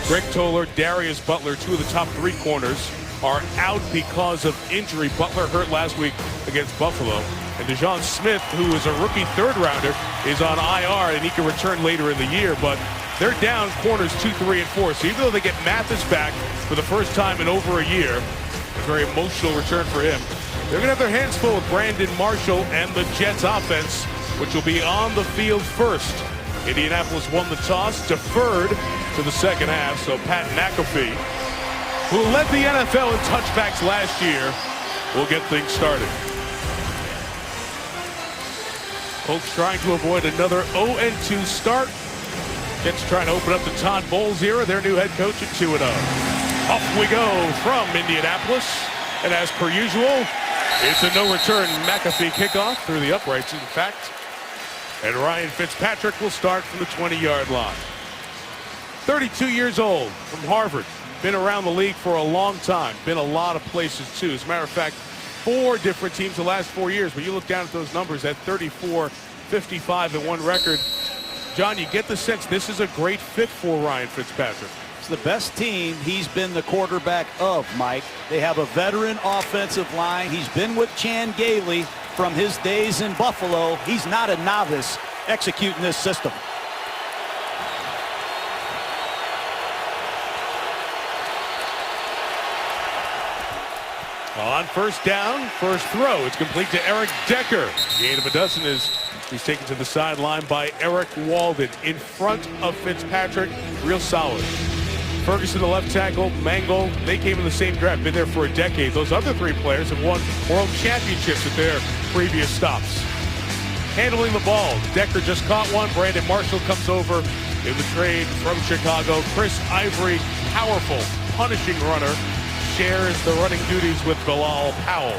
Greg Toller, Darius Butler, two of the top three corners, are out because of injury. Butler hurt last week against Buffalo. And DeJohn Smith, who is a rookie third rounder, is on IR, and he can return later in the year. But they're down corners 2, 3, and 4. So even though they get Mathis back for the first time in over a year, a very emotional return for him, they're going to have their hands full with Brandon Marshall and the Jets offense, which will be on the field first. Indianapolis won the toss, deferred to the second half. So Pat McAfee, who led the NFL in touchbacks last year, will get things started. Colts trying to avoid another 0-2 start. Jets trying to open up the Todd Bowles era, their new head coach at 2-0. Off we go from Indianapolis. And as per usual, it's a no-return McAfee kickoff through the uprights, in fact. And Ryan Fitzpatrick will start from the 20-yard line. 32 years old, from Harvard. Been around the league for a long time. Been a lot of places, too. As a matter of fact, 4 different teams the last 4 years. But you look down at those numbers at 34, 55, and 1 record. John, you get the sense this is a great fit for Ryan Fitzpatrick. It's the best team he's been the quarterback of, Mike. They have a veteran offensive line. He's been with Chan Gailey from his days in Buffalo. He's not a novice executing this system. On first down, first throw. It's complete to Eric Decker. Gain of a dozen is he's taken to the sideline by Eric Walden in front of Fitzpatrick. Real solid. Ferguson, the left tackle, Mangle, they came in the same draft, been there for a decade. Those other 3 players have won world championships at their previous stops. Handling the ball, Decker just caught one. Brandon Marshall comes over in the trade from Chicago. Chris Ivory, powerful, punishing runner, shares the running duties with Bilal Powell.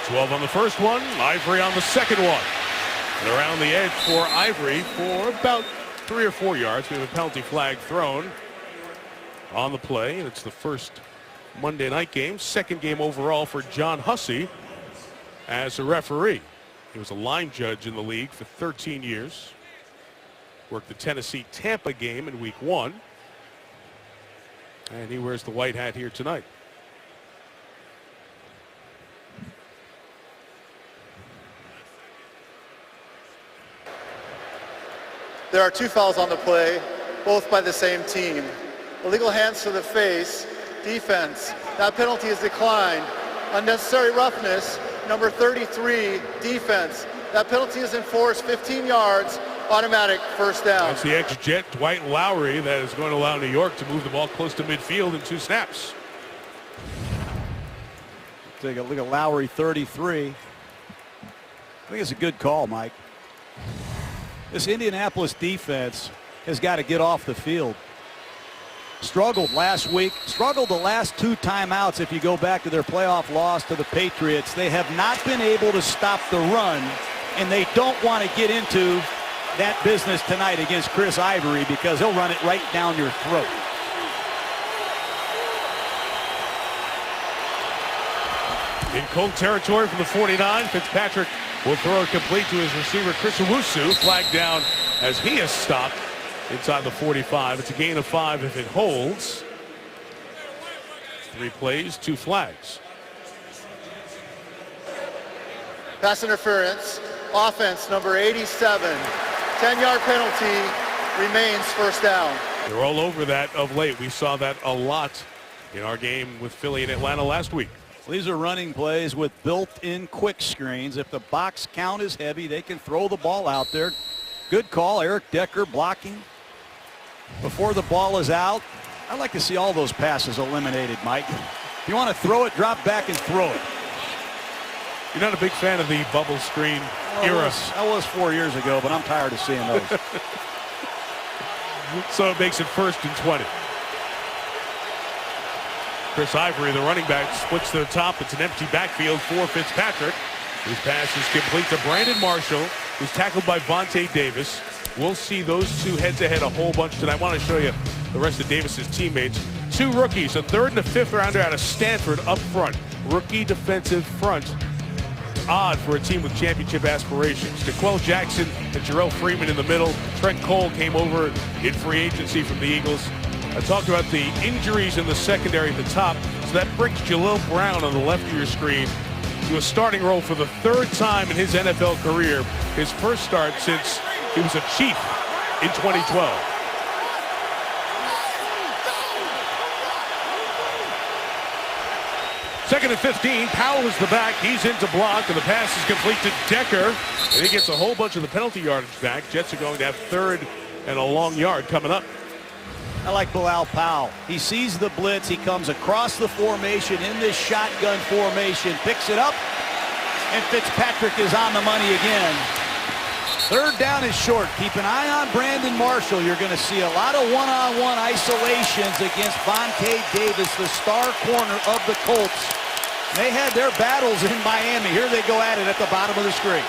12 on the first one, Ivory on the second one. And around the edge for Ivory for about 3 or 4 yards. We have a penalty flag thrown on the play, and it's the first Monday night game, second game overall for John Hussey as a referee. He was a line judge in the league for 13 years. Worked the Tennessee-Tampa game in week 1. And he wears the white hat here tonight. There are 2 fouls on the play, both by the same team. Illegal hands to the face, defense. That penalty is declined. Unnecessary roughness, number 33, defense. That penalty is enforced, 15 yards, automatic first down. That's the ex-Jet Dwight Lowry that is going to allow New York to move the ball close to midfield in 2 snaps. Take a look at Lowry, 33. I think it's a good call, Mike. This Indianapolis defense has got to get off the field. Struggled last week, struggled the last 2 timeouts. If you go back to their playoff loss to the Patriots, they have not been able to stop the run, and they don't want to get into that business tonight against Chris Ivory because he'll run it right down your throat. In Colt territory from the 49, Fitzpatrick will throw it complete to his receiver, Chris Owusu. Flag down as he is stopped inside the 45. It's a gain of 5 if it holds. 3 plays, 2 flags. Pass interference, offense number 87. 10-yard penalty, remains first down. They're all over that of late. We saw that a lot in our game with Philly and Atlanta last week. These are running plays with built-in quick screens. If the box count is heavy, they can throw the ball out there. Good call, Eric Decker blocking before the ball is out. I'd like to see all those passes eliminated, Mike. If you want to throw it, drop back and throw it. You're not a big fan of the bubble screen era. I was 4 years ago, but I'm tired of seeing those. So it makes it 1st and 20. Chris Ivory, the running back, splits to the top. It's an empty backfield for Fitzpatrick. His pass is complete to Brandon Marshall, who's tackled by Vontae Davis. We'll see those 2 head-to-head a whole bunch tonight. I want to show you the rest of Davis's teammates. 2 rookies, a 3rd and a 5th rounder out of Stanford up front. Rookie defensive front odd for a team with championship aspirations. DeQuell Jackson and Jarrell Freeman in the middle. Trent Cole came over in free agency from the Eagles. I talked about the injuries in the secondary at the top, so that brings Jalil Brown on the left of your screen to a starting role for the third time in his NFL career. His first start since he was a Chief in 2012. Second and 15. Powell is the back. He's into block, and the pass is complete to Decker. And he gets a whole bunch of the penalty yardage back. Jets are going to have third and a long yard coming up. I like Bilal Powell. He sees the blitz. He comes across the formation in this shotgun formation, picks it up, and Fitzpatrick is on the money again. Third down is short. Keep an eye on Brandon Marshall. You're going to see a lot of one-on-one isolations against Vontae Davis, the star corner of the Colts. They had their battles in Miami. Here they go at it at the bottom of the screen.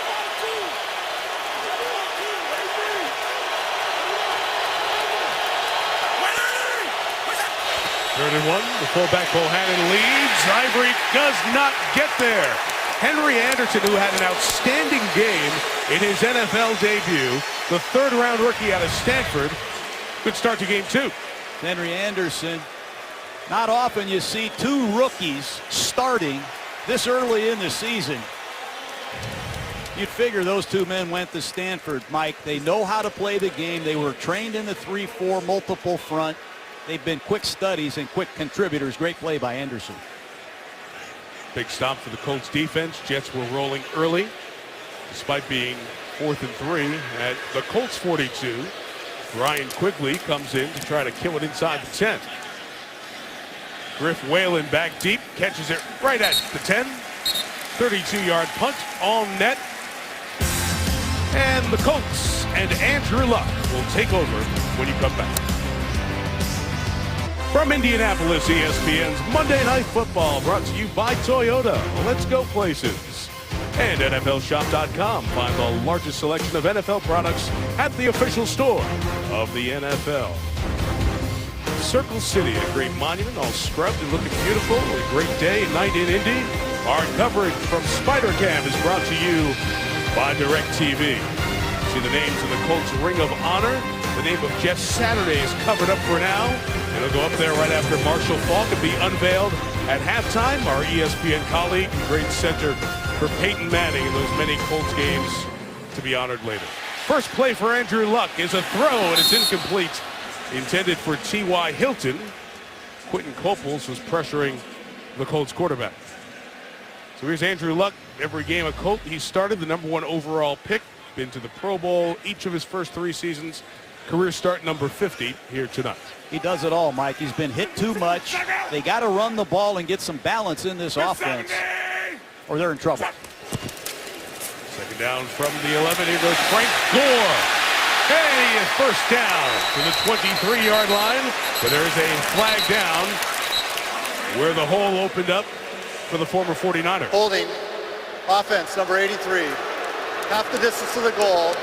Third and 1. The fullback Bohannon leads. Ivory does not get there. Henry Anderson, who had an outstanding game in his NFL debut, the third-round rookie out of Stanford, good start to game 2. Henry Anderson, not often you see two rookies starting this early in the season. You'd figure those two men went to Stanford, Mike. They know how to play the game. They were trained in the 3-4 multiple front. They've been quick studies and quick contributors. Great play by Anderson. Big stop for the Colts defense. Jets were rolling early, despite being 4th and 3 at the Colts 42. Ryan Quigley comes in to try to kill it inside the 10. Griff Whalen back deep, catches it right at the 10. 32-yard punt on net. And the Colts and Andrew Luck will take over when you come back. From Indianapolis, ESPN's Monday Night Football, brought to you by Toyota. Let's go places. And NFLShop.com. Find the largest selection of NFL products at the official store of the NFL. Circle City, a great monument, all scrubbed and looking beautiful. A great day and night in Indy. Our coverage from Spider Cam is brought to you by DirecTV. See the names of the Colts Ring of Honor. The name of Jeff Saturday is covered up for now. It'll go up there right after Marshall Faulk and be unveiled at halftime. Our ESPN colleague and great center for Peyton Manning in those many Colts games to be honored later. First play for Andrew Luck is a throw, and it's incomplete. Intended for T.Y. Hilton. Quentin Coples was pressuring the Colts quarterback. So here's Andrew Luck. Every game a Colt, he started the #1 overall pick. Been to the Pro Bowl each of his first 3 seasons. Career start number 50 here tonight. He does it all, Mike. He's been hit too much. They got to run the ball and get some balance in this offense, or they're in trouble. Second down from the 11. Here goes Frank Gore. Hey, first down to the 23-yard line. But there's a flag down where the hole opened up for the former 49er. Holding, offense, number 83. Half the distance to the goal,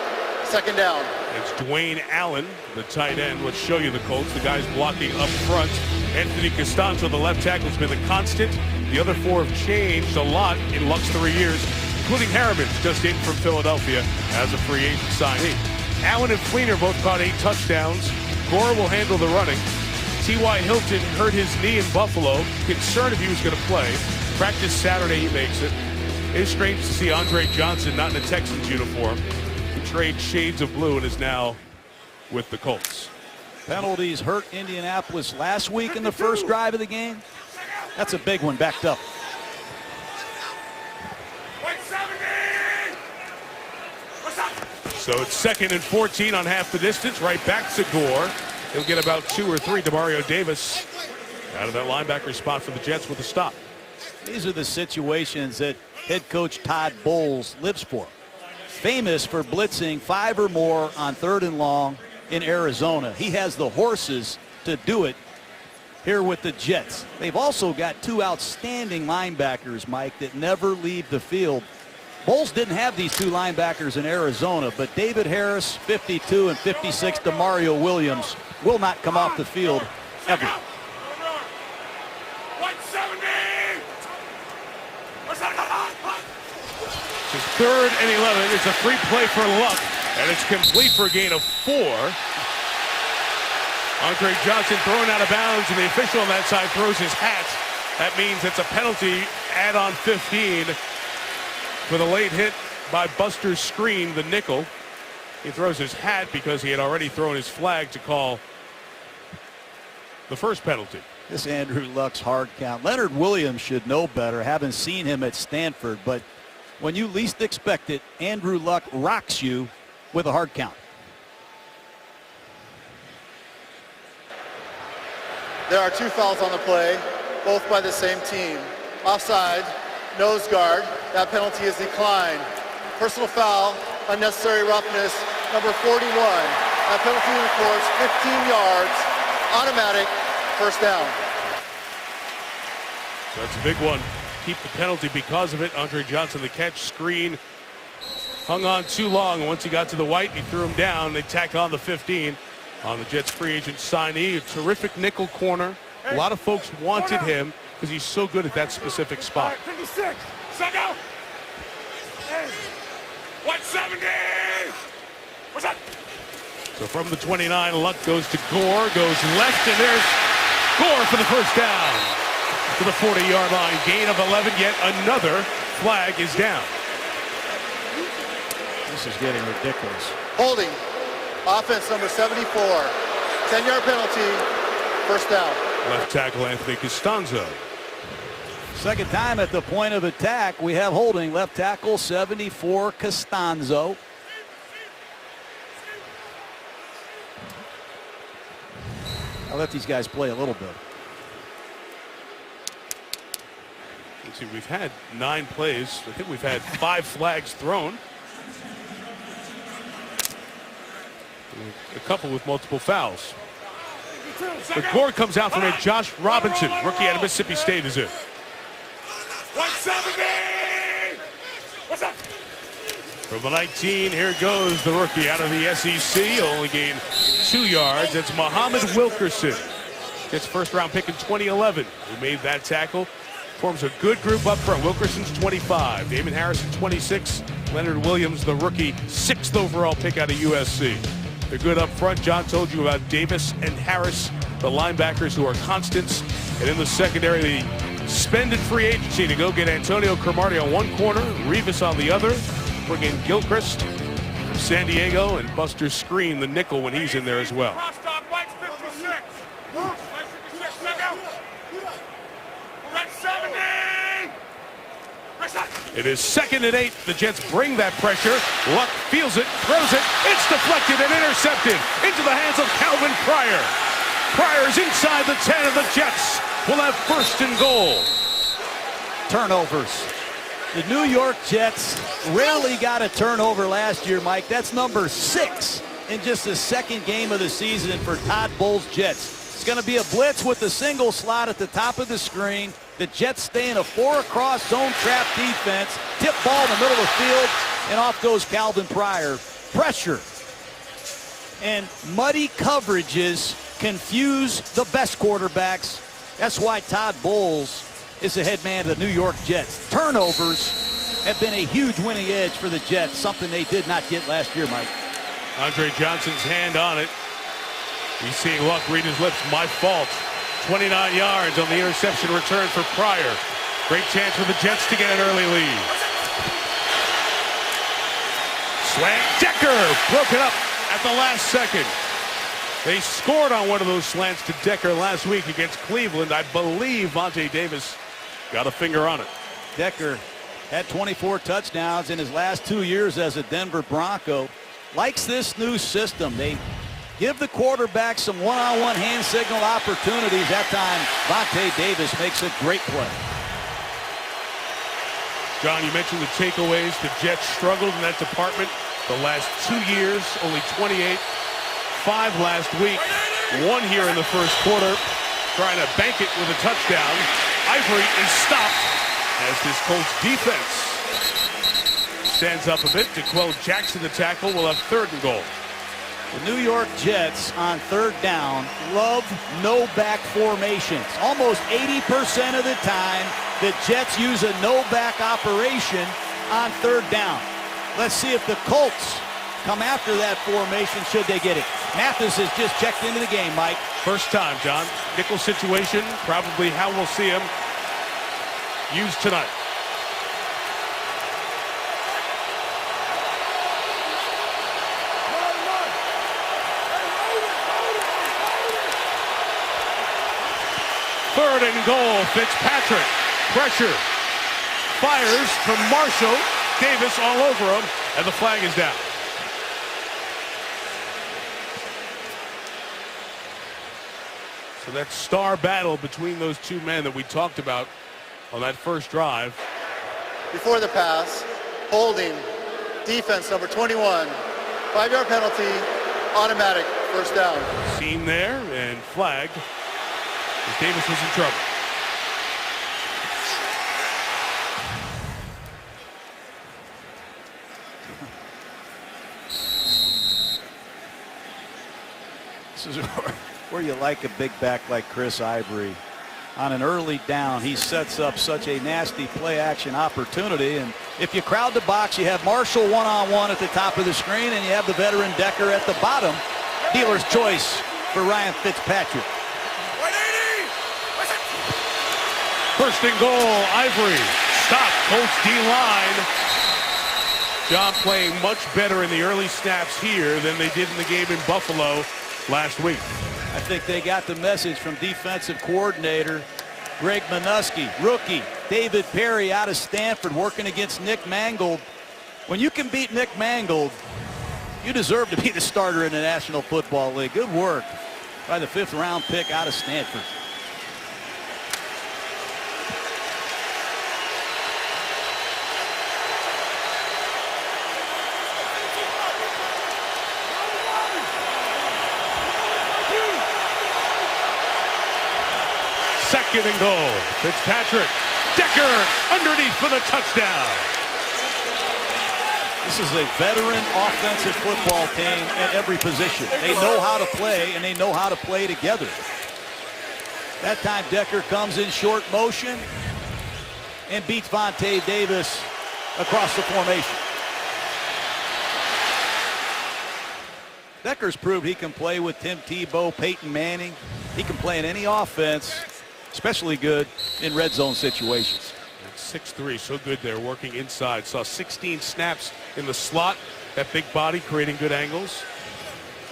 second down. It's Dwayne Allen, the tight end. Let's show you the Colts. The guys blocking up front. Anthony Costanzo, the left tackle, has been the constant. The other 4 have changed a lot in Luck's 3 years, including Harriman, just in from Philadelphia as a free agent signee. Allen and Fleener both caught 8 touchdowns. Gore will handle the running. T.Y. Hilton hurt his knee in Buffalo. Concerned if he was going to play. Practice Saturday, he makes it. It is strange to see Andre Johnson not in a Texans uniform. He trades shades of blue and is now with the Colts. Penalties hurt Indianapolis last week in the first drive of the game. That's a big one backed up. So it's 2nd and 14 on half the distance. Right back to Gore. He'll get about 2 or 3. Demario Davis out of that linebacker spot for the Jets with a stop. These are the situations that head coach Todd Bowles lives for. Famous for blitzing 5 or more on 3rd and long in Arizona. He has the horses to do it here with the Jets. They've also got 2 outstanding linebackers, Mike, that never leave the field. Bowles didn't have these 2 linebackers in Arizona, but David Harris, 52, and 56, Demario Williams will not come off the field ever. 3rd and 11. It's a free play for Luck, and it's complete for a gain of 4. Andre Johnson thrown out of bounds, and the official on that side throws his hat. That means it's a penalty, add-on 15 for the late hit by Buster Screen, the nickel. He throws his hat because he had already thrown his flag to call the first penalty. This Andrew Luck's hard count. Leonard Williams should know better, having seen him at Stanford, but when you least expect it, Andrew Luck rocks you with a hard count. There are 2 fouls on the play, both by the same team. Offside, nose guard. That penalty is declined. Personal foul, unnecessary roughness, number 41. That penalty records 15 yards, automatic, first down. So that's a big one. Keep the penalty because of it. Andre Johnson, the catch. Screen hung on too long, and once he got to the white, he threw him down. They tacked on the 15 on the Jets free agent signee. A terrific nickel corner. A lot of folks wanted him because he's so good at that specific spot. 56. Second. 170. What's that? So from the 29, Luck goes to Gore, goes left, and there's Gore for the first down to the 40-yard line. Gain of 11, yet another flag is down. This is getting ridiculous. Holding, offense number 74. 10-yard penalty, first down. Left tackle Anthony Costanzo. Second time at the point of attack, we have holding. Left tackle 74, Costanzo. I'll let these guys play a little bit. Let's see, we've had 9 plays. I think we've had 5 flags thrown. A couple with multiple fouls. But Gore comes out from it. Josh Robinson, rookie out of Mississippi State, is in. 170. What's up? From the 19, here goes the rookie out of the SEC. Only gained 2 yards. It's Muhammad Wilkerson. Gets first-round pick in 2011. Who made that tackle. Forms a good group up front. Wilkerson's 25. Damon Harrison, 26. Leonard Williams, the rookie, 6th overall pick out of USC. They're good up front. John told you about Davis and Harris, the linebackers who are constants. And in the secondary, the spended free agency to go get Antonio Cromartie on one corner, Revis on the other. Bring in Gilchrist from San Diego, and Buster Screen, the nickel, when he's in there as well. Stop, Mike 56. Mike 56. Second. 170. It is 2nd and 8. The Jets bring that pressure. Luck feels it, throws it. It's deflected and intercepted into the hands of Calvin Pryor. Pryor's inside the 10 of the Jets. Will have 1st and goal. Turnovers. The New York Jets rarely got a turnover last year, Mike. That's number 6 in just the 2nd game of the season for Todd Bowles' Jets. It's going to be a blitz with the single slot at the top of the screen. The Jets stay in a 4-across zone trap defense. Tip ball in the middle of the field, and off goes Calvin Pryor. Pressure and muddy coverages confuse the best quarterbacks. That's why Todd Bowles is the head man of the New York Jets. Turnovers have been a huge winning edge for the Jets, something they did not get last year, Mike. Andre Johnson's hand on it. He's seeing Luck read his lips. My fault. 29 yards on the interception return for Pryor. Great chance for the Jets to get an early lead. Slant. Decker broke it up at the last second. They scored on one of those slants to Decker last week against Cleveland. I believe Vontae Davis got a finger on it. Decker had 24 touchdowns in his last 2 years as a Denver Bronco. Likes this new system. They give the quarterback some one-on-one hand signal opportunities. That time, Vontae Davis makes a great play. John, you mentioned the takeaways. The Jets struggled in that department the last 2 years. Only 28. 5 last week. 1 here in the first quarter. Trying to bank it with a touchdown. Ivory is stopped as this Colts defense stands up a bit. DeQuell Jackson, the tackle, will have 3rd and goal. The New York Jets on 3rd down love no-back formations. Almost 80% of the time, the Jets use a no-back operation on 3rd down. Let's see if the Colts come after that formation should they get it. Mathis has just checked into the game, Mike. First time, John. Nickel situation, probably how we'll see him used tonight. Third and goal, Fitzpatrick. Pressure. Fires from Marshall. Davis all over him, and the flag is down. So that star battle between those two men that we talked about on that first drive. Before the pass, holding, defense number 21, 5-yard penalty, automatic first down. Seen there and flagged as Davis was in trouble. This is where you like a big back like Chris Ivory. On an early down, he sets up such a nasty play-action opportunity. And if you crowd the box, you have Marshall one-on-one at the top of the screen, and you have the veteran Decker at the bottom. Dealer's choice for Ryan Fitzpatrick. First and goal, Ivory. Stop, Colts D-line. John playing much better in the early snaps here than they did in the game in Buffalo last week. I think they got the message from defensive coordinator Greg Minuski, rookie. David Perry out of Stanford working against Nick Mangold. When you can beat Nick Mangold, you deserve to be the starter in the National Football League. Good work by the 5th round pick out of Stanford. Second and goal. Fitzpatrick. Decker underneath for the touchdown. This is a veteran offensive football team at every position. They know how to play, and they know how to play together. That time Decker comes in short motion and beats Vontae Davis across the formation. Decker's proved he can play with Tim Tebow, Peyton Manning. He can play in any offense, especially good in red zone situations. 6'3", so good there, working inside. Saw 16 snaps in the slot. That big body creating good angles.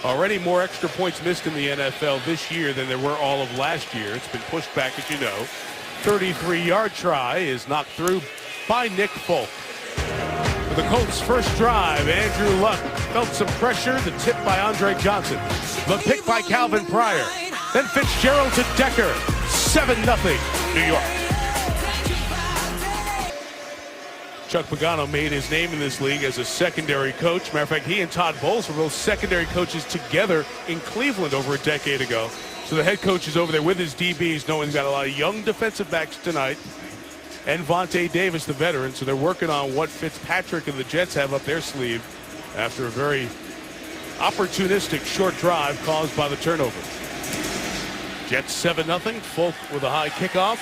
Already more extra points missed in the NFL this year than there were all of last year. It's been pushed back, as you know. 33-yard try is knocked through by Nick Folk. For the Colts' first drive, Andrew Luck felt some pressure. The tip by Andre Johnson. The pick by Calvin Pryor. Then Fitzgerald to Decker. 7-0 New York. Chuck Pagano made his name in this league as a secondary coach. Matter of fact, he and Todd Bowles were both secondary coaches together in Cleveland over a decade ago. So the head coach is over there with his DBs, knowing he's got a lot of young defensive backs tonight. And Vontae Davis, the veteran. So they're working on what Fitzpatrick and the Jets have up their sleeve after a very opportunistic short drive caused by the turnover. Jets 7-0. Folk with a high kickoff.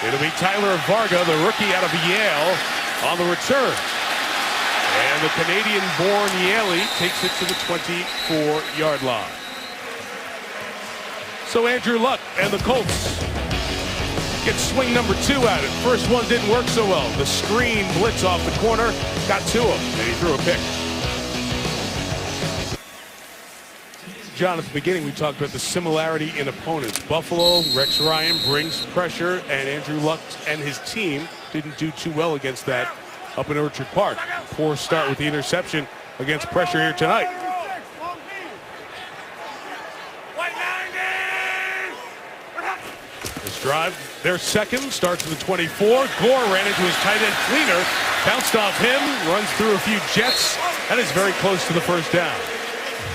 It'll be Tyler Varga, the rookie out of Yale, on the return. And the Canadian-born Yaley takes it to the 24-yard line. So Andrew Luck and the Colts get swing number 2 at it. First one didn't work so well. The screen blitz off the corner got to him, and he threw a pick. John, at the beginning, we talked about the similarity in opponents. Buffalo, Rex Ryan brings pressure, and Andrew Luck and his team didn't do too well against that up in Orchard Park. Poor start with the interception against pressure here tonight. This drive, their second, starts with the 24. Gore ran into his tight end cleaner, bounced off him, runs through a few Jets, and is very close to the first down.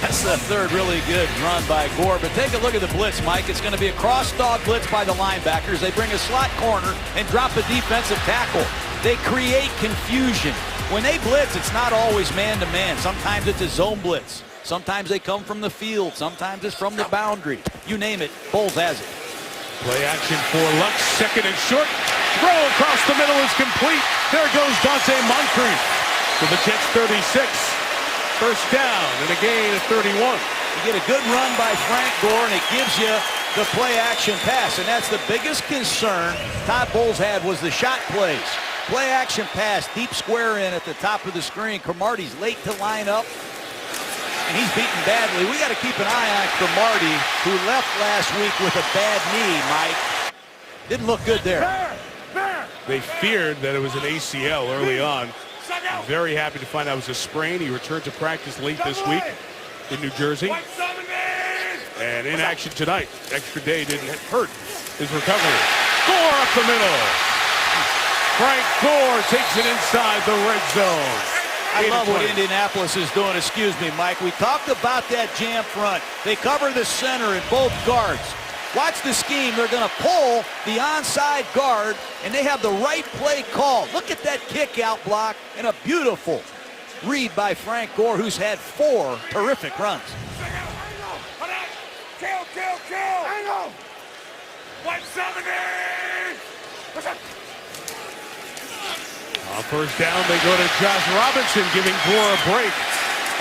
That's the third really good run by Gore. But take a look at the blitz, Mike. It's going to be a cross-dog blitz by the linebackers. They bring a slot corner and drop a defensive tackle. They create confusion. When they blitz, it's not always man-to-man. Sometimes it's a zone blitz. Sometimes they come from the field. Sometimes it's from the boundary. You name it, Bowles has it. Play action for Luck. Second and short. Throw across the middle is complete. There goes Dante Moncrief. to the Jets 36. First down and a gain of 31. You get a good run by Frank Gore, and it gives you the play-action pass, and that's the biggest concern Todd Bowles had was the shot plays. Play-action pass, deep square in at the top of the screen. Cromartie's late to line up, and he's beaten badly. We got to keep an eye on Cromartie, who left last week with a bad knee, Mike. Didn't look good there. They feared that it was an ACL early on. Very happy to find out it was a sprain. He returned to practice late this week in New Jersey. And in action tonight. Extra day didn't hurt his recovery. Gore up the middle. Frank Gore takes it inside the red zone. I love what Indianapolis is doing. Excuse me, Mike. We talked about that jam front. They cover the center in both guards. Watch the scheme. They're going to pull the onside guard, and they have the right play call. Look at that kick-out block and a beautiful read by Frank Gore, who's had 4 terrific runs. Kill! Angle! 170! On first down, they go to Josh Robinson, giving Gore a break.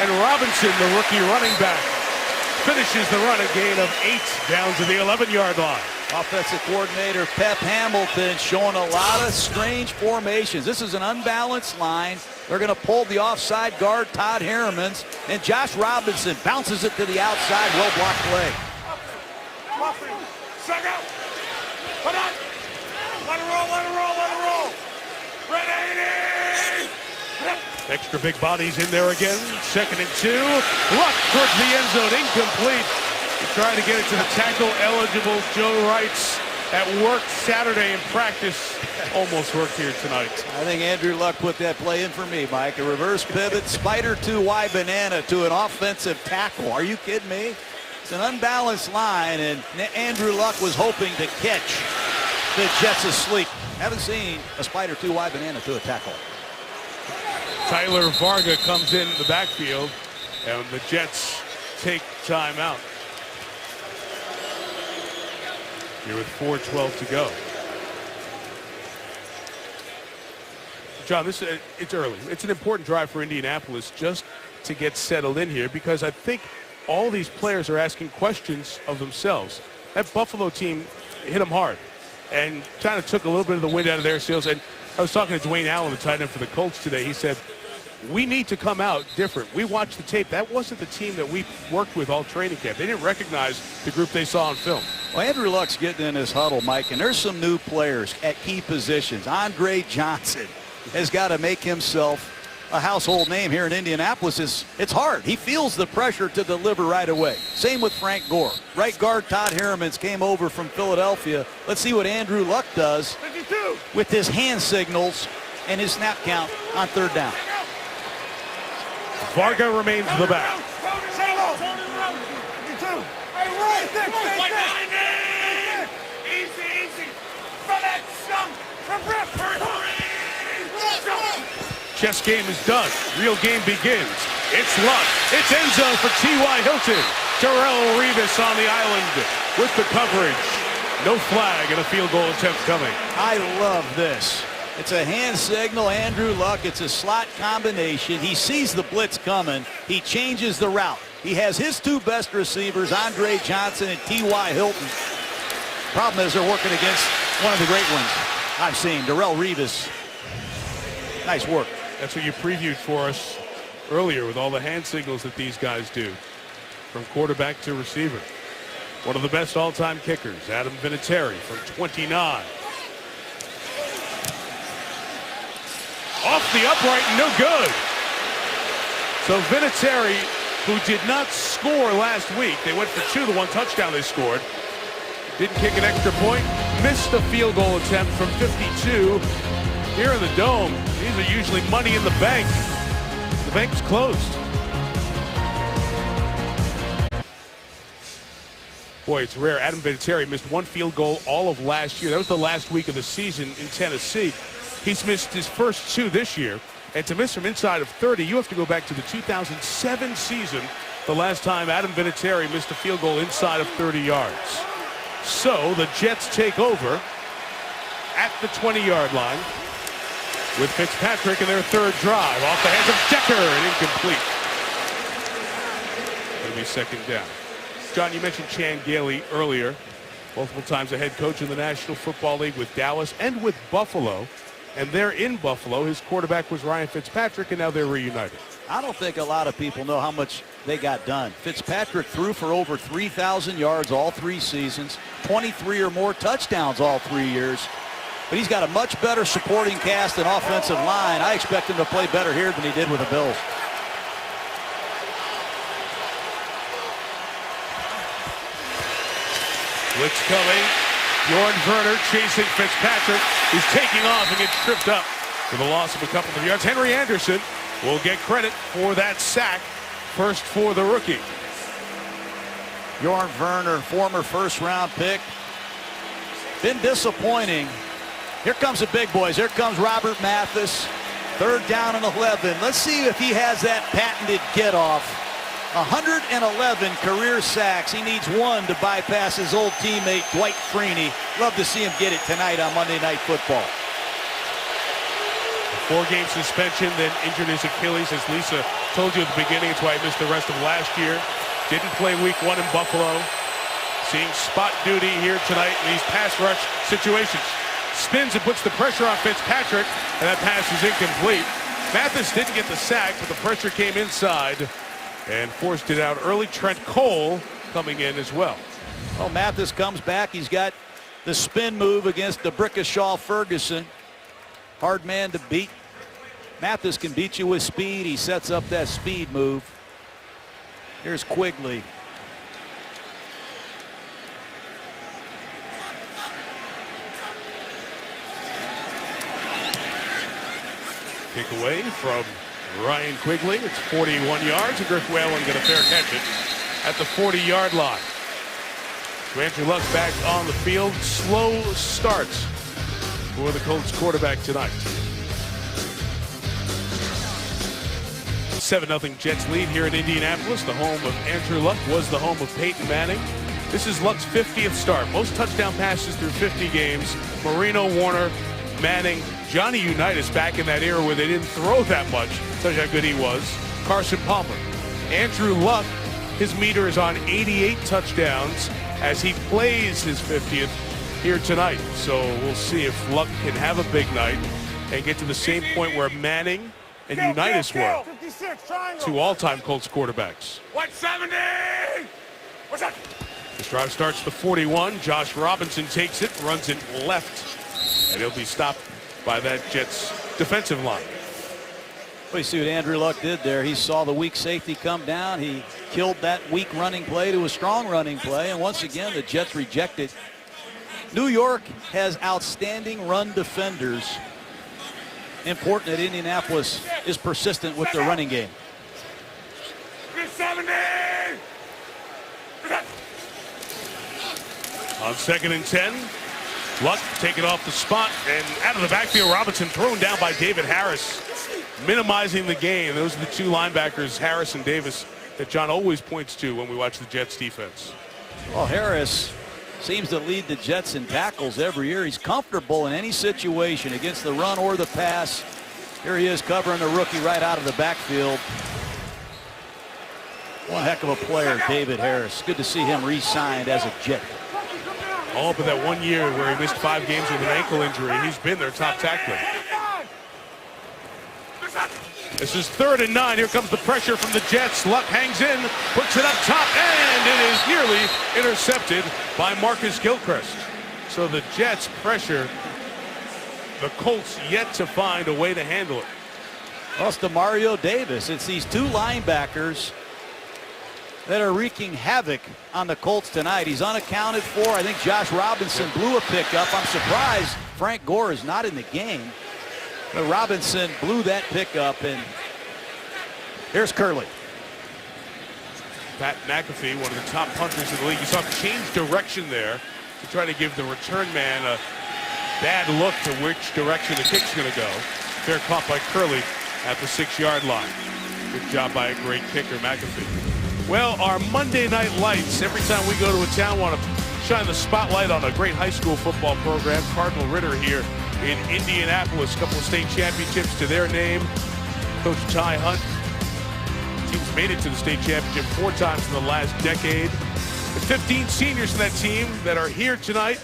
And Robinson, the rookie running back, finishes the run, a gain of 8 down to the 11-yard line. Offensive coordinator Pep Hamilton showing a lot of strange formations. This is an unbalanced line. They're going to pull the offside guard, Todd Harriman's, and Josh Robinson bounces it to the outside. Well-blocked play. Suck out! Put on! Let it roll! Ready! Extra big bodies in there again. 2nd and 2. Luck towards the end zone. Incomplete. Trying to get it to the tackle-eligible Joe Wrights at work Saturday in practice. Almost worked here tonight. I think Andrew Luck put that play in for me, Mike. A reverse pivot, spider 2Y banana to an offensive tackle. Are you kidding me? It's an unbalanced line, and Andrew Luck was hoping to catch the Jets asleep. Haven't seen a spider 2Y banana to a tackle. Tyler Varga comes in the backfield, and the Jets take time out. Here with 4:12 to go. John, it's early. It's an important drive for Indianapolis just to get settled in here, because I think all these players are asking questions of themselves. That Buffalo team hit them hard and kind of took a little bit of the wind out of their sails. And I was talking to Dwayne Allen, the tight end for the Colts today. He said, we need to come out different. We watched the tape. That wasn't the team that we worked with all training camp. They didn't recognize the group they saw on film. Well, Andrew Luck's getting in his huddle, Mike, and there's some new players at key positions. Andre Johnson has got to make himself a household name here in Indianapolis. It's hard. He feels the pressure to deliver right away. Same with Frank Gore. Right guard Todd Harriman's came over from Philadelphia. Let's see what Andrew Luck does 52. with his hand signals and his snap count on 3rd down. Varga remains the back. Chess game is done. Real game begins. It's Luck. It's end zone for T.Y. Hilton. Darrelle Revis on the island with the coverage. No flag and a field goal attempt coming. I love this. It's a hand signal, Andrew Luck. It's a slot combination. He sees the blitz coming. He changes the route. He has his 2 best receivers, Andre Johnson and T.Y. Hilton. Problem is they're working against one of the great ones I've seen, Darrelle Revis. Nice work. That's what you previewed for us earlier with all the hand signals that these guys do from quarterback to receiver. One of the best all-time kickers, Adam Vinatieri from 29. Off the upright, no good. So Vinatieri, who did not score last week, they went for 2, the 1 touchdown they scored. Didn't kick an extra point, missed a field goal attempt from 52. Here in the Dome, these are usually money in the bank. The bank's closed. Boy, it's rare. Adam Vinatieri missed 1 field goal all of last year. That was the last week of the season in Tennessee. He's missed his first 2 this year. And to miss from inside of 30, you have to go back to the 2007 season, the last time Adam Vinatieri missed a field goal inside of 30 yards. So the Jets take over at the 20-yard line. with Fitzpatrick in their third drive. Off the hands of Decker and incomplete. It'll be second down. John, you mentioned Chan Gailey earlier. Multiple times a head coach in the National Football League with Dallas and with Buffalo. And they're in Buffalo. His quarterback was Ryan Fitzpatrick, and now they're reunited. I don't think a lot of people know how much they got done. Fitzpatrick threw for over 3,000 yards all 3 seasons, 23 or more touchdowns all 3 years. But he's got a much better supporting cast and offensive line. I expect him to play better here than he did with the Bills. Blitz coming. Bjorn Werner chasing Fitzpatrick. He's taking off and gets tripped up for the loss of a couple of yards. Henry Anderson will get credit for that sack. First for the rookie. Bjorn Werner, former first-round pick. Been disappointing. Here comes the big boys. Here comes Robert Mathis. Third down and 11. Let's see if he has that patented get-off. 111 career sacks. He needs one to bypass his old teammate Dwight Freeney. Love to see him get it tonight on Monday Night Football. A 4-game suspension, then injured his Achilles. As Lisa told you at the beginning, it's why he missed the rest of last year. Didn't play week 1 in Buffalo. Seeing spot duty here tonight in these pass rush situations. Spins and puts the pressure on Fitzpatrick, and that pass is incomplete. Mathis didn't get the sack, but the pressure came inside and forced it out early. Trent Cole coming in as well. Well, Mathis comes back. He's got the spin move against the Brickashaw Ferguson. Hard man to beat. Mathis can beat you with speed. He sets up that speed move. Here's Quigley. Kick away from Ryan Quigley. It's 41 yards, and Griff Whalen going to fair catch it at the 40-yard line. So Andrew Luck back on the field. Slow starts for the Colts quarterback tonight. 7-0 Jets lead here in Indianapolis. The home of Andrew Luck, was the home of Peyton Manning. This is Luck's 50th start. Most touchdown passes through 50 games. Marino, Warner, Manning, Johnny Unitas back in that era where they didn't throw that much. Tell you how good he was. Carson Palmer. Andrew Luck, his meter is on 88 touchdowns as he plays his 50th here tonight. So we'll see if Luck can have a big night and get to the same point where Manning and Unitas were. 2 all-time Colts quarterbacks. 170! What's that? This drive starts the 41. Josh Robinson takes it, runs it left, and he'll be stopped by that Jets defensive line. Well, you see what Andrew Luck did there. He saw the weak safety come down. He killed that weak running play to a strong running play, and once again the Jets rejected. New York has outstanding run defenders. Important that Indianapolis is persistent with their running game. 70! On 2nd and 10, Luck taken off the spot and out of the backfield. Robinson thrown down by David Harris, minimizing the gain. Those are the 2 linebackers, Harris and Davis, that John always points to when we watch the Jets defense. Well, Harris seems to lead the Jets in tackles every year. He's comfortable in any situation against the run or the pass. Here he is covering a rookie right out of the backfield. One heck of a player, David Harris. Good to see him re-signed as a Jet. All but that 1 year where he missed 5 games with an ankle injury. He's been their top tackler. This is 3rd and 9. Here comes the pressure from the Jets. Luck hangs in, puts it up top, and it is nearly intercepted by Marcus Gilchrist. So the Jets pressure. The Colts yet to find a way to handle it. Well, it's Demario Davis. It's these 2 linebackers that are wreaking havoc on the Colts tonight. He's unaccounted for. I think Josh Robinson blew a pickup. I'm surprised Frank Gore is not in the game. But Robinson blew that pickup, and here's Curley. Pat McAfee, one of the top punters in the league. You saw him change direction there to try to give the return man a bad look to which direction the kick's going to go. Fair caught by Curley at the 6-yard line. Good job by a great kicker, McAfee. Well, our Monday Night Lights, every time we go to a town, want to shine the spotlight on a great high school football program. Cardinal Ritter here in Indianapolis. A couple of state championships to their name. Coach Ty Hunt. Team's made it to the state championship 4 times in the last decade. The 15 seniors in that team that are here tonight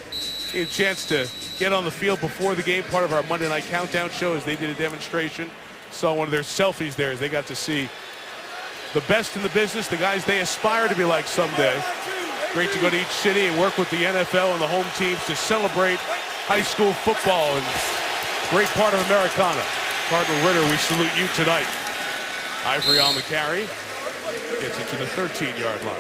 get a chance to get on the field before the game, part of our Monday Night Countdown show, as they did a demonstration. Saw one of their selfies there as they got to see the best in the business, the guys they aspire to be like someday. Great to go to each city and work with the NFL and the home teams to celebrate high school football, and great part of Americana. Cardinal Ritter, we salute you tonight. Ivory on the carry, gets it to the 13-yard line.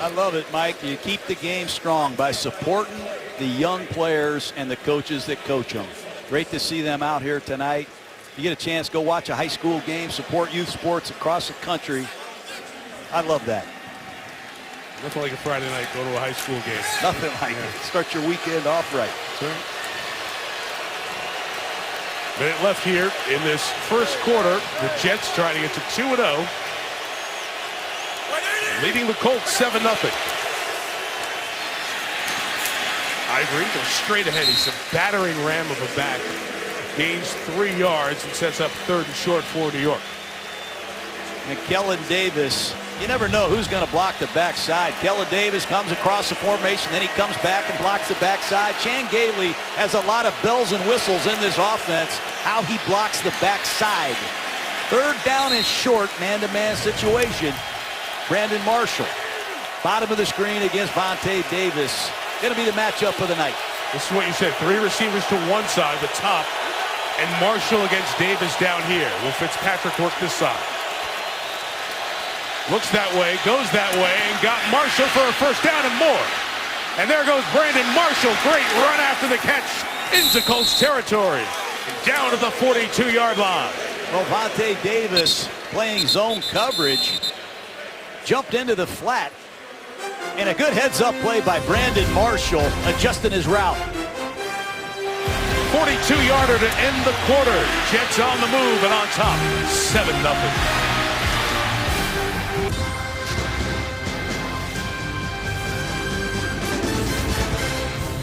I love it, Mike. You keep the game strong by supporting the young players and the coaches that coach them. Great to see them out here tonight. You get a chance, go watch a high school game, support youth sports across the country. I love that. Nothing like a Friday night, go to a high school game. Nothing like it. Start your weekend off right. Sure. Minute left here in this first quarter. The Jets trying to get to 2-0. Leading the Colts 7-0. Ivory goes straight ahead. He's a battering ram of a back. Gains 3 yards and sets up 3rd and short for New York. And Kellen Davis, you never know who's going to block the backside. Kellen Davis comes across the formation, then he comes back and blocks the backside. Chan Gailey has a lot of bells and whistles in this offense, how he blocks the backside. 3rd down and short, man-to-man situation. Brandon Marshall, bottom of the screen against Vontae Davis. Going to be the matchup of the night. This is what you said, 3 receivers to one side, the top, and Marshall against Davis down here. Will Fitzpatrick work this side? Looks that way, goes that way, and got Marshall for a 1st down and more. And there goes Brandon Marshall. Great run after the catch into Colts territory. Down to the 42-yard line. Well, Vontae Davis playing zone coverage. Jumped into the flat. And a good heads-up play by Brandon Marshall, adjusting his route. 42-yarder to end the quarter. Jets on the move and on top, 7-0.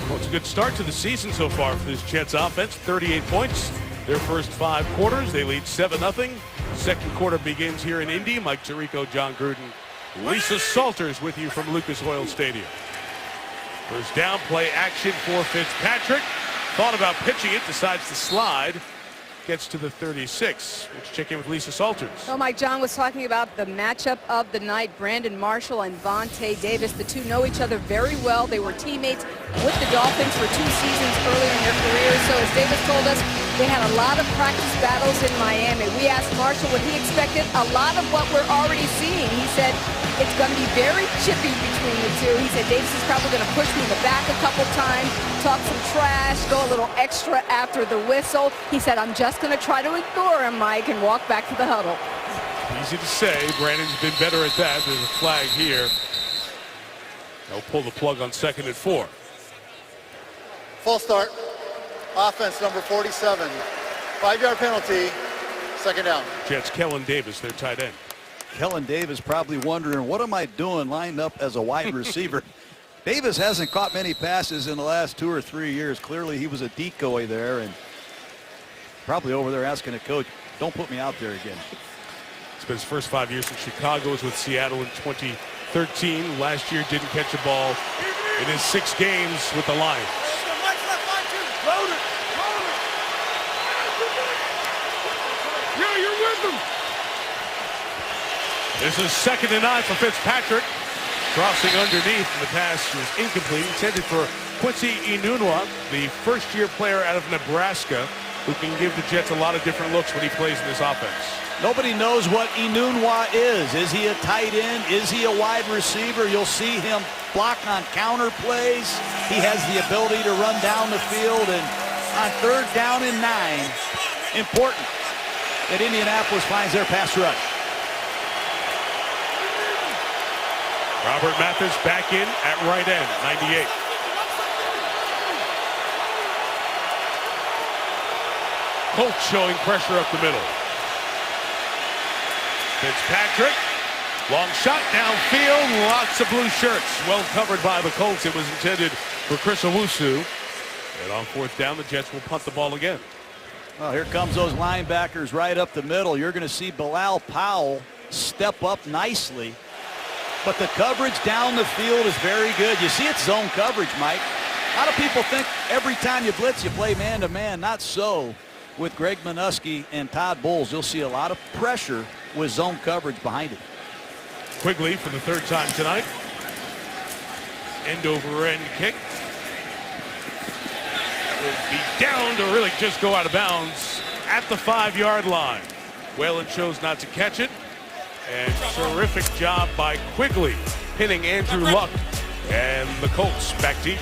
Well, it's a good start to the season so far for this Jets offense. 38 points. Their first 5 quarters, they lead 7-0. Second quarter begins here in Indy. Mike Tirico, John Gruden, Lisa Salters with you from Lucas Oil Stadium. First down, play action for Fitzpatrick. Thought about pitching it, decides to slide. Gets to the 36. Let's check in with Lisa Salters. Well, Mike, John was talking about the matchup of the night. Brandon Marshall and Vontae Davis. The two know each other very well. They were teammates with the Dolphins for 2 seasons earlier in their careers. So as Davis told us, they had a lot of practice battles in Miami. We asked Marshall what he expected. A lot of what we're already seeing. He said it's going to be very chippy between the two. He said Davis is probably going to push me in the back a couple times, talk some trash, go a little extra after the whistle. He said, I'm just going to try to ignore him, Mike, and walk back to the huddle. Easy to say. Brandon's been better at that. There's a flag here. They'll pull the plug on 2nd and 4. False start. Offense number 47. 5-yard penalty. 2nd down. Jets, Kellen Davis, their tight end. Kellen Davis probably wondering, what am I doing lined up as a wide receiver? Davis hasn't caught many passes in the last 2 or 3 years. Clearly he was a decoy there, and probably over there asking the coach, don't put me out there again. It's been his first 5 years in Chicago. Was with Seattle in 2013. Last year didn't catch a ball in his 6 games with the Lions. Yeah, you're with them. This is 2nd and 9 for Fitzpatrick. Crossing underneath, and the pass was incomplete. Intended for Quincy Enunwa, the first-year player out of Nebraska, who can give the Jets a lot of different looks when he plays in this offense. Nobody knows what Enunwa is. Is he a tight end? Is he a wide receiver? You'll see him block on counter plays. He has the ability to run down the field, and on 3rd down and 9, important that Indianapolis finds their pass rush. Robert Mathis back in at right end, 98. Colts showing pressure up the middle. Fitzpatrick, long shot downfield, lots of blue shirts. Well covered by the Colts. It was intended for Chris Owusu. And on fourth down, the Jets will punt the ball again. Well, here comes those linebackers right up the middle. You're going to see Bilal Powell step up nicely. But the coverage down the field is very good. You see it's zone coverage, Mike. A lot of people think every time you blitz, you play man-to-man. Not so with Greg Minuski and Todd Bowles. You'll see a lot of pressure with zone coverage behind it. Quigley for the third time tonight. End-over-end kick. Will be down to really just go out of bounds at the 5-yard line. Whalen chose not to catch it. And terrific job by Quigley, pinning Andrew Luck and the Colts back deep.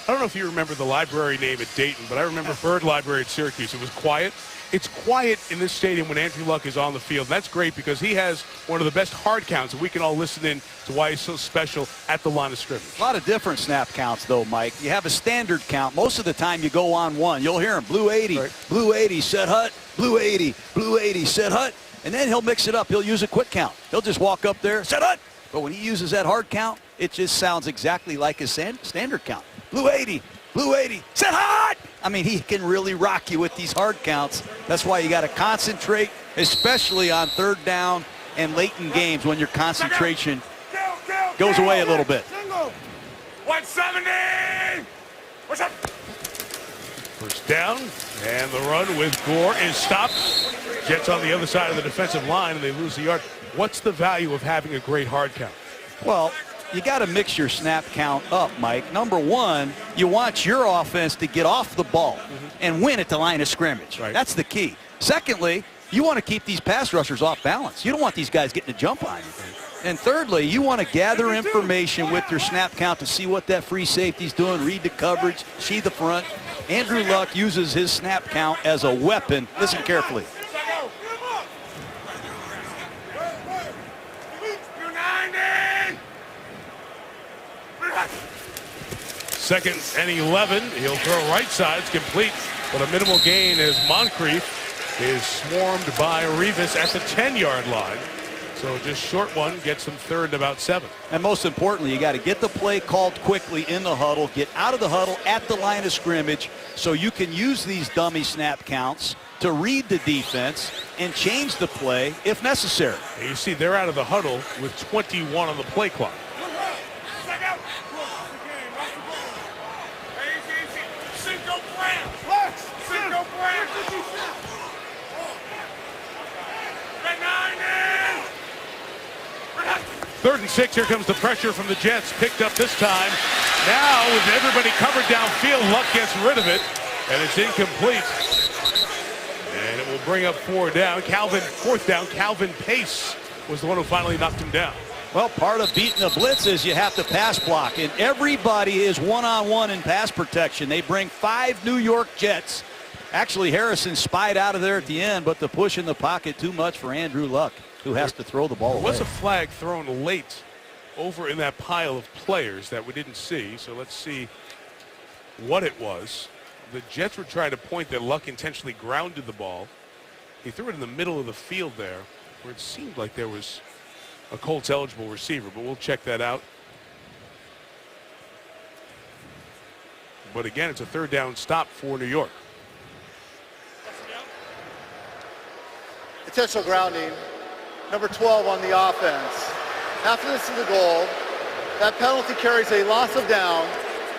I don't know if you remember the library name at Dayton, but I remember Bird Library at Syracuse. It was quiet. It's quiet in this stadium when Andrew Luck is on the field. That's great because he has one of the best hard counts, and we can all listen in to why he's so special at the line of scrimmage. A lot of different snap counts, though, Mike. You have a standard count. Most of the time you go on one. You'll hear him, blue 80, right. Blue 80, set hut, blue 80, blue 80, set hut. And then he'll mix it up. He'll use a quick count. He'll just walk up there, set hut. But when he uses that hard count, it just sounds exactly like his standard count. Blue 80, blue 80, set hut. I mean, he can really rock you with these hard counts. That's why you got to concentrate, especially on third down and late in games when your concentration goes away a little bit. 170! What's up? First down, and the run with Gore is stopped. Jets on the other side of the defensive line, and they lose the yard. What's the value of having a great hard count? Well, you got to mix your snap count up, Mike. Number one, you want your offense to get off the ball and win at the line of scrimmage. Right. That's the key. Secondly, you want to keep these pass rushers off balance. You don't want these guys getting a jump on you. And thirdly, you want to gather information with your snap count to see what that free safety's doing, read the coverage, see the front. Andrew Luck uses his snap count as a weapon. Listen carefully. Second and 11. He'll throw right side. It's complete, but a minimal gain as Moncrief is swarmed by Rivas at the 10-yard line. So just short one gets them third and about 7. And most importantly, you got to get the play called quickly in the huddle, get out of the huddle at the line of scrimmage so you can use these dummy snap counts to read the defense and change the play if necessary. And you see they're out of the huddle with 21 on the play clock. Third and 6, here comes the pressure from the Jets, picked up this time. Now, with everybody covered downfield, Luck gets rid of it, and it's incomplete. And it will bring up fourth down. Calvin Pace was the one who finally knocked him down. Well, part of beating a blitz is you have to pass block, and everybody is one-on-one in pass protection. They bring 5 New York Jets. Actually, Harrison spied out of there at the end, but the push in the pocket too much for Andrew Luck, who has to throw the ball away. There was a flag thrown late over in that pile of players that we didn't see, so let's see what it was. The Jets were trying to point that Luck intentionally grounded the ball. He threw it in the middle of the field there, where it seemed like there was a Colts eligible receiver, but we'll check that out. But again, it's a third down stop for New York. Potential grounding. Number 12 on the offense. After this is the goal. That penalty carries a loss of down.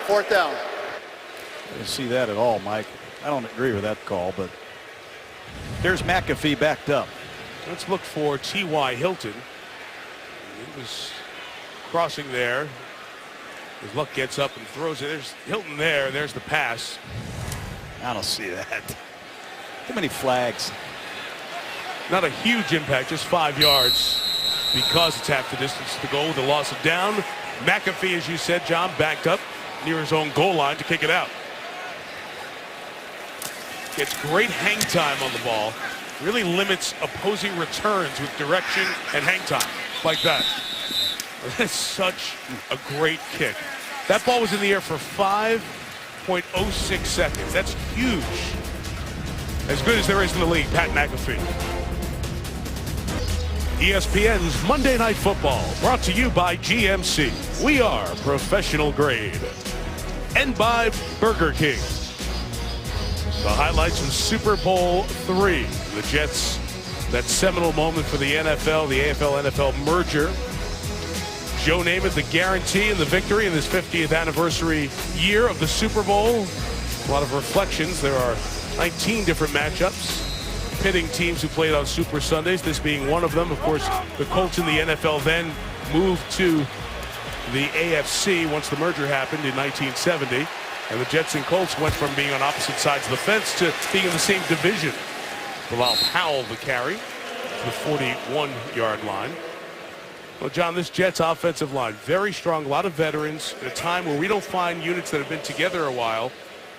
Fourth down. I didn't see that at all, Mike. I don't agree with that call, but there's McAfee backed up. Let's look for T.Y. Hilton. He was crossing there. His Luck gets up and throws it. There's Hilton there. There's the pass. I don't see that. Too many flags. Not a huge impact, just 5 yards because it's half the distance to go with a loss of down. McAfee, as you said, John, backed up near his own goal line to kick it out. Gets great hang time on the ball. Really limits opposing returns with direction and hang time like that. That's such a great kick. That ball was in the air for 5.06 seconds. That's huge. As good as there is in the league, Pat McAfee. ESPN's Monday Night Football, brought to you by GMC. We are professional grade. And by Burger King. The highlights from Super Bowl III. The Jets, that seminal moment for the NFL, the AFL-NFL merger. Joe Namath, the guarantee and the victory in this 50th anniversary year of the Super Bowl. A lot of reflections. There are 19 different matchups pitting teams who played on Super Sundays, this being one of them. Of course, the Colts in the NFL then moved to the AFC once the merger happened in 1970. And the Jets and Colts went from being on opposite sides of the fence to being in the same division. Allow Powell the carry to the 41-yard line. Well, John, this Jets offensive line, very strong, a lot of veterans. At a time where we don't find units that have been together a while,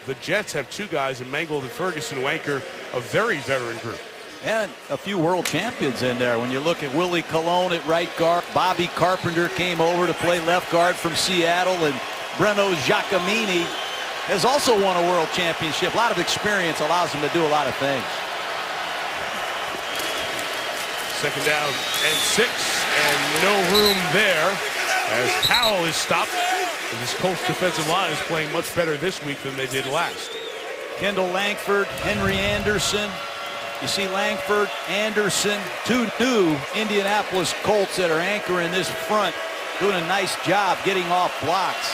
the Jets have two guys in Mangold and Ferguson who anchor a very veteran group. And a few world champions in there. When you look at Willie Colon at right guard, Bobby Carpenter came over to play left guard from Seattle, and Breno Giacomini has also won a world championship. A lot of experience allows him to do a lot of things. Second down and 6, and no room there as Powell is stopped. And this Colts defensive line is playing much better this week than they did last. Kendall Langford, Henry Anderson. You see Langford, Anderson, two new Indianapolis Colts that are anchoring this front, doing a nice job getting off blocks.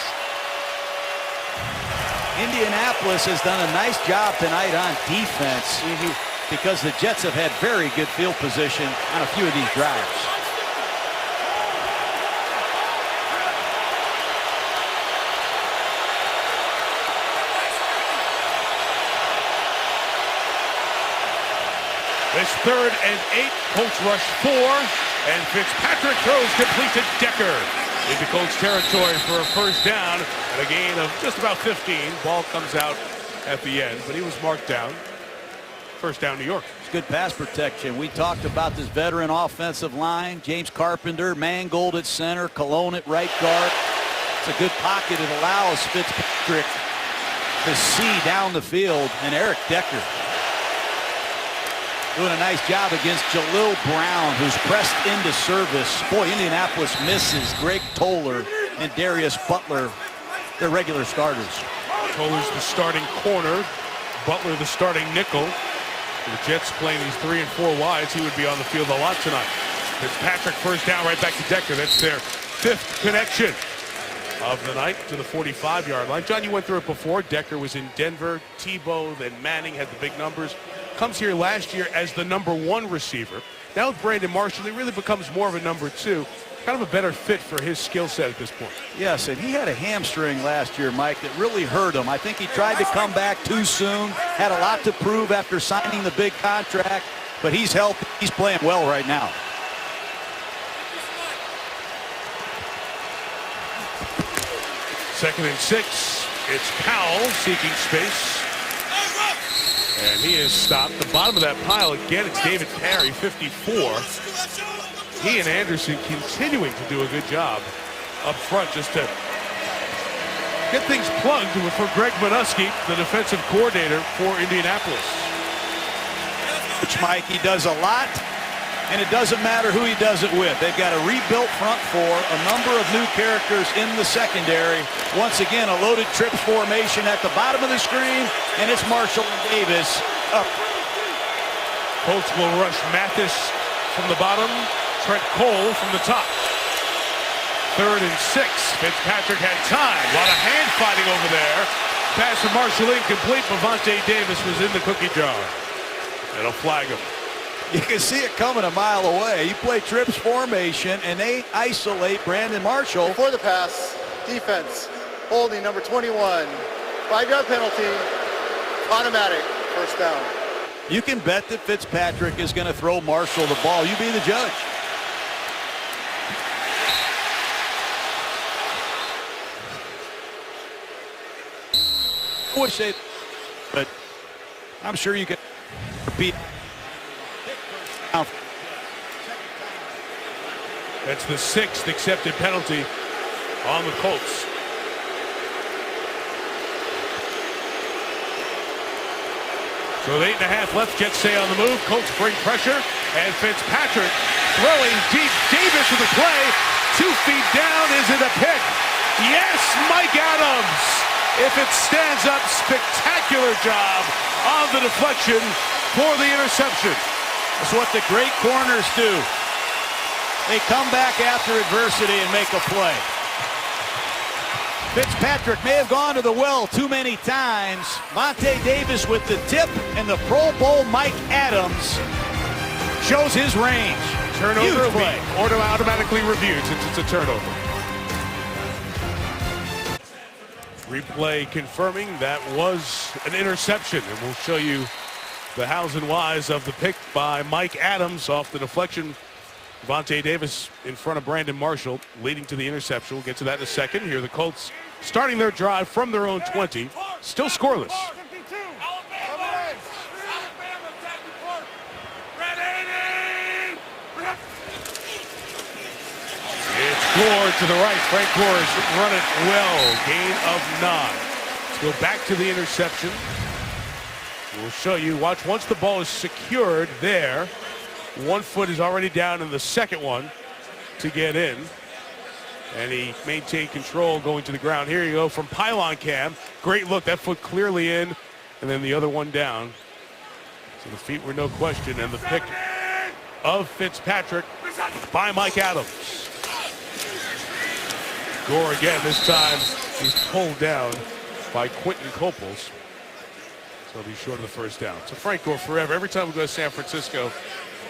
Indianapolis has done a nice job tonight on defense because the Jets have had very good field position on a few of these drives. It's 3rd and 8. Colts rush 4, and Fitzpatrick throws complete to Decker into Colts territory for a first down and a gain of just about 15. Ball comes out at the end, but he was marked down. First down, New York. It's good pass protection. We talked about this veteran offensive line. James Carpenter, Mangold at center, Colon at right guard. It's a good pocket. It allows Fitzpatrick to see down the field, and Eric Decker doing a nice job against Jalil Brown, who's pressed into service. Boy, Indianapolis misses Greg Toller and Darius Butler, their regular starters. Toller's the starting corner, Butler the starting nickel. The Jets playing these 3 and 4 wides, he would be on the field a lot tonight. Fitzpatrick first down right back to Decker. That's their 5th connection of the night to the 45-yard line. John, you went through it before. Decker was in Denver. Tebow, then Manning had the big numbers. Comes here last year as the #1 receiver. Now with Brandon Marshall, he really becomes more of a #2. Kind of a better fit for his skill set at this point. Yes, and he had a hamstring last year, Mike, that really hurt him. I think he tried to come back too soon, had a lot to prove after signing the big contract, but he's healthy. He's playing well right now. Second and 6. It's Powell seeking space. And he is stopped. The bottom of that pile, again, it's David Perry, 54. He and Anderson continuing to do a good job up front just to get things plugged for Greg Minuski, the defensive coordinator for Indianapolis. Which, Mike, he does a lot, and it doesn't matter who he does it with. They've got a rebuilt front four, a number of new characters in the secondary. Once again, a loaded trips formation at the bottom of the screen, and it's Marshall and Davis up. Colts will rush Mathis from the bottom, Trent Cole from the top. 3rd and 6. Fitzpatrick had time. A lot of hand fighting over there. Pass from Marshall incomplete. Avante Davis was in the cookie jar. It'll flag him. You can see it coming a mile away. You play trips formation, and they isolate Brandon Marshall. Before the pass, defense, holding number 21. 5-yard penalty, automatic, first down. You can bet that Fitzpatrick is going to throw Marshall the ball. You be the judge. I wish they, but I'm sure you can beat. That's the 6th accepted penalty on the Colts. So with 8.5 left, Jets stay on the move. Colts bring pressure. And Fitzpatrick throwing deep. Davis with the play. 2 feet down. Is it a pick? Yes, Mike Adams. If it stands up, spectacular job on the deflection for the interception. That's what the great corners do. They come back after adversity and make a play. Fitzpatrick may have gone to the well too many times. Vontae Davis with the tip, and the Pro Bowl Mike Adams shows his range. Turnover Huge play. automatically reviewed since it's a turnover. Replay confirming that was an interception, and we'll show you the hows and whys of the pick by Mike Adams off the deflection. Vontae Davis in front of Brandon Marshall, leading to the interception. We'll get to that in a second. Here the Colts starting their drive from their own 20, still scoreless. It's Gore to the right. Frank Gore has run it well. Gain of 9. Let's go back to the interception. We'll show you. Watch, once the ball is secured there, 1 foot is already down in the second one to get in. And he maintained control going to the ground. Here you go from pylon cam. Great look. That foot clearly in. And then the other one down. So the feet were no question. And the pick of Fitzpatrick by Mike Adams. Gore again. This time he's pulled down by Quentin Copels. So he'll be short of the first down. So Frank Gore forever. Every time we go to San Francisco,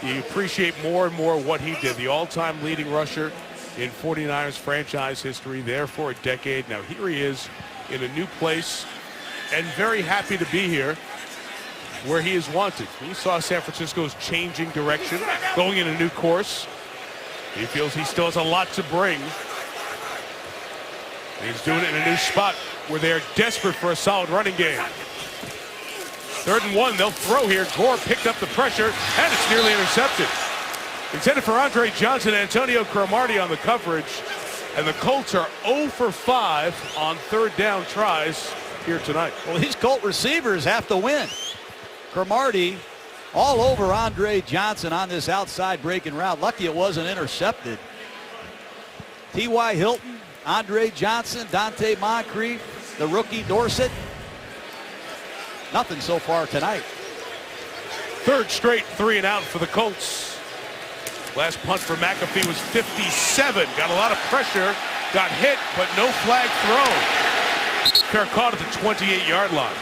you appreciate more and more what he did. The all-time leading rusher in 49ers franchise history, there for a decade. Now here he is in a new place and very happy to be here where he is wanted. He saw San Francisco's changing direction, going in a new course. He feels he still has a lot to bring. And he's doing it in a new spot where they're desperate for a solid running game. 3rd and 1, they'll throw here. Gore picked up the pressure, and it's nearly intercepted. Intended for Andre Johnson, Antonio Cromartie on the coverage. And the Colts are 0 for 5 on 3rd down tries here tonight. Well, these Colt receivers have to win. Cromartie all over Andre Johnson on this outside breaking route. Lucky it wasn't intercepted. T.Y. Hilton, Andre Johnson, Dante Moncrief, the rookie Dorsett. Nothing so far tonight. 3rd straight 3 and out for the Colts. Last punt for McAfee was 57. Got a lot of pressure, got hit, but no flag thrown. Fair caught at the 28-yard line.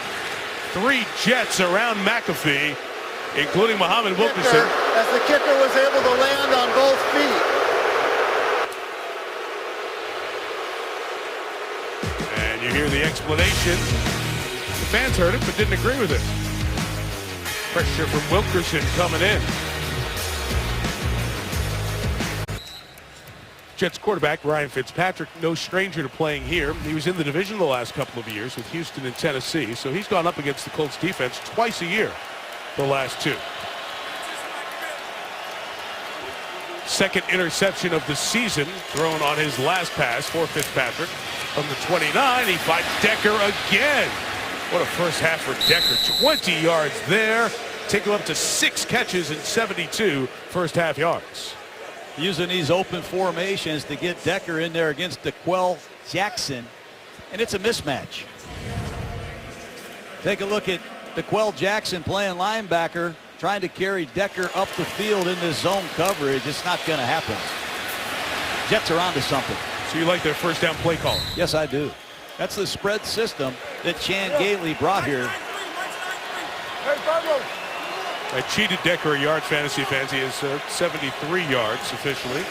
3 Jets around McAfee, including Muhammad Wilkerson. As the kicker was able to land on both feet. And you hear the explanation. The fans heard it, but didn't agree with it. Pressure from Wilkerson coming in. Jets quarterback Ryan Fitzpatrick, no stranger to playing here. He was in the division the last couple of years with Houston and Tennessee, so he's gone up against the Colts defense twice a year the last 2. Second interception of the season thrown on his last pass for Fitzpatrick. From the 29, he finds Decker again. What a first half for Decker. 20 yards there. Take him up to 6 catches and 72 first half yards. Using these open formations to get Decker in there against DeQuell Jackson. And it's a mismatch. Take a look at DeQuell Jackson playing linebacker, trying to carry Decker up the field in this zone coverage. It's not going to happen. Jets are onto something. So you like their first down play call? Yes, I do. That's the spread system that Chan Gailey brought here. I cheated Decker a yard, fantasy fans. He has 73 yards officially.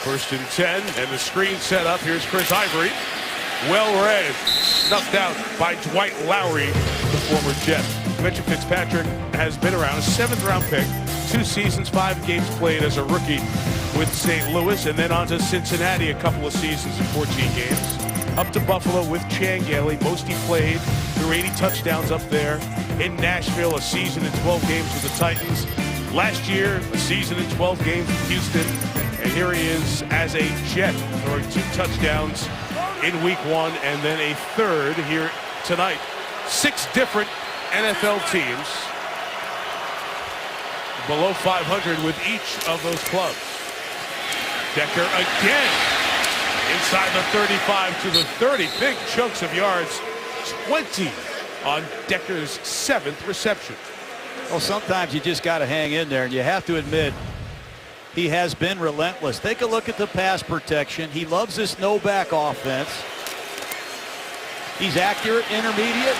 1st and 10, and the screen set up. Here's Chris Ivory. Well read, snuffed out by Dwight Lowry, the former Jet. You mentioned Fitzpatrick has been around, a 7th round pick, 2 seasons, 5 games played as a rookie with St. Louis, and then on to Cincinnati, a couple of seasons and 14 games. Up to Buffalo with Chan Gailey. Most he played, threw 80 touchdowns up there. In Nashville, a season and 12 games with the Titans. Last year, a season and 12 games with Houston. And here he is as a Jet, throwing 2 touchdowns in week 1 and then a 3rd here tonight. 6 different NFL teams below 500 with each of those clubs. Decker again inside the 35 to the 30. Big chunks of yards. 20 on Decker's 7th reception. Well, sometimes you just got to hang in there, and you have to admit he has been relentless. Take a look at the pass protection. He loves this no-back offense. He's accurate, intermediate,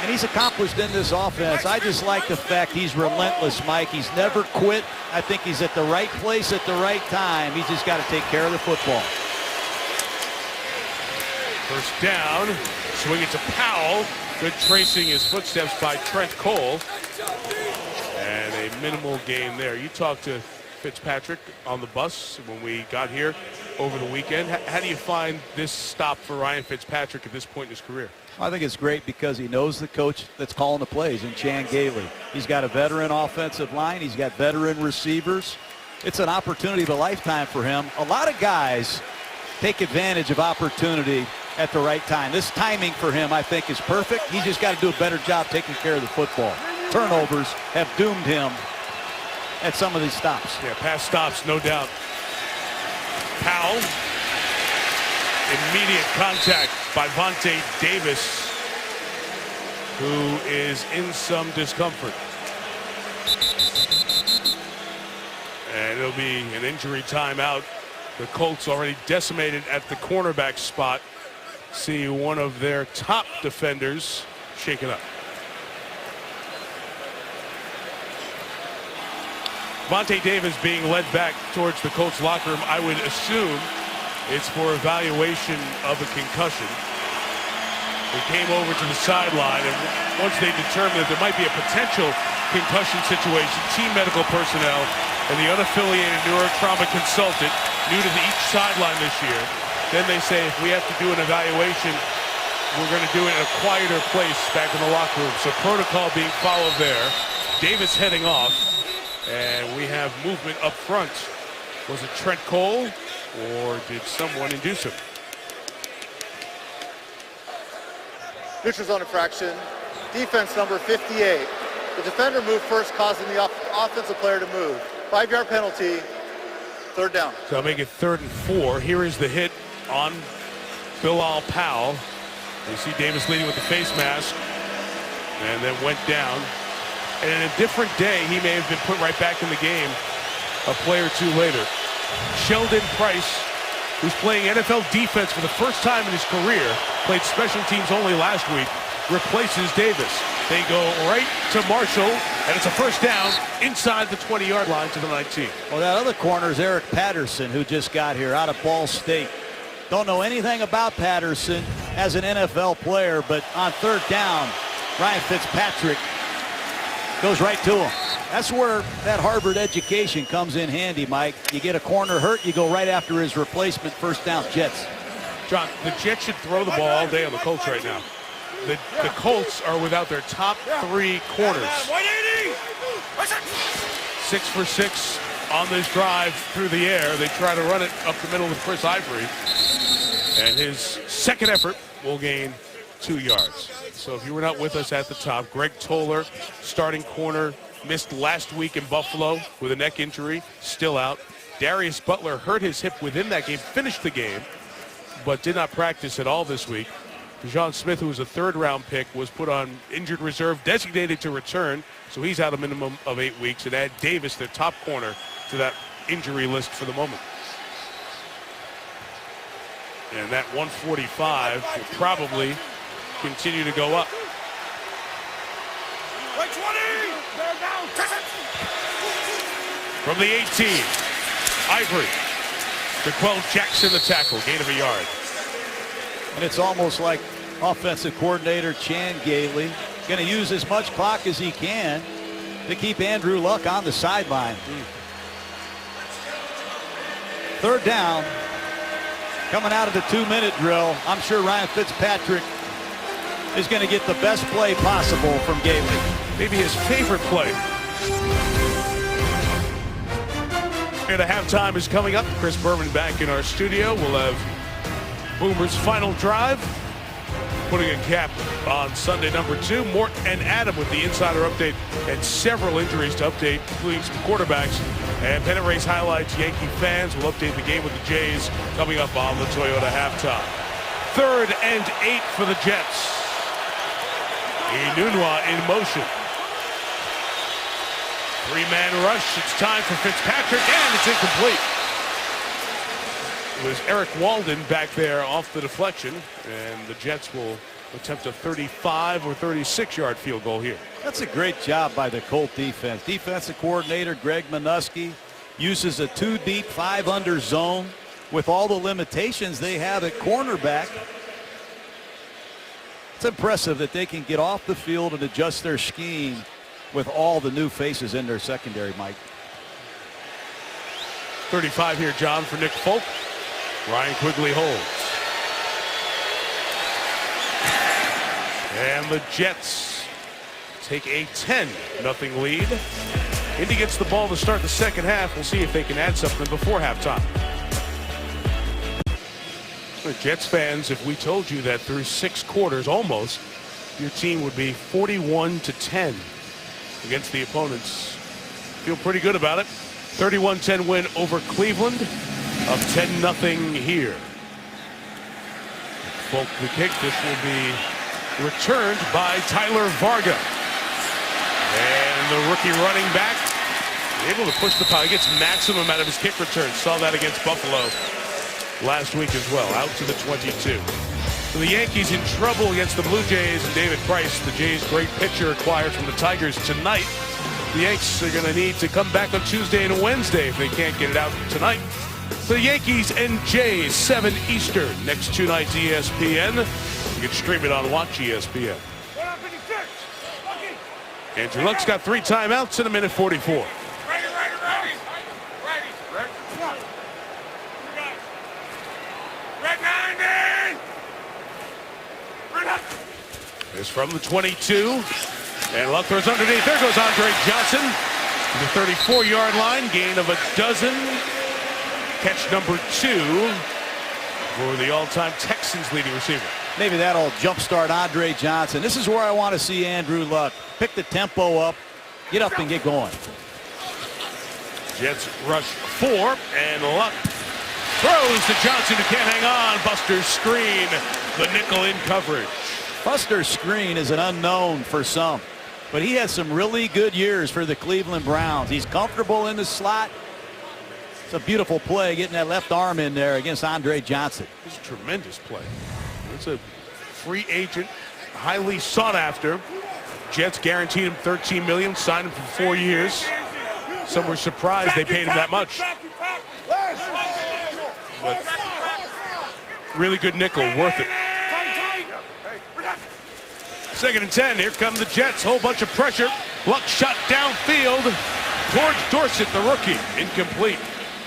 and he's accomplished in this offense. I just like the fact he's relentless, Mike. He's never quit. I think he's at the right place at the right time. He's just got to take care of the football. First down, swing it to Powell. Good tracing his footsteps by Trent Cole. And a minimal gain there. You talked to Fitzpatrick on the bus when we got here over the weekend. How do you find this stop for Ryan Fitzpatrick at this point in his career? I think it's great because he knows the coach that's calling the plays in Chan Gailey. He's got a veteran offensive line. He's got veteran receivers. It's an opportunity of a lifetime for him. A lot of guys take advantage of opportunity at the right time. This timing for him, I think, is perfect. He's just got to do a better job taking care of the football. Turnovers have doomed him at some of these stops. Yeah, pass stops, no doubt. Powell. Immediate contact by Vontae Davis, who is in some discomfort. And it'll be an injury timeout. The Colts already decimated at the cornerback spot. See one of their top defenders shaken up. Vontae Davis being led back towards the Colts locker room. I would assume it's for evaluation of a concussion. They came over to the sideline, and once they determined that there might be a potential concussion situation, team medical personnel and the unaffiliated neurotrauma consultant, new to each sideline this year, then they say if we have to do an evaluation, we're going to do it in a quieter place back in the locker room. So protocol being followed there. Davis heading off, and we have movement up front. Was it Trent Cole, or did someone induce him? Neutral zone infraction. Defense number 58. The defender moved first, causing the offensive player to move. 5-yard penalty. Third down. So I'll make it 3rd and 4. Here is the hit on Bilal Powell. You see Davis leading with the face mask, and then went down. And in a different day, he may have been put right back in the game a play or two later. Sheldon Price, who's playing NFL defense for the first time in his career, played special teams only last week, replaces Davis. They go right to Marshall, and it's a first down inside the 20-yard line to the 19. Well, that other corner is Eric Patterson, who just got here out of Ball State. Don't know anything about Patterson as an NFL player, but on 3rd down, Ryan Fitzpatrick goes right to him. That's where that Harvard education comes in handy, Mike. You get a corner hurt, you go right after his replacement. First down, Jets. John, the Jets should throw the ball all day on the Colts right now. The Colts are without their top 3 corners. 6 for 6 on this drive through the air. They try to run it up the middle with Chris Ivory. And his second effort will gain 2 yards. So if you were not with us at the top, Greg Toller, starting corner, missed last week in Buffalo with a neck injury, still out. Darius Butler hurt his hip within that game, finished the game, but did not practice at all this week. Dejon Smith, who was a 3rd-round pick, was put on injured reserve, designated to return, so he's out a minimum of 8 weeks. And add Davis, their top corner, to that injury list for the moment. And that 145 will probably continue to go up. From the 18, Ivory to Quell Jackson, the tackle, gain of a yard. And it's almost like offensive coordinator Chan Gailey going to use as much clock as he can to keep Andrew Luck on the sideline. 3rd down, coming out of the 2-minute drill. I'm sure Ryan Fitzpatrick is going to get the best play possible from Gailey. Maybe his favorite play. And the halftime is coming up. Chris Berman back in our studio. We'll have Boomer's final drive putting a cap on Sunday number 2. Mort and Adam with the insider update and several injuries to update, including some quarterbacks. And pennant race highlights. Yankee fans will update the game with the Jays coming up on the Toyota halftime. 3rd and 8 for the Jets. Enunwa in motion. 3-man rush. It's time for Fitzpatrick, and it's incomplete. It was Eric Walden back there off the deflection, and the Jets will attempt a 35 or 36-yard field goal here. That's a great job by the Colt defense. Defensive coordinator Greg Minuski uses a 2-deep, 5-under zone with all the limitations they have at cornerback. It's impressive that they can get off the field and adjust their scheme with all the new faces in their secondary, Mike. 35 here, John, for Nick Folk. Ryan Quigley holds. And the Jets take a 10-0 lead. Indy gets the ball to start the second half. We'll see if they can add something before halftime. Jets fans, if we told you that through 6 quarters almost, your team would be 41-10 against the opponents, feel pretty good about it. 31-10 win over Cleveland. Up 10-0 here. Folk the kick. This will be returned by Tyler Varga. And the rookie running back able to push the pile. He gets maximum out of his kick return. Saw that against Buffalo last week as well. Out to the 22. So the Yankees in trouble against the Blue Jays, and David Price, the Jays' great pitcher, acquired from the Tigers tonight. The Yanks are going to need to come back on Tuesday and Wednesday if they can't get it out tonight. So the Yankees and Jays, 7 Eastern, next 2 nights ESPN. You can stream it on Watch ESPN. Andrew Luck's got 3 timeouts in 1:44. It's from the 22. And Luck throws underneath. There goes Andre Johnson. The 34-yard line. Gain of 12. Catch number 2 for the all-time Texans leading receiver. Maybe that'll jumpstart Andre Johnson. This is where I want to see Andrew Luck. Pick the tempo up, get up and get going. Jets rush 4, and Luck throws to Johnson, who can't hang on. Buster's screen, the nickel in coverage. Buster's screen is an unknown for some, but he has some really good years for the Cleveland Browns. He's comfortable in the slot. It's a beautiful play, getting that left arm in there against Andre Johnson. It's a tremendous play. It's a free agent, highly sought after. Jets guaranteed him $13 million, signed him for 4 years. Some were surprised they paid him that much. But really good nickel, worth it. 2nd and 10. Here come the Jets. Whole bunch of pressure. Luck shot downfield towards Dorsett, the rookie. Incomplete.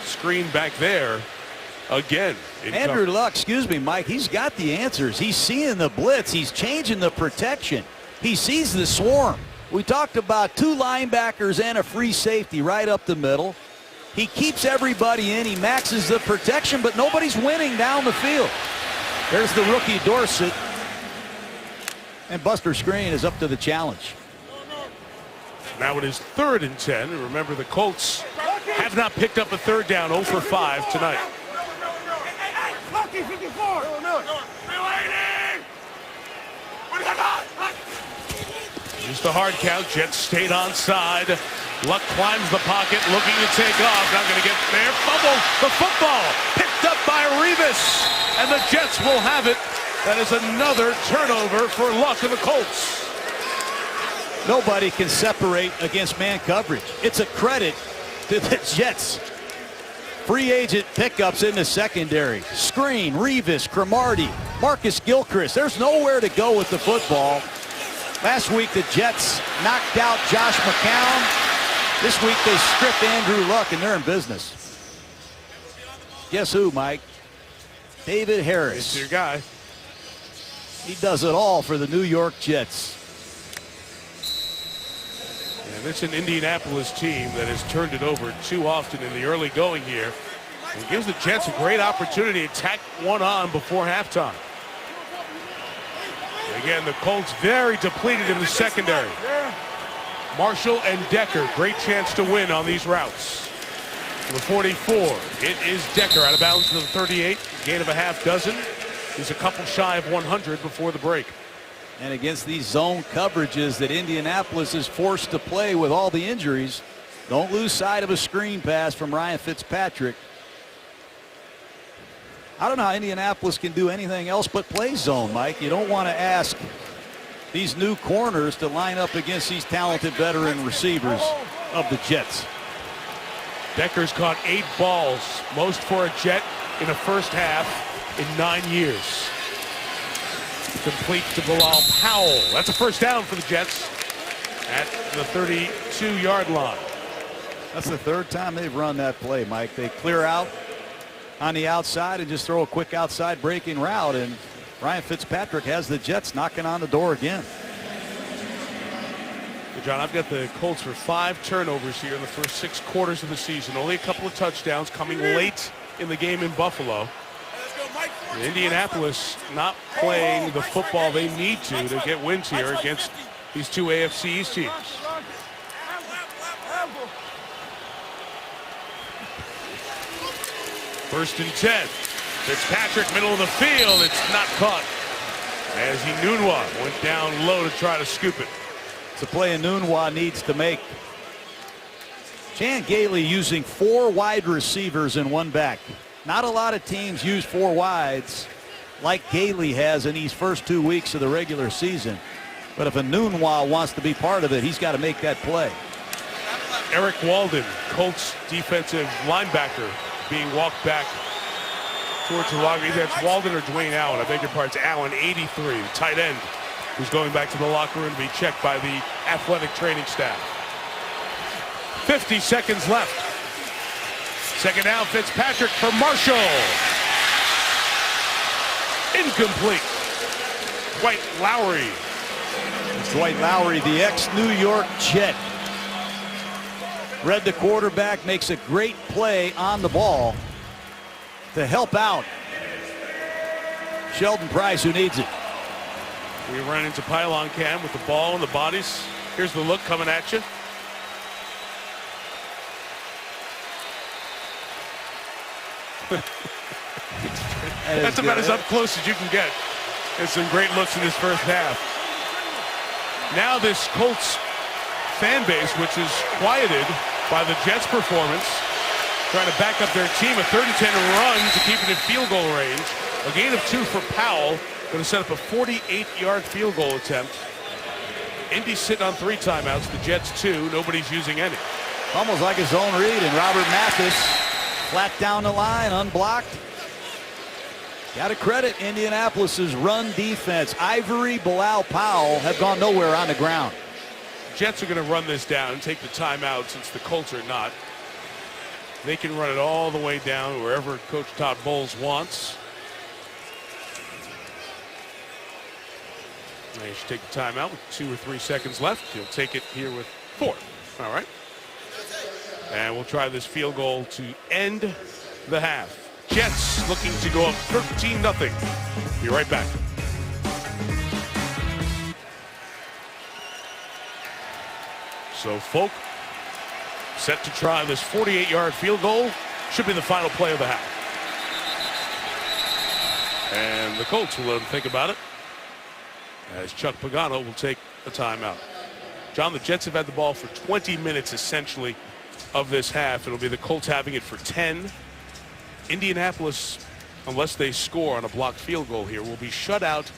Screen back there again. Andrew Luck, excuse me, Mike, he's got the answers. He's seeing the blitz. He's changing the protection. He sees the swarm. We talked about 2 linebackers and a free safety right up the middle. He keeps everybody in. He maxes the protection, but nobody's winning down the field. There's the rookie Dorsett. And Buster Screen is up to the challenge. Now it is 3rd and 10. And remember, the Colts have not picked up a 3rd down, 0 for 5 tonight. Just a hard count. Jets stayed onside. Luck climbs the pocket, looking to take off. Not going to get there. Fumble. The football picked up by Revis. And the Jets will have it. That is another turnover for Luck and the Colts. Nobody can separate against man coverage. It's a credit to the Jets. Free agent pickups in the secondary. Screen, Revis, Cromartie, Marcus Gilchrist. There's nowhere to go with the football. Last week the Jets knocked out Josh McCown. This week they stripped Andrew Luck, and they're in business. Guess who, Mike? David Harris. It's your guy. He does it all for the New York Jets. And it's an Indianapolis team that has turned it over too often in the early going here. It gives the Jets a great opportunity to tack one on before halftime. Again, the Colts very depleted in the secondary. Marshall and Decker, great chance to win on these routes. The 44, it is Decker out of bounds to the 38, gain of a half dozen. He's a couple shy of 100 before the break. And against these zone coverages that Indianapolis is forced to play with all the injuries, don't lose sight of a screen pass from Ryan Fitzpatrick. I don't know how Indianapolis can do anything else but play zone, Mike. You don't want to ask these new corners to line up against these talented veteran receivers of the Jets. Decker's caught 8 balls, most for a Jet in a first half in 9 years. Complete to Bilal Powell. That's a first down for the Jets at the 32-yard line. That's the third time they've run that play, Mike. They clear out on the outside and just throw a quick outside breaking route, and Ryan Fitzpatrick has the Jets knocking on the door again. John, I've got the Colts for 5 turnovers here in the first 6 quarters of the season. Only a couple of touchdowns coming late in the game in Buffalo. And Indianapolis not playing the football they need to get wins here against these 2 AFC East teams. First and 10. Fitzpatrick, middle of the field. It's not caught as Enunwa went down low to try to scoop it. It's a play Enunwa needs to make. Chan Gailey using 4 wide receivers and 1 back. Not a lot of teams use 4 wides like Gailey has in these first 2 weeks of the regular season. But if Enunwa wants to be part of it, he's got to make that play. Eric Walden, Colts defensive linebacker, being walked back towards the locker. Either it's Walden or Dwayne Allen. I beg your pardon. It's Allen, 83, tight end, who's going back to the locker room to be checked by the athletic training staff. 50 seconds left. Second down, Fitzpatrick for Marshall. Incomplete. Dwight Lowry. It's Dwight Lowry, the ex-New York Jet. Read the quarterback, makes a great play on the ball to help out Sheldon Price, who needs it. We run into pylon cam with the ball and the bodies. Here's the look coming at you. That's about as up close as you can get. There's some great looks in this first half. Now this Colts fan base, which is quieted by the Jets' performance, trying to back up their team. A 30-10 run to keep it in field goal range. A gain of 2 for Powell. Going to set up a 48-yard field goal attempt. Indy's sitting on 3 timeouts. The Jets 2. Nobody's using any. Almost like his own read, and Robert Mathis flat down the line, unblocked. Got to credit Indianapolis's run defense. Ivory, Bilal Powell have gone nowhere on the ground. Jets are going to run this down and take the timeout since the Colts are not. They can run it all the way down wherever Coach Todd Bowles wants. They should take the timeout with 2 or 3 seconds left. He'll take it here with 4. All right. And we'll try this field goal to end the half. Jets looking to go up 13-0. Be right back. So Folk set to try this 48-yard field goal. Should be the final play of the half. And the Colts will let him think about it, as Chuck Pagano will take a timeout. John, the Jets have had the ball for 20 minutes essentially of this half. It'll be the Colts having it for 10. Indianapolis, unless they score on a blocked field goal here, will be shut out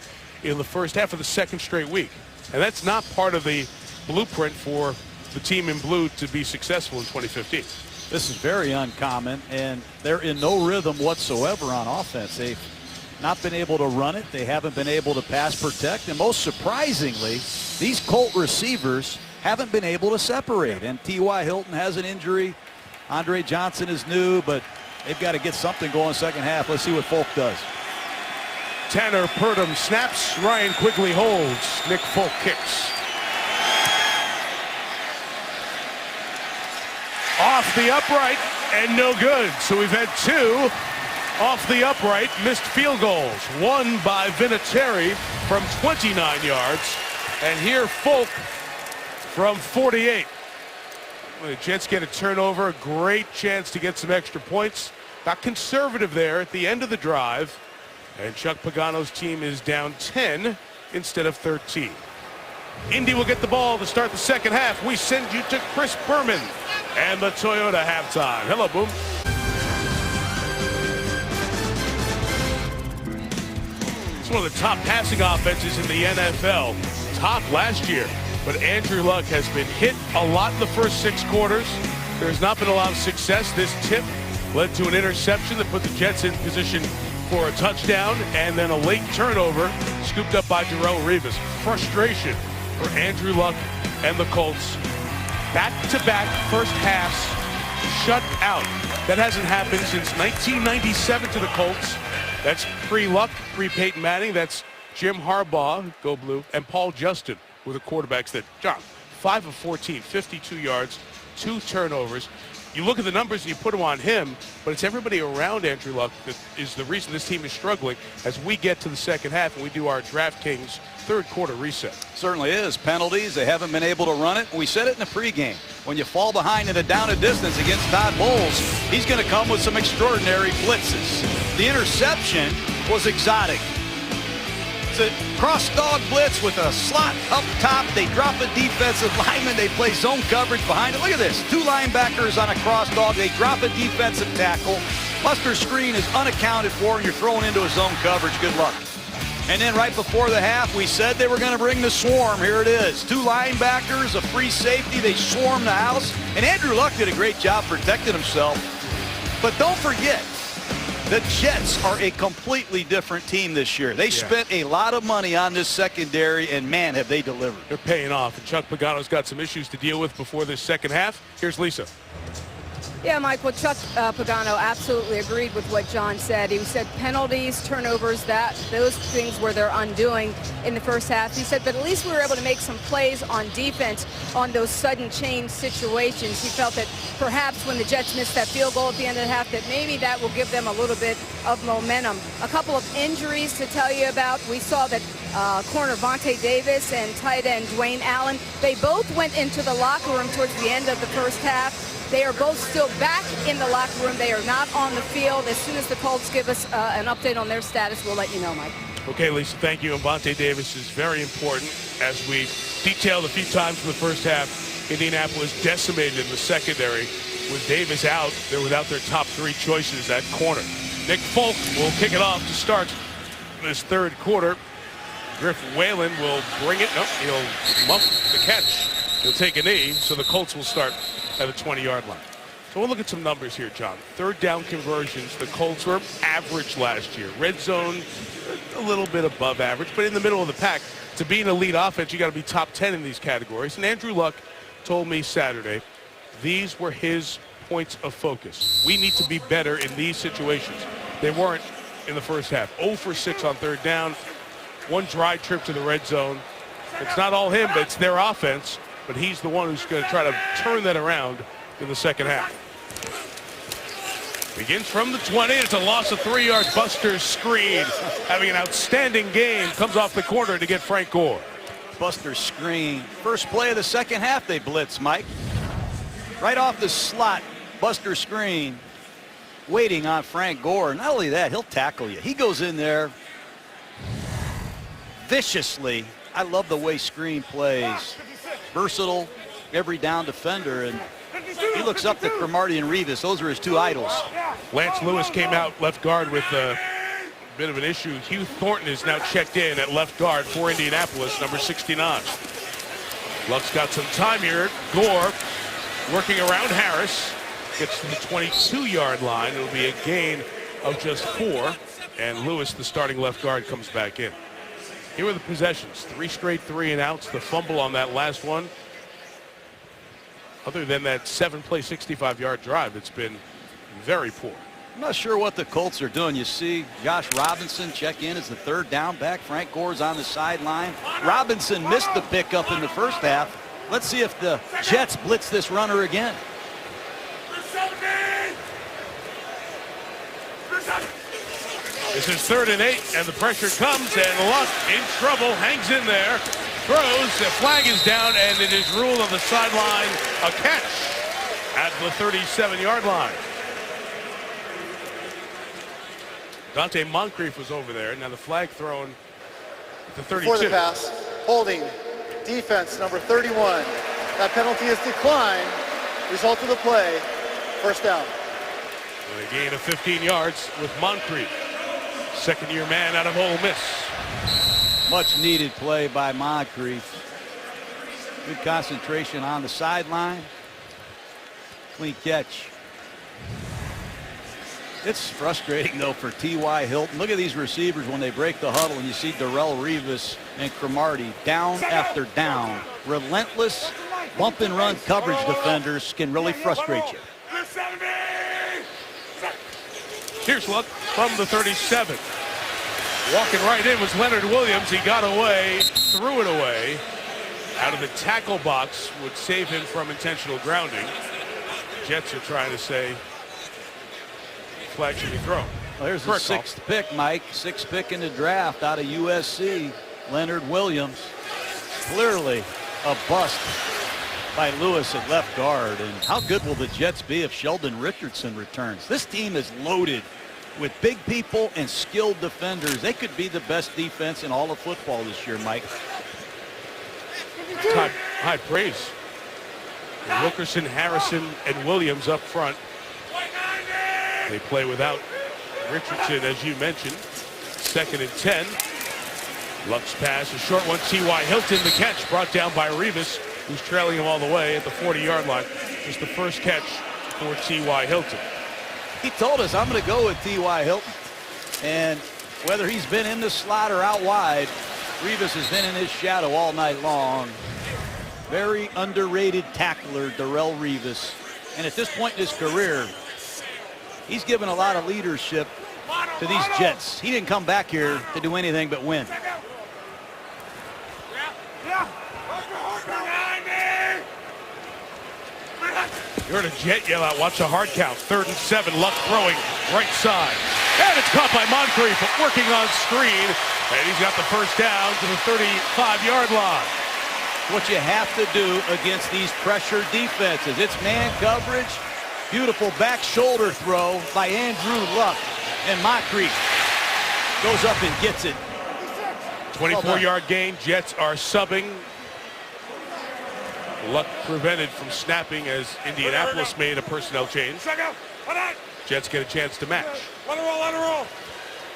in the first half of the 2nd straight week. And that's not part of the blueprint for the team in blue to be successful in 2015. This is very uncommon, and they're in no rhythm whatsoever on offense. They've not been able to run it. They haven't been able to pass protect. And most surprisingly, these Colt receivers haven't been able to separate. And T.Y. Hilton has an injury. Andre Johnson is new, but they've got to get something going second half. Let's see what Folk does. Tanner Purdom snaps. Ryan Quigley holds. Nick Folk kicks. Off the upright and no good. So we've had 2 off the upright, missed field goals. One by Vinatieri from 29 yards. And here Folk from 48. The Jets get a turnover, a great chance to get some extra points. Got conservative there at the end of the drive. And Chuck Pagano's team is down 10 instead of 13. Indy will get the ball to start the second half. We send you to Chris Berman and the Toyota halftime. Hello, Boom. It's one of the top passing offenses in the NFL. Top last year. But Andrew Luck has been hit a lot in the first 6 quarters. There's not been a lot of success. This tip led to an interception that put the Jets in position for a touchdown, and then a late turnover scooped up by Darrelle Revis. Frustration for Andrew Luck and the Colts. Back-to-back first halves shut out. That hasn't happened since 1997 to the Colts. That's pre-Luck, pre-Peyton Manning. That's Jim Harbaugh, go blue, and Paul Justin were the quarterbacks that, John, 5 of 14, 52 yards, 2 turnovers. You look at the numbers and you put them on him, but it's everybody around Andrew Luck that is the reason this team is struggling as we get to the second half and we do our DraftKings third quarter reset. Certainly is. Penalties, they haven't been able to run it. We said it in the pregame. When you fall behind in a down and distance against Todd Bowles, he's going to come with some extraordinary blitzes. The interception was exotic. It's a cross dog blitz with a slot up top. They drop a defensive lineman. They play zone coverage behind it. Look at this. 2 linebackers on a cross dog. They drop a defensive tackle. Buster screen is unaccounted for, and you're thrown into a zone coverage. Good luck. And then right before the half, we said they were going to bring the swarm. Here it is. 2 linebackers, a free safety. They swarm the house. And Andrew Luck did a great job protecting himself. But don't forget, the Jets are a completely different team this year. They spent a lot of money on this secondary, and man, have they delivered. They're paying off, and Chuck Pagano's got some issues to deal with before this second half. Here's Lisa. Yeah, Mike, well, Chuck Pagano absolutely agreed with what John said. He said penalties, turnovers, those things were their undoing in the first half. He said, but at least we were able to make some plays on defense on those sudden change situations. He felt that perhaps when the Jets missed that field goal at the end of the half, that maybe that will give them a little bit of momentum. A couple of injuries to tell you about. We saw that corner Vontae Davis and tight end Dwayne Allen, they both went into the locker room towards the end of the first half. They are both still back in the locker room. They are not on the field. As soon as the Colts give us an update on their status, we'll let you know, Mike. Okay, Lisa, thank you. And Vontae Davis is very important. As we detailed a few times in the first half, Indianapolis decimated in the secondary. With Davis out, they're without their top 3 choices at corner. Nick Folk will kick it off to start this third quarter. Griff Whalen will bring it. Nope, he'll muff the catch. He'll take a knee, so the Colts will start at the 20-yard line. So we'll look at some numbers here, John. Third down conversions, the Colts were average last year. Red zone, a little bit above average, but in the middle of the pack. To be an elite offense, you got to be top 10 in these categories. And Andrew Luck told me Saturday, these were his points of focus. We need to be better in these situations. They weren't in the first half. 0 for 6 on third down. 1 dry trip to the red zone. It's not all him, but it's their offense. But he's the one who's going to try to turn that around in the second half. Begins from the 20. It's a loss of 3 yards. Buster Screen having an outstanding game. Comes off the corner to get Frank Gore. Buster Screen. First play of the second half, they blitz, Mike. Right off the slot, Buster Screen waiting on Frank Gore. Not only that, he'll tackle you. He goes in there viciously. I love the way Screen plays. Versatile, every down defender, and he looks up to Cromartie and Revis. Those are his 2 idols. Lance Lewis came out left guard with a bit of an issue. Hugh Thornton is now checked in at left guard for Indianapolis, number 69. Luck's got some time here. Gore working around Harris. Gets to the 22-yard line. It'll be a gain of just 4. And Lewis, the starting left guard, comes back in. Here are the possessions. 3 straight 3-and-outs. The fumble on that last one. Other than that 7-play, 65-yard drive, it's been very poor. I'm not sure what the Colts are doing. You see Josh Robinson check in as the third down back. Frank Gore's on the sideline. Robinson missed the pickup in the first half. Let's see if the Jets blitz this runner again. This is 3rd and 8, and the pressure comes, and Luck in trouble, hangs in there, throws, the flag is down, and it is ruled on the sideline a catch at the 37-yard line. Dante Moncrief was over there. Now the flag thrown at the 32. Before the pass, holding, defense number 31. That penalty is declined. Result of the play, first down. And a gain of 15 yards with Moncrief, second-year man out of Ole Miss. Much needed play by Moncrief. Good concentration on the sideline. Clean catch. It's frustrating, though, for T.Y. Hilton. Look at these receivers when they break the huddle, and you see Darrelle Revis and Cromartie down after down. Relentless bump and run coverage defenders can really frustrate you. Here's Luck from the 37. Walking right in was Leonard Williams. He got away, threw it away. Out of the tackle box would save him from intentional grounding. Jets are trying to say flag should be thrown. Well, here's the 6th pick, Mike. 6th pick in the draft out of USC. Leonard Williams. Clearly a bust by Lewis at left guard. And how good will the Jets be if Sheldon Richardson returns? This team is loaded with big people and skilled defenders. They could be the best defense in all of football this year, Mike. High praise. Wilkerson, Harrison, and Williams up front. They play without Richardson, as you mentioned. 2nd and 10. Luck's pass, a short one. T.Y. Hilton, the catch, brought down by Revis, who's trailing him all the way at the 40-yard line. Just the first catch for T.Y. Hilton. He told us, I'm going to go with T.Y. Hilton. And whether he's been in the slot or out wide, Revis has been in his shadow all night long. Very underrated tackler, Darrelle Revis. And at this point in his career, he's given a lot of leadership to these Jets. He didn't come back here to do anything but win. You heard a Jet yell out, watch the hard count. 3rd and 7, Luck throwing right side. And it's caught by Moncrief, working on screen. And he's got the first down to the 35-yard line. What you have to do against these pressure defenses. It's man coverage. Beautiful back shoulder throw by Andrew Luck. And Moncrief goes up and gets it. 24-yard gain. Jets are subbing. Luck prevented from snapping as Indianapolis made a personnel change. Jets get a chance to match. Let it roll.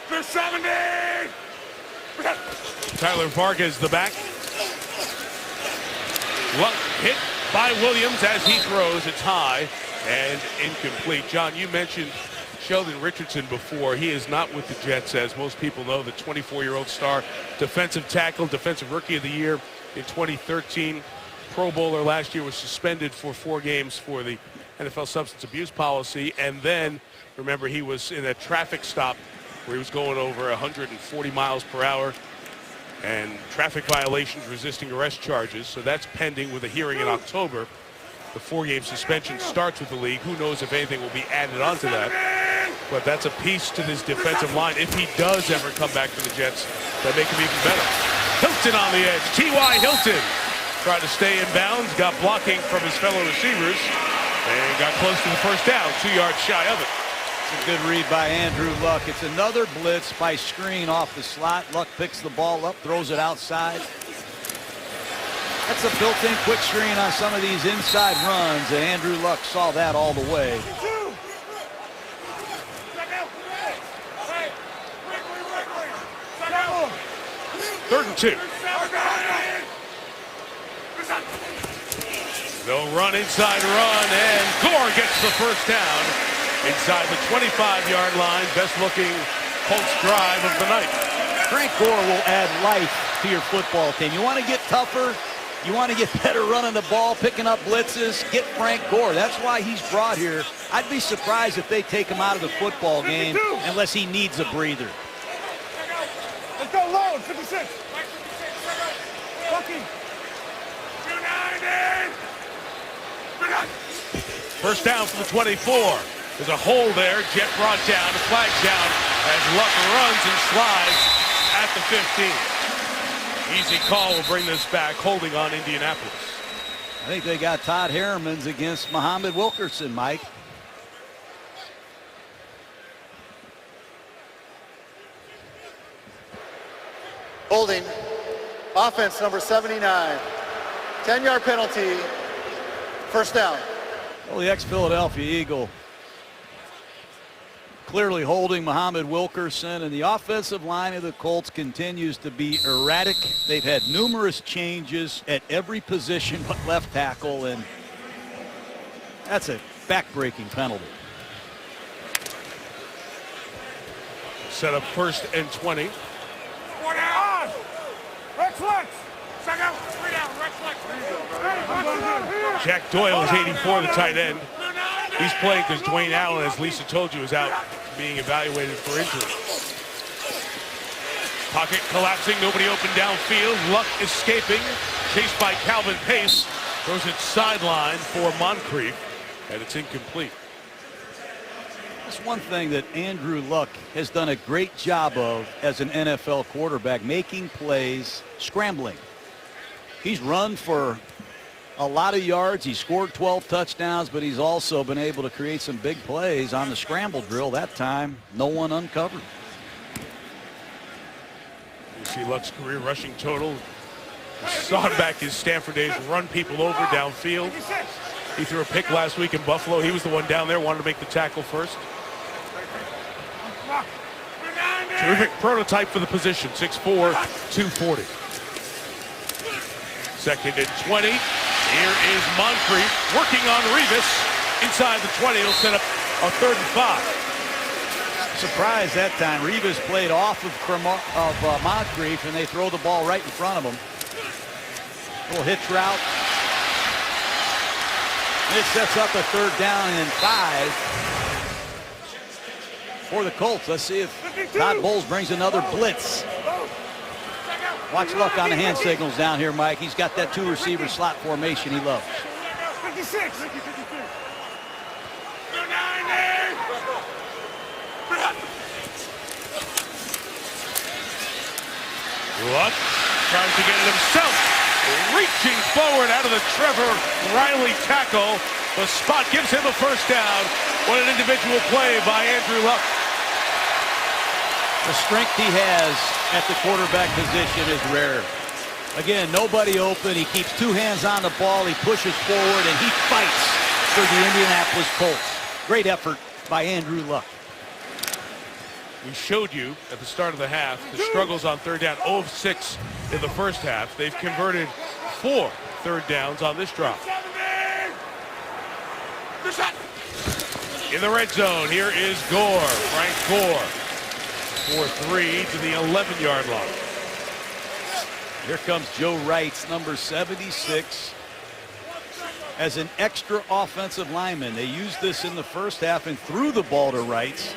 There's 70. Tyler Vargas the back. Luck hit by Williams as he throws. It's high and incomplete. John, you mentioned Sheldon Richardson before. He is not with the Jets, as most people know. The 24-year-old star defensive tackle, defensive rookie of the year in 2013. Pro Bowler last year, was suspended for 4 games for the NFL substance abuse policy. And then, remember, he was in a traffic stop where he was going over 140 miles per hour and traffic violations, resisting arrest charges. So that's pending with a hearing in October. The 4-game suspension starts with the league. Who knows if anything will be added onto that. But that's a piece to this defensive line. If he does ever come back to the Jets, that make him even better. Hilton on the edge. T.Y. Hilton tried to stay in bounds, got blocking from his fellow receivers, and got close to the first down, 2 yards shy of it. It's a good read by Andrew Luck. It's another blitz by screen off the slot. Luck picks the ball up, throws it outside. That's a built-in quick screen on some of these inside runs, and Andrew Luck saw that all the way. Third and 2. They'll run inside run, and Gore gets the first down inside the 25-yard line. Best-looking Colts drive of the night. Frank Gore will add life to your football team. You want to get tougher, you want to get better running the ball, picking up blitzes, get Frank Gore. That's why he's brought here. I'd be surprised if they take him out of the football game unless he needs a breather. Let's go low, 56. Lucky. 290. First down from the 24. There's a hole there. Jet brought down. The flag's down. as Luck runs and slides at the 15. Easy call will bring this back, holding on Indianapolis. I think they got Todd Harriman's against Muhammad Wilkerson, Mike. Holding. Offense number 79. 10-yard penalty. First down. Well, the ex-Philadelphia Eagle clearly holding Muhammad Wilkerson, and the offensive line of the Colts continues to be erratic. They've had numerous changes at every position but left tackle, and that's a back-breaking penalty. Set up 1st and 20. 4 down. Red flex. Second. 3 down. Red flex. Jack Doyle is 84, the tight end. He's playing because Dwayne Allen, as Lisa told you, is out being evaluated for injury. Pocket collapsing, nobody open downfield. Luck escaping, chased by Calvin Pace. Throws it sideline for Moncrief, and it's incomplete. That's one thing that Andrew Luck has done a great job of as an NFL quarterback, making plays, scrambling. He's run for a lot of yards. He scored 12 touchdowns, but he's also been able to create some big plays on the scramble drill. That time, no one uncovered. You see Luck's career rushing total. Sawed back his Stanford days, run people over downfield. He threw a pick last week in Buffalo. He was the one down there, wanted to make the tackle first. Terrific prototype for the position, 6'4", 240. 2nd and 20. Here is Moncrief working on Revis inside the 20. He'll set up a 3rd and 5. Surprised that time. Revis played off of Moncrief, and they throw the ball right in front of him. Little hitch route. It sets up a 3rd down and 5 for the Colts. Let's see if Todd Bowles brings another blitz. Watch Luck on the hand signals down here, Mike. He's got that 2-receiver slot formation he loves. 56. Luck trying to get it himself. Reaching forward out of the Trevor Riley tackle. The spot gives him a 1st down. What an individual play by Andrew Luck. The strength he has at the quarterback position is rare. Again, nobody open. He keeps 2 hands on the ball. He pushes forward, and he fights for the Indianapolis Colts. Great effort by Andrew Luck. We showed you at the start of the half the struggles on 3rd down. 0 of 6 in the first half. They've converted 4 3rd downs on this drive. In the red zone, here is Gore. Frank Gore. 4-3 to the 11-yard line. Here comes Joe Wrights, number 76, as an extra offensive lineman. They used this in the first half and threw the ball to Wrights.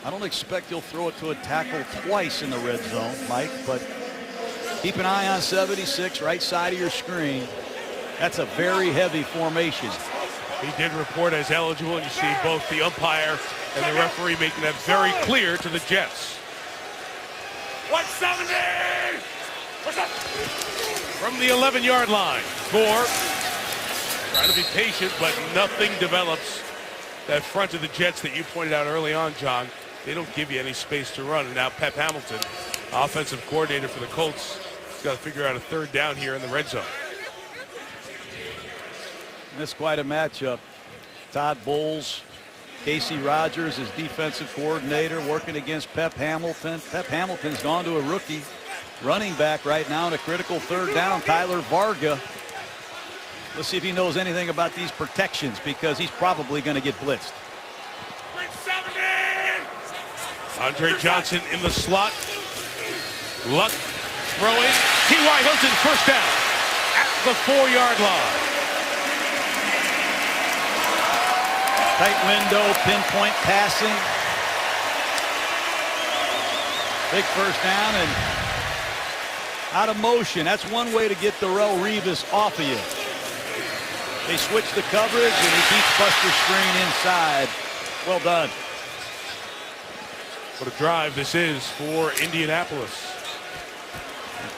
I don't expect he'll throw it to a tackle twice in the red zone, Mike, but keep an eye on 76, right side of your screen. That's a very heavy formation. He did report as eligible, and you see both the umpire and the referee making that very clear to the Jets. 170! From the 11-yard line, Gore trying to be patient, but nothing develops. That front of the Jets that you pointed out early on, John, they don't give you any space to run. And now Pep Hamilton, offensive coordinator for the Colts, has got to figure out a 3rd down here in the red zone. That's quite a matchup. Todd Bowles, Casey Rogers is defensive coordinator, working against Pep Hamilton. Pep Hamilton's gone to a rookie running back right now in a critical 3rd down, Tyler Varga. Let's see if he knows anything about these protections, because he's probably going to get blitzed. Andre Johnson in the slot. Luck throwing. T.Y. Hilton 1st down at the 4-yard line. Tight window, pinpoint passing. Big 1st down and out of motion. That's one way to get Darrelle Revis off of you. They switch the coverage, and he keeps Buster Screen inside. Well done. What a drive this is for Indianapolis.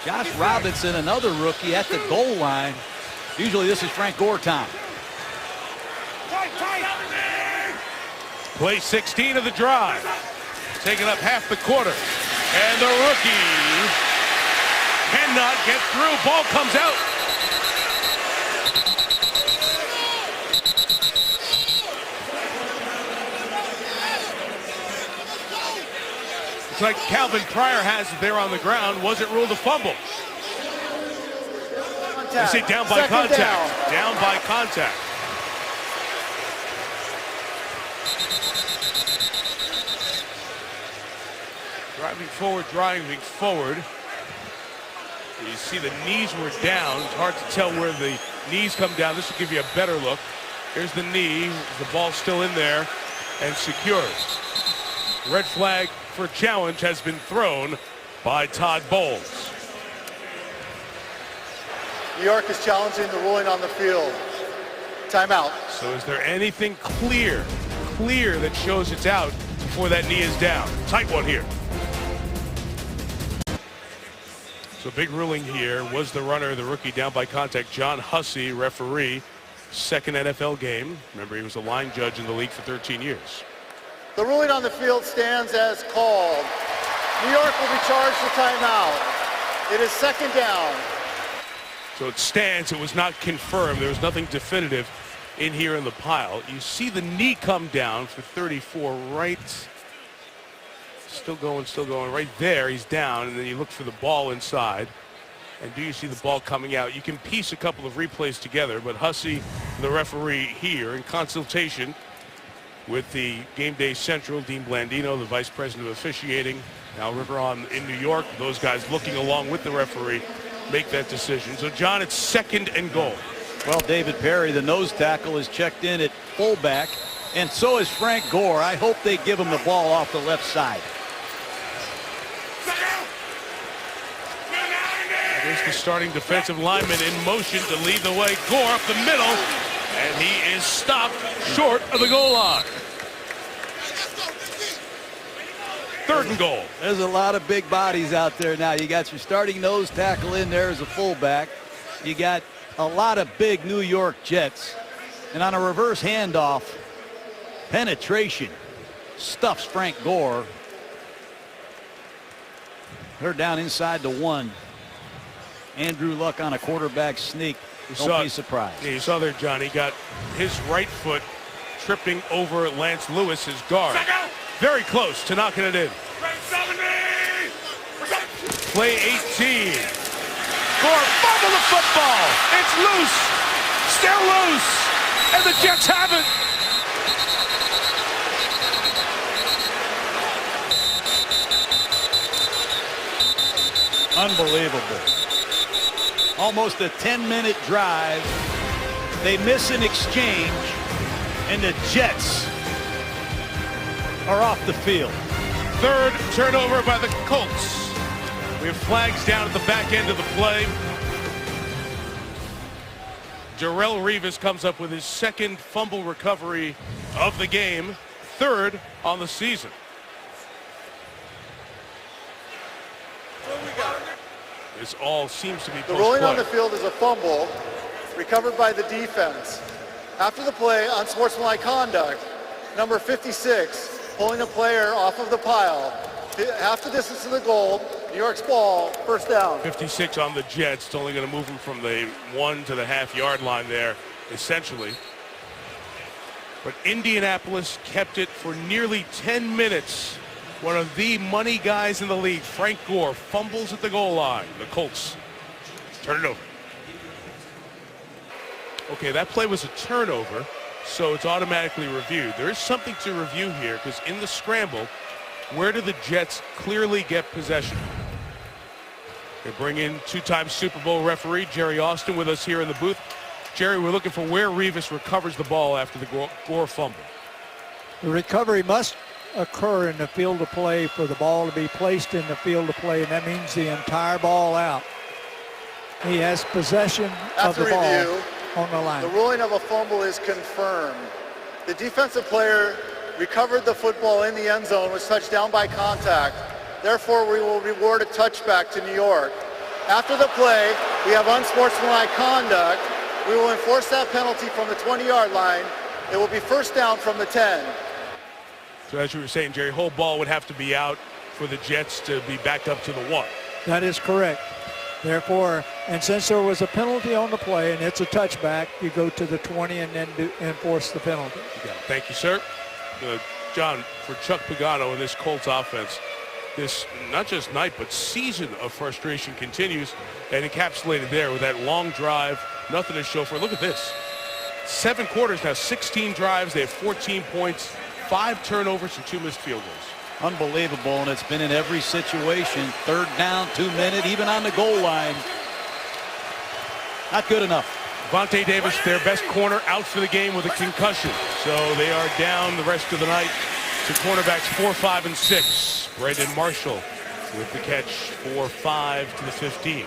Josh Robinson, another rookie at the goal line. Usually this is Frank Gore time. Play 16 of the drive. Taking up half the quarter. And the rookie cannot get through. Ball comes out. It's like Calvin Pryor has it there on the ground. Wasn't ruled a fumble. You see down by contact. Down by contact. Driving forward. You see the knees were down. It's hard to tell where the knees come down. This will give you a better look. Here's the knee. The ball's still in there and secured. Red flag for challenge has been thrown by Todd Bowles. New York is challenging the ruling on the field. Timeout. So is there anything clear that shows it's out before that knee is down? Tight one here. So big ruling here. Was the runner, the rookie, down by contact? John Hussey, referee, second NFL game. Remember, he was a line judge in the league for 13 years. The ruling on the field stands as called. New York will be charged with timeout. It is second down. So it stands. It was not confirmed. There was nothing definitive in here in the pile. You see the knee come down for 34 right. Still going right there. He's down, and then you look for the ball inside. And do you see the ball coming out? You can piece a couple of replays together, but Hussey, the referee here, in consultation with the Game Day Central, Dean Blandino, the vice president of officiating, Al Riveron in New York, those guys looking along with the referee, make that decision. So, John, it's second and goal. Well, David Perry, the nose tackle, is checked in at fullback, and so is Frank Gore. I hope they give him the ball off the left side. There's the starting defensive lineman in motion to lead the way. Gore up the middle, and he is stopped short of the goal line. Third and goal. There's a lot of big bodies out there now. You got your starting nose tackle in there as a fullback. You got a lot of big New York Jets. And on a reverse handoff, penetration stuffs Frank Gore. They're down inside the 1. Andrew Luck on a quarterback sneak. Don't be surprised. Yeah, you saw there, John. He got his right foot tripping over Lance Lewis, his guard. Very close to knocking it in. Play 18. Gore fumble the football. It's loose. Still loose. And the Jets have it. Unbelievable. Almost a 10-minute drive. They miss an exchange, and the Jets are off the field. Third turnover by the Colts. We have flags down at the back end of the play. Darrelle Revis comes up with his second fumble recovery of the game, third on the season. This all seems to be The ruling on the field is a fumble recovered by the defense. After the play, unsportsmanlike conduct, number 56, pulling a player off of the pile. Half the distance to the goal, New York's ball, first down. 56 on the Jets. It's only going to move him from the 1 to the half-yard line there, essentially. But Indianapolis kept it for nearly 10 minutes. One of the money guys in the league, Frank Gore, fumbles at the goal line. The Colts turn it over. Okay, that play was a turnover, so it's automatically reviewed. There is something to review here, because in the scramble, where do the Jets clearly get possession? They bring in two-time Super Bowl referee Jerry Austin with us here in the booth. Jerry, we're looking for where Revis recovers the ball after the Gore fumble. The recovery must occur in the field of play for the ball to be placed in the field of play, and that means the entire ball out. He has possession of the ball on the line. The ruling of a fumble is confirmed. The defensive player recovered the football in the end zone, was touched down by contact. Therefore, we will reward a touchback to New York. After the play, we have unsportsmanlike conduct. We will enforce that penalty from the 20-yard line. It will be first down from the 10. So as you were saying, Jerry, whole ball would have to be out for the Jets to be back up to the 1. That is correct. Therefore, and since there was a penalty on the play and it's a touchback, you go to the 20 and then enforce the penalty. Thank you, sir. John, for Chuck Pagano and this Colts offense, this not just night but season of frustration continues, and encapsulated there with that long drive, nothing to show for. Look at this. 7 quarters now, 16 drives. They have 14 points, 5 turnovers, and 2 missed field goals. Unbelievable, and it's been in every situation. 3rd down, 2 minute, even on the goal line. Not good enough. Vontae Davis, their best corner, out for the game with a concussion. So they are down the rest of the night to cornerbacks 4, 5, and 6. Brandon Marshall with the catch for 5 to the 15.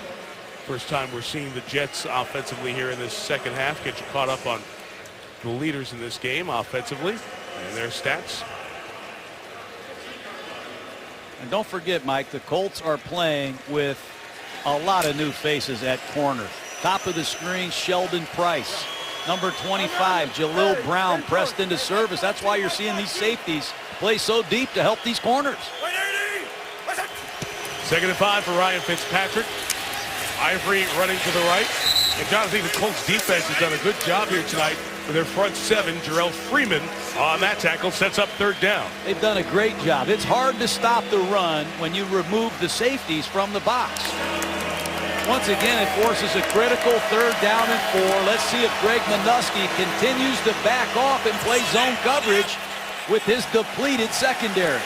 First time we're seeing the Jets offensively here in this second half. Get you caught up on the leaders in this game offensively and their stats. And don't forget, Mike, the Colts are playing with a lot of new faces at corner. Top of the screen, Sheldon Price. Number 25, Jalil Brown, pressed into service. That's why you're seeing these safeties play so deep to help these corners. 2nd and 5 for Ryan Fitzpatrick. Ivory running to the right. And John, I think the Colts defense has done a good job here tonight with their front 7. Jarrell Freeman on that tackle sets up 3rd down. They've done a great job. It's hard to stop the run when you remove the safeties from the box. Once again, it forces a critical 3rd down and 4. Let's see if Greg Minuski continues to back off and play zone coverage with his depleted secondary.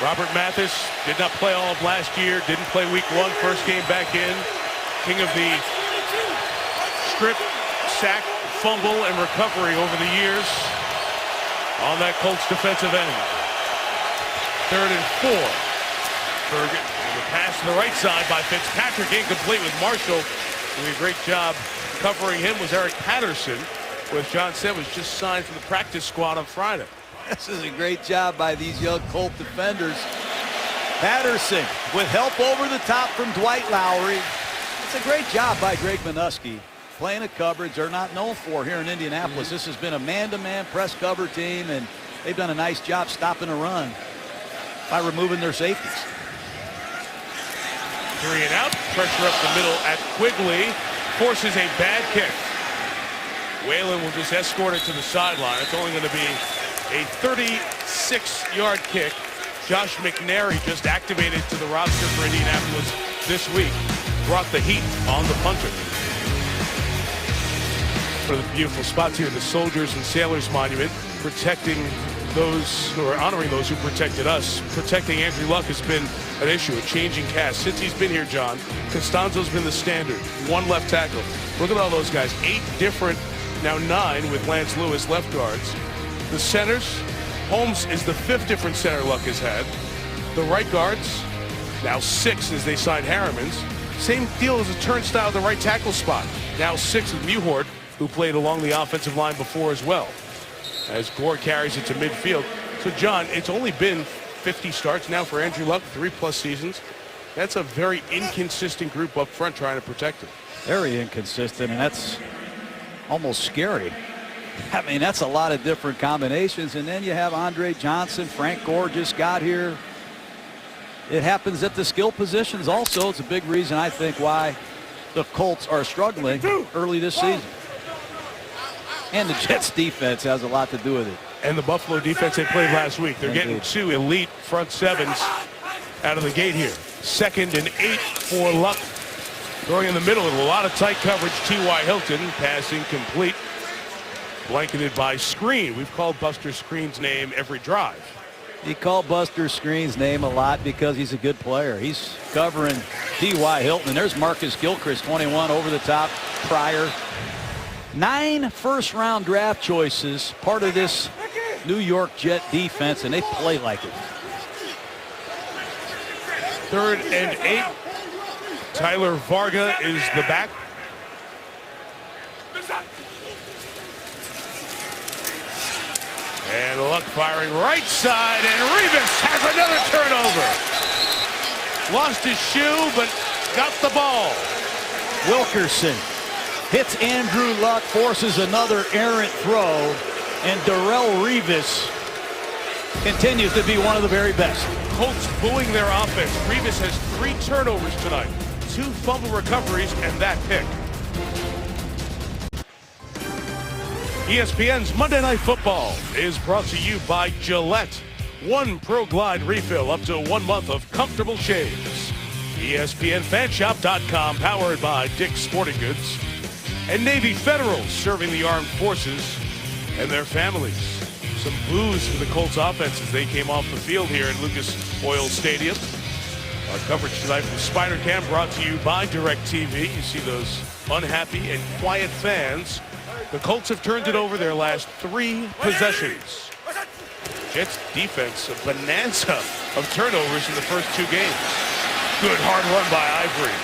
Robert Mathis did not play all of last year, didn't play week 1, first game back in. King of the strip, sack, fumble, and recovery over the years on that Colts defensive end. 3rd and 4. Bergen, the pass to the right side by Fitzpatrick, incomplete with Marshall. Doing a great job covering him was Eric Patterson, who, as John said, was just signed for the practice squad on Friday. This is a great job by these young Colt defenders. Patterson with help over the top from Dwight Lowry. It's a great job by Greg Minuski. Playing a coverage they're not known for here in Indianapolis. This has been a man-to-man press cover team, and they've done a nice job stopping a run by removing their safeties. 3 and out. Pressure up the middle at Quigley. Forces a bad kick. Whalen will just escort it to the sideline. It's only going to be a 36-yard kick. Josh McNary just activated to the roster for Indianapolis this week. Brought the heat on the punter. For the beautiful spots here, the Soldiers and Sailors Monument, protecting those who are honoring those who protected us. Protecting Andrew Luck has been an issue, a changing cast. Since he's been here, John, Costanzo's been the standard. 1 left tackle. Look at all those guys. 8 different, now 9 with Lance Lewis left guards. The centers, Holmes is the 5th different center Luck has had. The right guards, now 6 as they signed Harriman's. Same deal as a turnstile at the right tackle spot. Now 6 with Muhort, who played along the offensive line before as well. As Gore carries it to midfield. So, John, it's only been 50 starts now for Andrew Luck, 3+ seasons. That's a very inconsistent group up front trying to protect him. Very inconsistent, and that's almost scary. I mean, that's a lot of different combinations. And then you have Andre Johnson, Frank Gore just got here. It happens at the skill positions also. It's a big reason, I think, why the Colts are struggling early this season. And the Jets defense has a lot to do with it. And the Buffalo defense they played last week. They're getting 2 elite front 7s out of the gate here. 2nd and 8 for Luck. Going in the middle with a lot of tight coverage. T.Y. Hilton passing complete. Blanketed by Screen. We've called Buster Screen's name every drive. He called Buster Screen's name a lot because he's a good player. He's covering T.Y. Hilton. And there's Marcus Gilchrist, 21, over the top. Pryor. 9 first-round draft choices, part of this New York Jet defense, and they play like it. 3rd and 8. Tyler Varga is the back. And Luck firing right side, and Revis has another turnover. Lost his shoe, but got the ball. Wilkerson hits Andrew Luck, forces another errant throw, and Darrelle Revis continues to be one of the very best. Colts booing their offense. Revis has 3 turnovers tonight, 2 fumble recoveries, and that pick. ESPN's Monday Night Football is brought to you by Gillette. 1 Pro Glide refill up to 1 month of comfortable shaves. ESPNFanshop.com, powered by Dick's Sporting Goods. And Navy Federal, serving the armed forces and their families. Some boos for the Colts offense as they came off the field here at Lucas Oil Stadium. Our coverage tonight from Spider Cam brought to you by DirecTV. You see those unhappy and quiet fans. The Colts have turned it over their last 3 possessions. Jets defense, a bonanza of turnovers in the first 2 games. Good hard run by Ivory.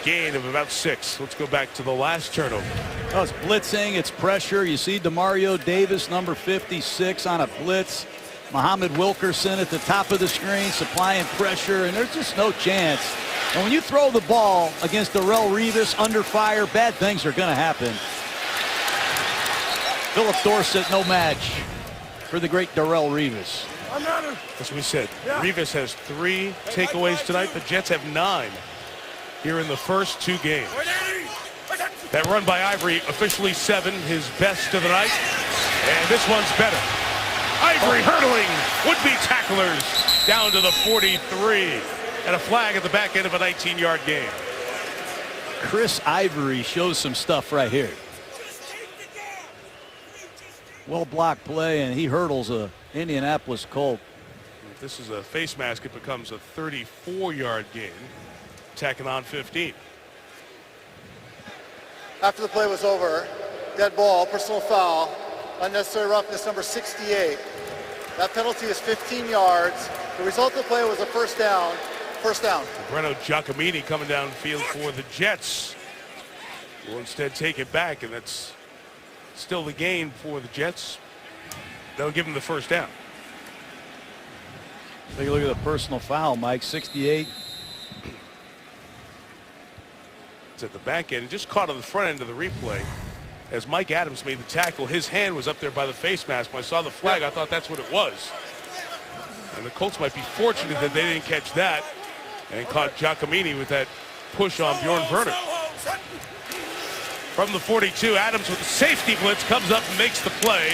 Gain of about 6. Let's go back to the last turnover. Oh, it's blitzing, it's pressure. You see DeMario Davis, number 56, on a blitz. Muhammad Wilkerson at the top of the screen supplying pressure, and there's just no chance. And when you throw the ball against Darrelle Revis under fire, bad things are going to happen. Philip Dorsett, no match for the great Darrelle Revis. As we said, Revis has 3 takeaways tonight. The Jets have 9 here in the first 2 games. That run by Ivory, officially 7, his best of the night. And this one's better. Ivory hurdling would-be tacklers down to the 43. And a flag at the back end of a 19-yard game. Chris Ivory shows some stuff right here. Well blocked play, and he hurdles a Indianapolis Colt. If this is a face mask, it becomes a 34-yard gain. Tacking on 15. After the play was over, dead ball, personal foul, unnecessary roughness, number 68. That penalty is 15 yards. The result of the play was a first down. First down. Breno Giacomini coming downfield for the Jets. Will instead take it back, and that's still the gain for the Jets. They'll give him the first down. Take a look at the personal foul, Mike. 68. It's at the back end. It just caught on the front end of the replay. As Mike Adams made the tackle, his hand was up there by the face mask. When I saw the flag, I thought that's what it was. And the Colts might be fortunate that they didn't catch that and caught Giacomini with that push on Bjorn Werner. From the 42, Adams with the safety blitz comes up and makes the play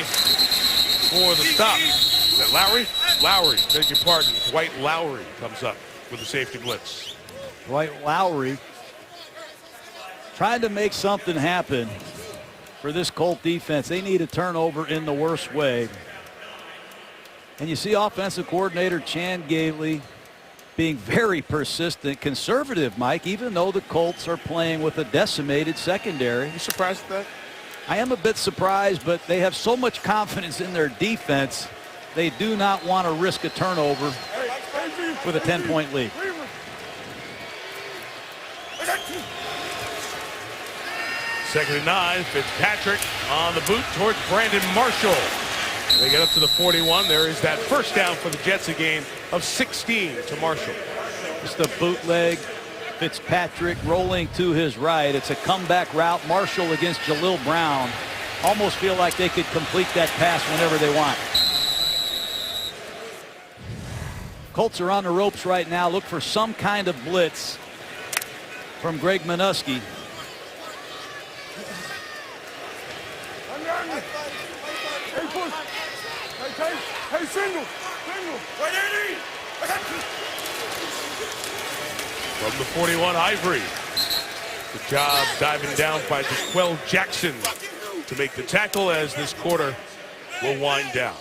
for the stop. Is that Lowry? Lowry, beg your pardon. Dwight Lowry comes up with the safety blitz. Dwight Lowry trying to make something happen for this Colt defense. They need a turnover in the worst way. And you see offensive coordinator Chan Gailey being very persistent, conservative, Mike, even though the Colts are playing with a decimated secondary. You surprised at that? I am a bit surprised, but they have so much confidence in their defense, they do not want to risk a turnover with a 10-point lead. Second and 9, Fitzpatrick on the boot towards Brandon Marshall. They get up to the 41. There is that first down for the Jets, a gain of 16 to Marshall. Just a bootleg. Fitzpatrick rolling to his right. It's a comeback route. Marshall against Jalil Brown. Almost feel like they could complete that pass whenever they want. Colts are on the ropes right now. Look for some kind of blitz from Greg Minuski. Hey, single. From the 41, Ivory. Good job diving down by Jaquel Jackson to make the tackle as this quarter will wind down.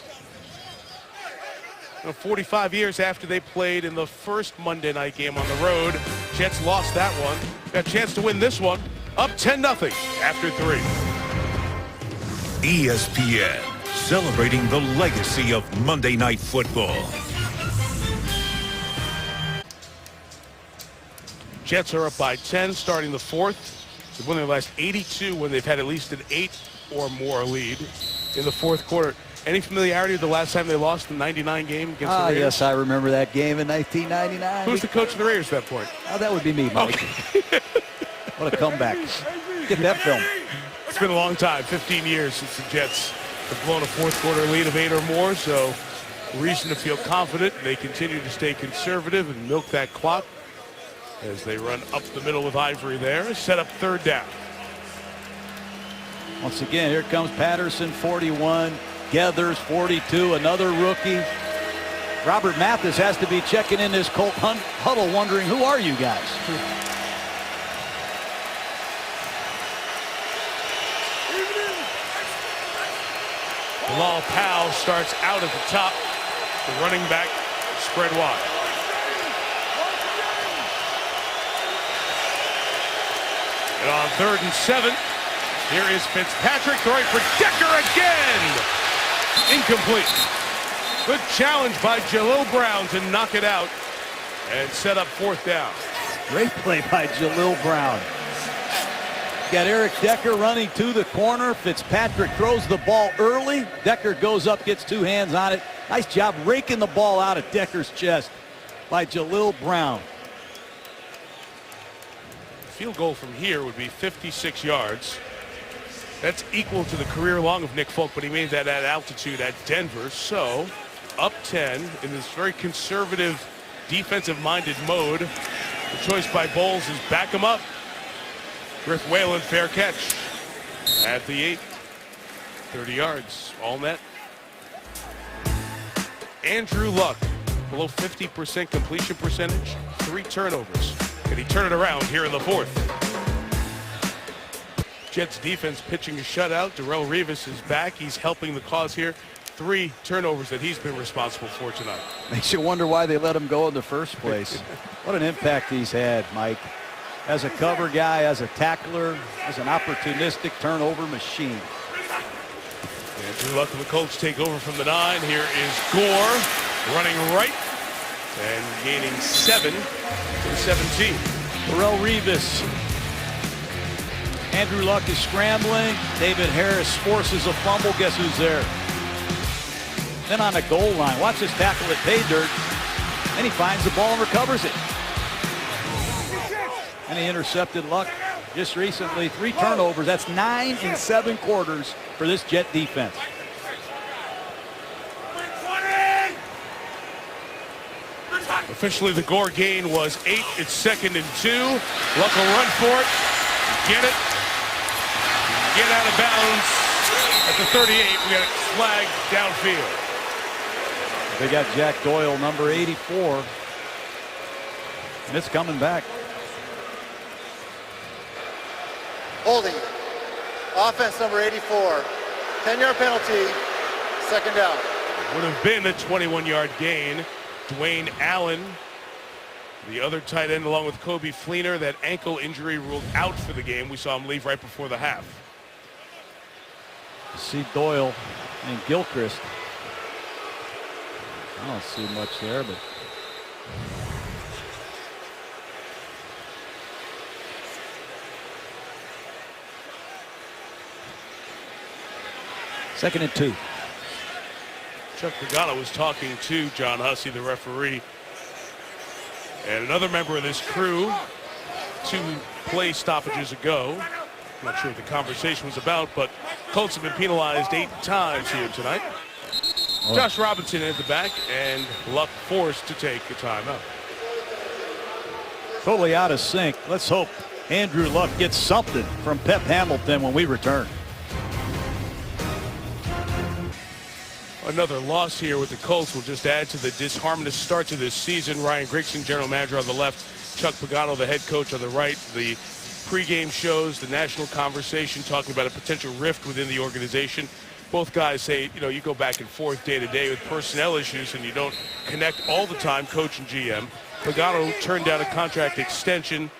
45 years after they played in the first Monday night game on the road, Jets lost that one. Got a chance to win this one. Up 10-0 after 3. ESPN, celebrating the legacy of Monday Night Football. Jets are up by 10 starting the 4th. They've won their last 82 when they've had at least an 8 or more lead in the 4th quarter. Any familiarity with the last time they lost the 99 game against the Raiders? Yes, I remember that game in 1999. Who's the coach of the Raiders at that point? Oh, that would be me, Mike. Okay. What a comeback. Get that film. It's been a long time, 15 years since the Jets have blown a fourth quarter lead of 8 or more, so reason to feel confident. They continue to stay conservative and milk that clock as they run up the middle with Ivory there. Set up third down. Once again, here comes Patterson, 41. Geathers, 42, another rookie. Robert Mathis has to be checking in this Colt huddle wondering, who are you guys? Bilal Powell starts out at the top. The running back spread wide. And on 3rd and 7, here is Fitzpatrick throwing for Decker again. Incomplete. Good challenge by Jalil Brown to knock it out and set up 4th down. Great play by Jalil Brown. Got Eric Decker running to the corner. Fitzpatrick throws the ball early. Decker goes up, gets 2 hands on it. Nice job raking the ball out of Decker's chest by Jalil Brown. Field goal from here would be 56 yards. That's equal to the career long of Nick Folk, but he made that at altitude at Denver. So up 10 in this very conservative, defensive-minded mode. The choice by Bowles is back him up. Griff Whalen, fair catch at the 8. 30 yards, all net. Andrew Luck, below 50% completion percentage, 3 turnovers. Can he turn it around here in the 4th? Jets defense pitching a shutout. Darrelle Revis is back. He's helping the cause here. 3 turnovers that he's been responsible for tonight. Makes you wonder why they let him go in the first place. What an impact he's had, Mike. As a cover guy, as a tackler, as an opportunistic turnover machine. Andrew Luck and the Colts take over from the 9. Here is Gore running right and gaining 7 to the 17. Darrelle Revis. Andrew Luck is scrambling. David Harris forces a fumble. Guess who's there? Then on the goal line. Watch this tackle at pay dirt. And he finds the ball and recovers it. And he intercepted Luck just recently. 3 turnovers. That's 9 in 7 quarters for this Jet defense. Officially, the Gore gain was 8. It's 2nd and 2. Luck will run for it. Get it. Get out of bounds at the 38. We got it flagged downfield. They got Jack Doyle, number 84. And it's coming back. Holding. Offense number 84. 10-yard penalty. 2nd down. Would have been a 21-yard gain. Dwayne Allen, the other tight end, along with Kobe Fleener, that ankle injury ruled out for the game. We saw him leave right before the half. You see Doyle and Gilchrist. I don't see much there, but second and 2. Chuck Pagano was talking to John Hussey, the referee, and another member of this crew 2 play stoppages ago. I'm not sure what the conversation was about, but Colts have been penalized 8 times here tonight. Josh Robinson at the back, and Luck forced to take a timeout. Totally out of sync. Let's hope Andrew Luck gets something from Pep Hamilton when we return. Another loss here with the Colts will just add to the disharmonious start to this season. Ryan Grigson, general manager, on the left. Chuck Pagano, the head coach, on the right. The pregame shows, the national conversation, talking about a potential rift within the organization. Both guys say, you know, you go back and forth day to day with personnel issues and you don't connect all the time, coach and GM. Pagano turned down a contract extension.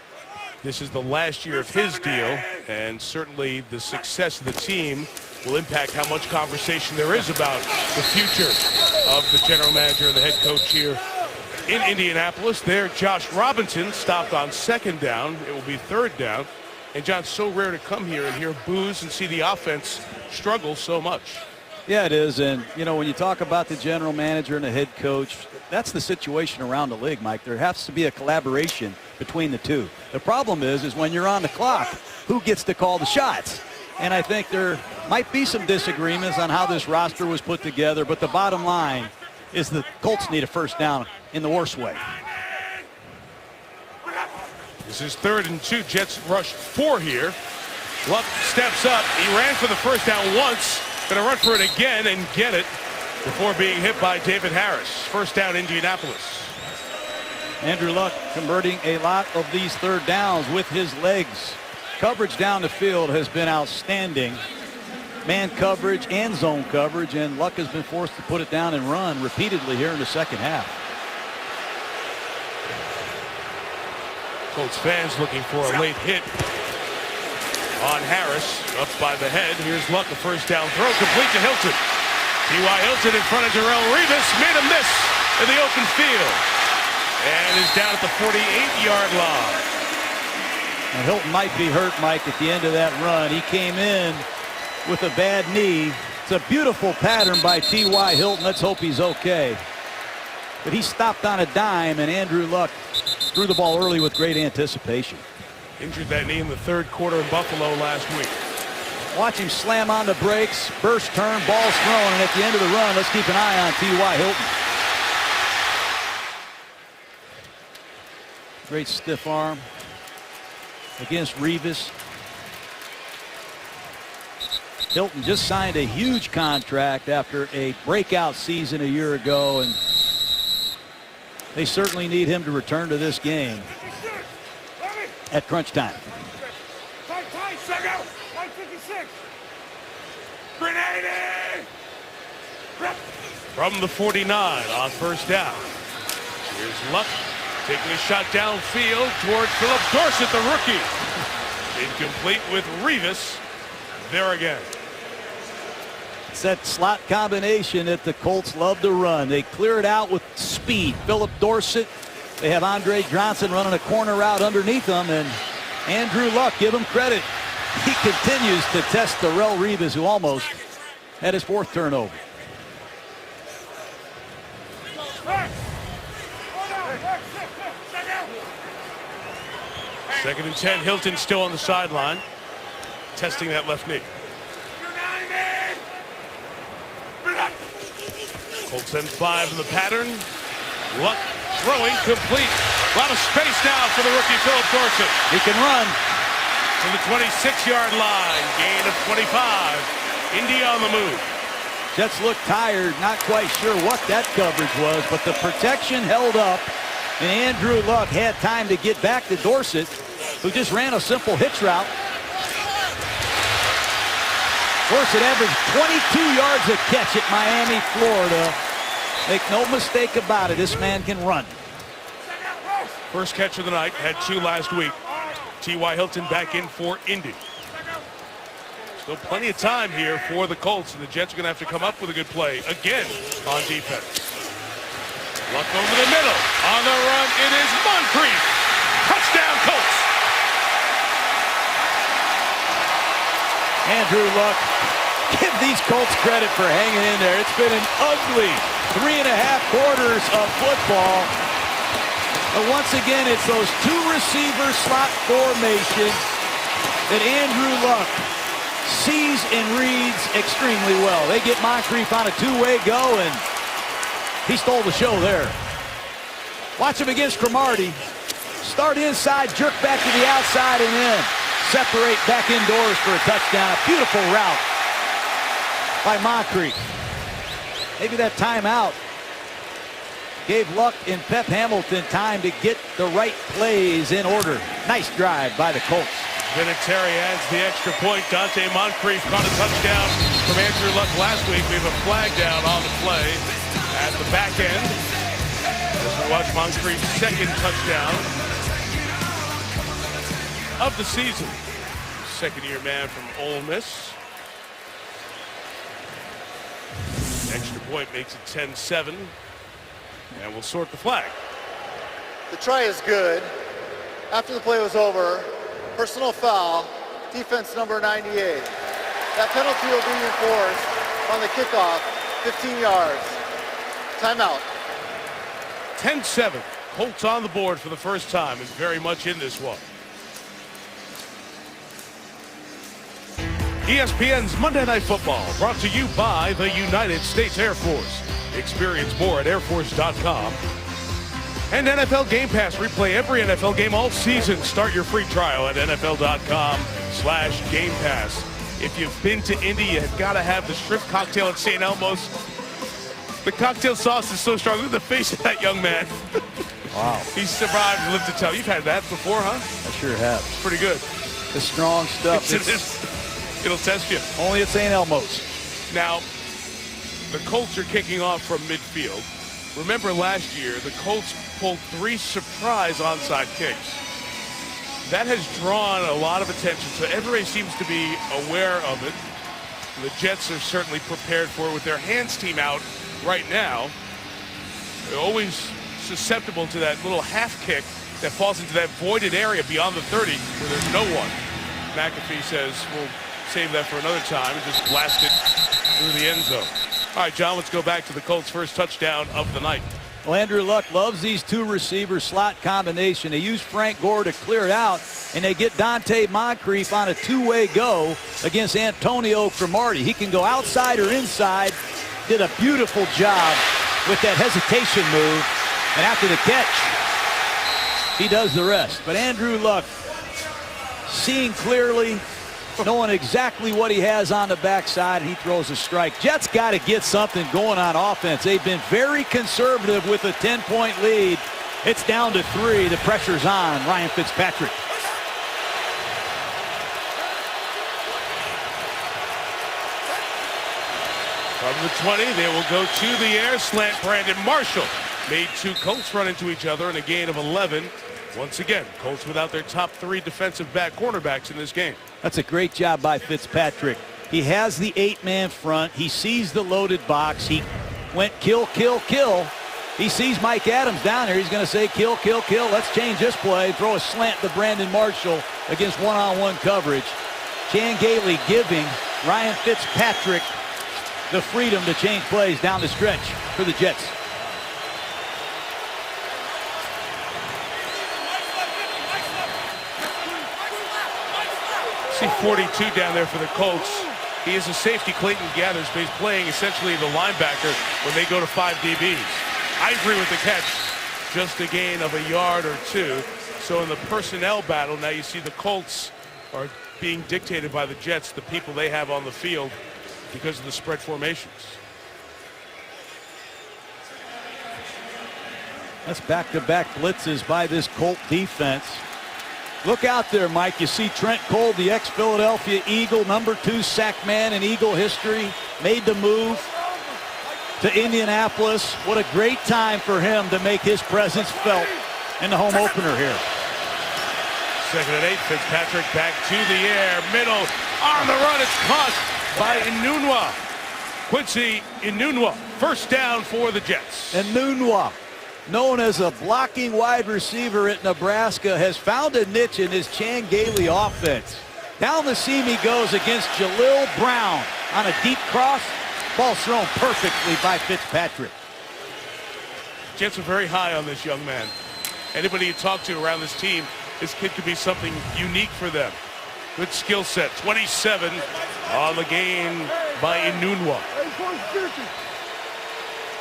This is the last year of his deal, and certainly the success of the team will impact how much conversation there is about the future of the general manager and the head coach here in Indianapolis. There, Josh Robinson stopped on 2nd down. It will be 3rd down. And, John, so rare to come here and hear boos and see the offense struggle so much. Yeah, it is. And, you know, when you talk about the general manager and the head coach, that's the situation around the league, Mike. There has to be a collaboration between the two. The problem is when you're on the clock, who gets to call the shots? And I think there might be some disagreements on how this roster was put together, but the bottom line is the Colts need a first down in the worst way. This is 3rd and 2. Jets rush 4 here. Luck steps up. He ran for the first down once. Going to run for it again and get it before being hit by David Harris. First down, Indianapolis. Andrew Luck converting a lot of these third downs with his legs. Coverage down the field has been outstanding. Man coverage and zone coverage, and Luck has been forced to put it down and run repeatedly here in the second half. Colts fans looking for a late hit on Harris, up by the head. Here's Luck, a first down throw, complete to Hilton. T.Y. Hilton in front of Darrelle Revis, made a miss in the open field, and is down at the 48-yard line. And Hilton might be hurt, Mike, at the end of that run. He came in with a bad knee. It's a beautiful pattern by T.Y. Hilton. Let's hope he's okay. But he stopped on a dime, and Andrew Luck threw the ball early with great anticipation. Injured that knee in the 3rd quarter in Buffalo last week. Watch him slam on the brakes, burst turn, ball's thrown, and at the end of the run, let's keep an eye on T.Y. Hilton. Great stiff arm against Revis. Hilton just signed a huge contract after a breakout season a year ago, and they certainly need him to return to this game at crunch time. From the 49 on first down. Here's Luck taking a shot downfield toward Philip Dorsett, the rookie. Incomplete with Revis there again. It's that slot combination that the Colts love to run. They clear it out with speed. Philip Dorsett. They have Andre Johnson running a corner route underneath them, and Andrew Luck, give him credit. He continues to test Darrelle Revis, who almost had his 4th turnover. Second and 10. Hilton still on the sideline, testing that left knee. Colts send 5 in the pattern. Luck throwing complete. A lot of space now for the rookie Philip Dorsett. He can run. To the 26-yard line. Gain of 25. Indy on the move. Jets look tired, not quite sure what that coverage was, but the protection held up, and Andrew Luck had time to get back to Dorsett, who just ran a simple hitch route. Dorsett averaged 22 yards a catch at Miami, Florida. Make no mistake about it, this man can run. First catch of the night, had 2 last week. T.Y. Hilton back in for Indy. Still plenty of time here for the Colts, and the Jets are going to have to come up with a good play again on defense. Luck over the middle. On the run, it is Moncrief. Touchdown, Colts. Andrew Luck, give these Colts credit for hanging in there. It's been an ugly 3.5 quarters of football. But once again, it's those 2 receiver slot formation that Andrew Luck sees and reads extremely well. They get Moncrief on a 2-way go, and he stole the show there. Watch him against Cromartie. Start inside, jerk back to the outside, and then separate back indoors for a touchdown. A beautiful route by Moncrief. Maybe that timeout gave Luck and Pep Hamilton time to get the right plays in order. Nice drive by the Colts. Vinatieri adds the extra point. Dante Moncrief caught a touchdown from Andrew Luck last week. We have a flag down on the play at the back end. As we watch Moncrief's 2nd touchdown of the season. 2nd-year man from Ole Miss. Extra point makes it 10-7. And we'll sort the flag. The try is good. After the play was over, personal foul, defense number 98. That penalty will be enforced. on the kickoff, 15 yards. Timeout. 10-7. Colts on the board for the first time is very much in this one. ESPN's Monday Night Football brought to you by the United States Air Force. Experience more at airforce.com. And NFL Game Pass. Replay every NFL game all season. Start your free trial at NFL.com/Game Pass. If you've been to Indy, you've got to have the shrimp cocktail at St. Elmo's. The cocktail sauce is so strong. Look at the face of that young man. Wow. He survived and lived to tell. You've had that before, huh? I sure have. It's pretty good. The strong stuff. It'll test you. Only at St. Elmo's. Now, the Colts are kicking off from midfield. Remember last year, the Colts pulled 3 surprise onside kicks. That has drawn a lot of attention, so everybody seems to be aware of it. The Jets are certainly prepared for it with their hands team out right now. They're always susceptible to that little half kick that falls into that voided area beyond the 30 where there's no one. McAfee says we'll save that for another time and just blast it through the end zone. All right, John, let's go back to the Colts' first touchdown of the night. Well, Andrew Luck loves these 2 receiver slot combination. They use Frank Gore to clear it out, and they get Dante Moncrief on a 2-way go against Antonio Cromartie. He can go outside or inside. Did a beautiful job with that hesitation move, and after the catch, he does the rest. But Andrew Luck, seeing clearly, knowing exactly what he has on the backside, and he throws a strike. Jets got to get something going on offense. They've been very conservative with a 10-point lead. It's down to 3. The pressure's on Ryan Fitzpatrick. From the 20, they will go to the air. Slant Brandon Marshall made 2 Colts run into each other in a gain of 11. Once again, Colts without their top 3 defensive cornerbacks in this game. That's a great job by Fitzpatrick. He has the 8-man front. He sees the loaded box. He went kill, kill, kill. He sees Mike Adams down there. He's going to say kill, kill, kill. Let's change this play. Throw a slant to Brandon Marshall against one-on-one coverage. Chan Gailey giving Ryan Fitzpatrick the freedom to change plays down the stretch for the Jets. See 42 down there for the Colts. He is a safety, Clayton Gathers, but he's playing essentially the linebacker when they go to 5 DBs. Ivory with the catch, just a gain of a yard or 2. So in the personnel battle, now you see the Colts are being dictated by the Jets, the people they have on the field because of the spread formations. That's back-to-back blitzes by this Colt defense. Look out there, Mike. You see Trent Cole, the ex-Philadelphia Eagle, number 2 sack man in Eagle history, made the move to Indianapolis. What a great time for him to make his presence felt in the home opener here. 2nd and 8, Fitzpatrick back to the air, middle, on the run, it's caught by Enunwa. Quincy Enunwa, first down for the Jets. Enunwa, known as a blocking wide receiver at Nebraska, has found a niche in his Chan Gailey offense. Down the seam he goes against Jalil Brown on a deep cross. Ball thrown perfectly by Fitzpatrick. Jets are very high on this young man. Anybody you talk to around this team, this kid could be something unique for them. Good skill set. 27 on the gain by Enunwa.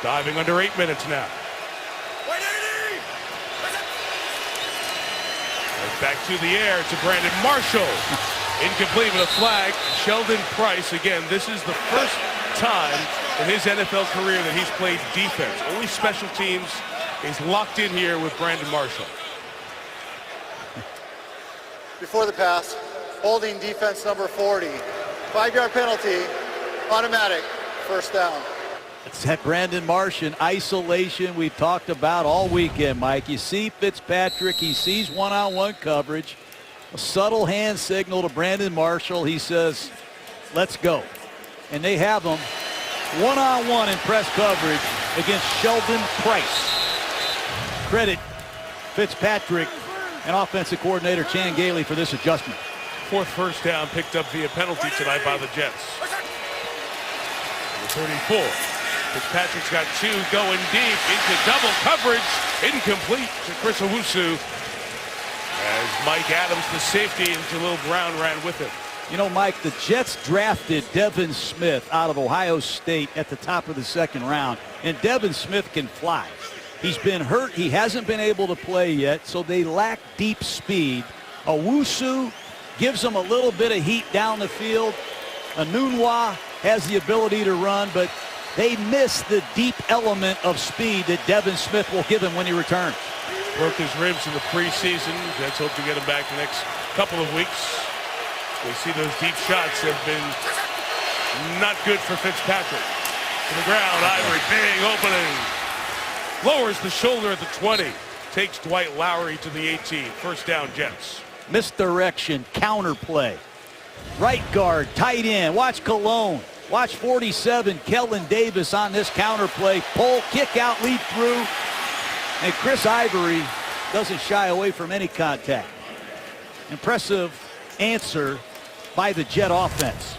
Diving under 8 minutes now. Back to the air to Brandon Marshall. Incomplete with a flag. Sheldon Price, again, this is the first time in his NFL career that he's played defense. Only special teams. He's locked in here with Brandon Marshall. Before the pass, holding defense number 40. 5-yard penalty, automatic, first down. It's that Brandon Marshall isolation we've talked about all weekend, Mike. You see Fitzpatrick, he sees one-on-one coverage. A subtle hand signal to Brandon Marshall. He says, let's go. And they have him one-on-one in press coverage against Sheldon Price. Credit Fitzpatrick and offensive coordinator Chan Gailey for this adjustment. 4th first down picked up via penalty tonight by the Jets. 34. Fitzpatrick's got 2 going deep into double coverage. Incomplete to Chris Owusu. As Mike Adams, the safety, and Jalil Brown ran with him. You know, Mike, the Jets drafted Devin Smith out of Ohio State at the top of the 2nd round, and Devin Smith can fly. He's been hurt. He hasn't been able to play yet, so they lack deep speed. Owusu gives them a little bit of heat down the field. Anunwa has the ability to run, but they miss the deep element of speed that Devin Smith will give him when he returns. Broke his ribs in the preseason. Jets hope to get him back the next couple of weeks. We see those deep shots have been not good for Fitzpatrick. To the ground, Ivory, big opening. Lowers the shoulder at the 20. Takes Dwight Lowry to the 18. First down, Jets. Misdirection, counterplay. Right guard, tight end. Watch Cologne. Watch 47, Kellen Davis on this counterplay. Pull, kick out, lead through. And Chris Ivory doesn't shy away from any contact. Impressive answer by the Jet offense.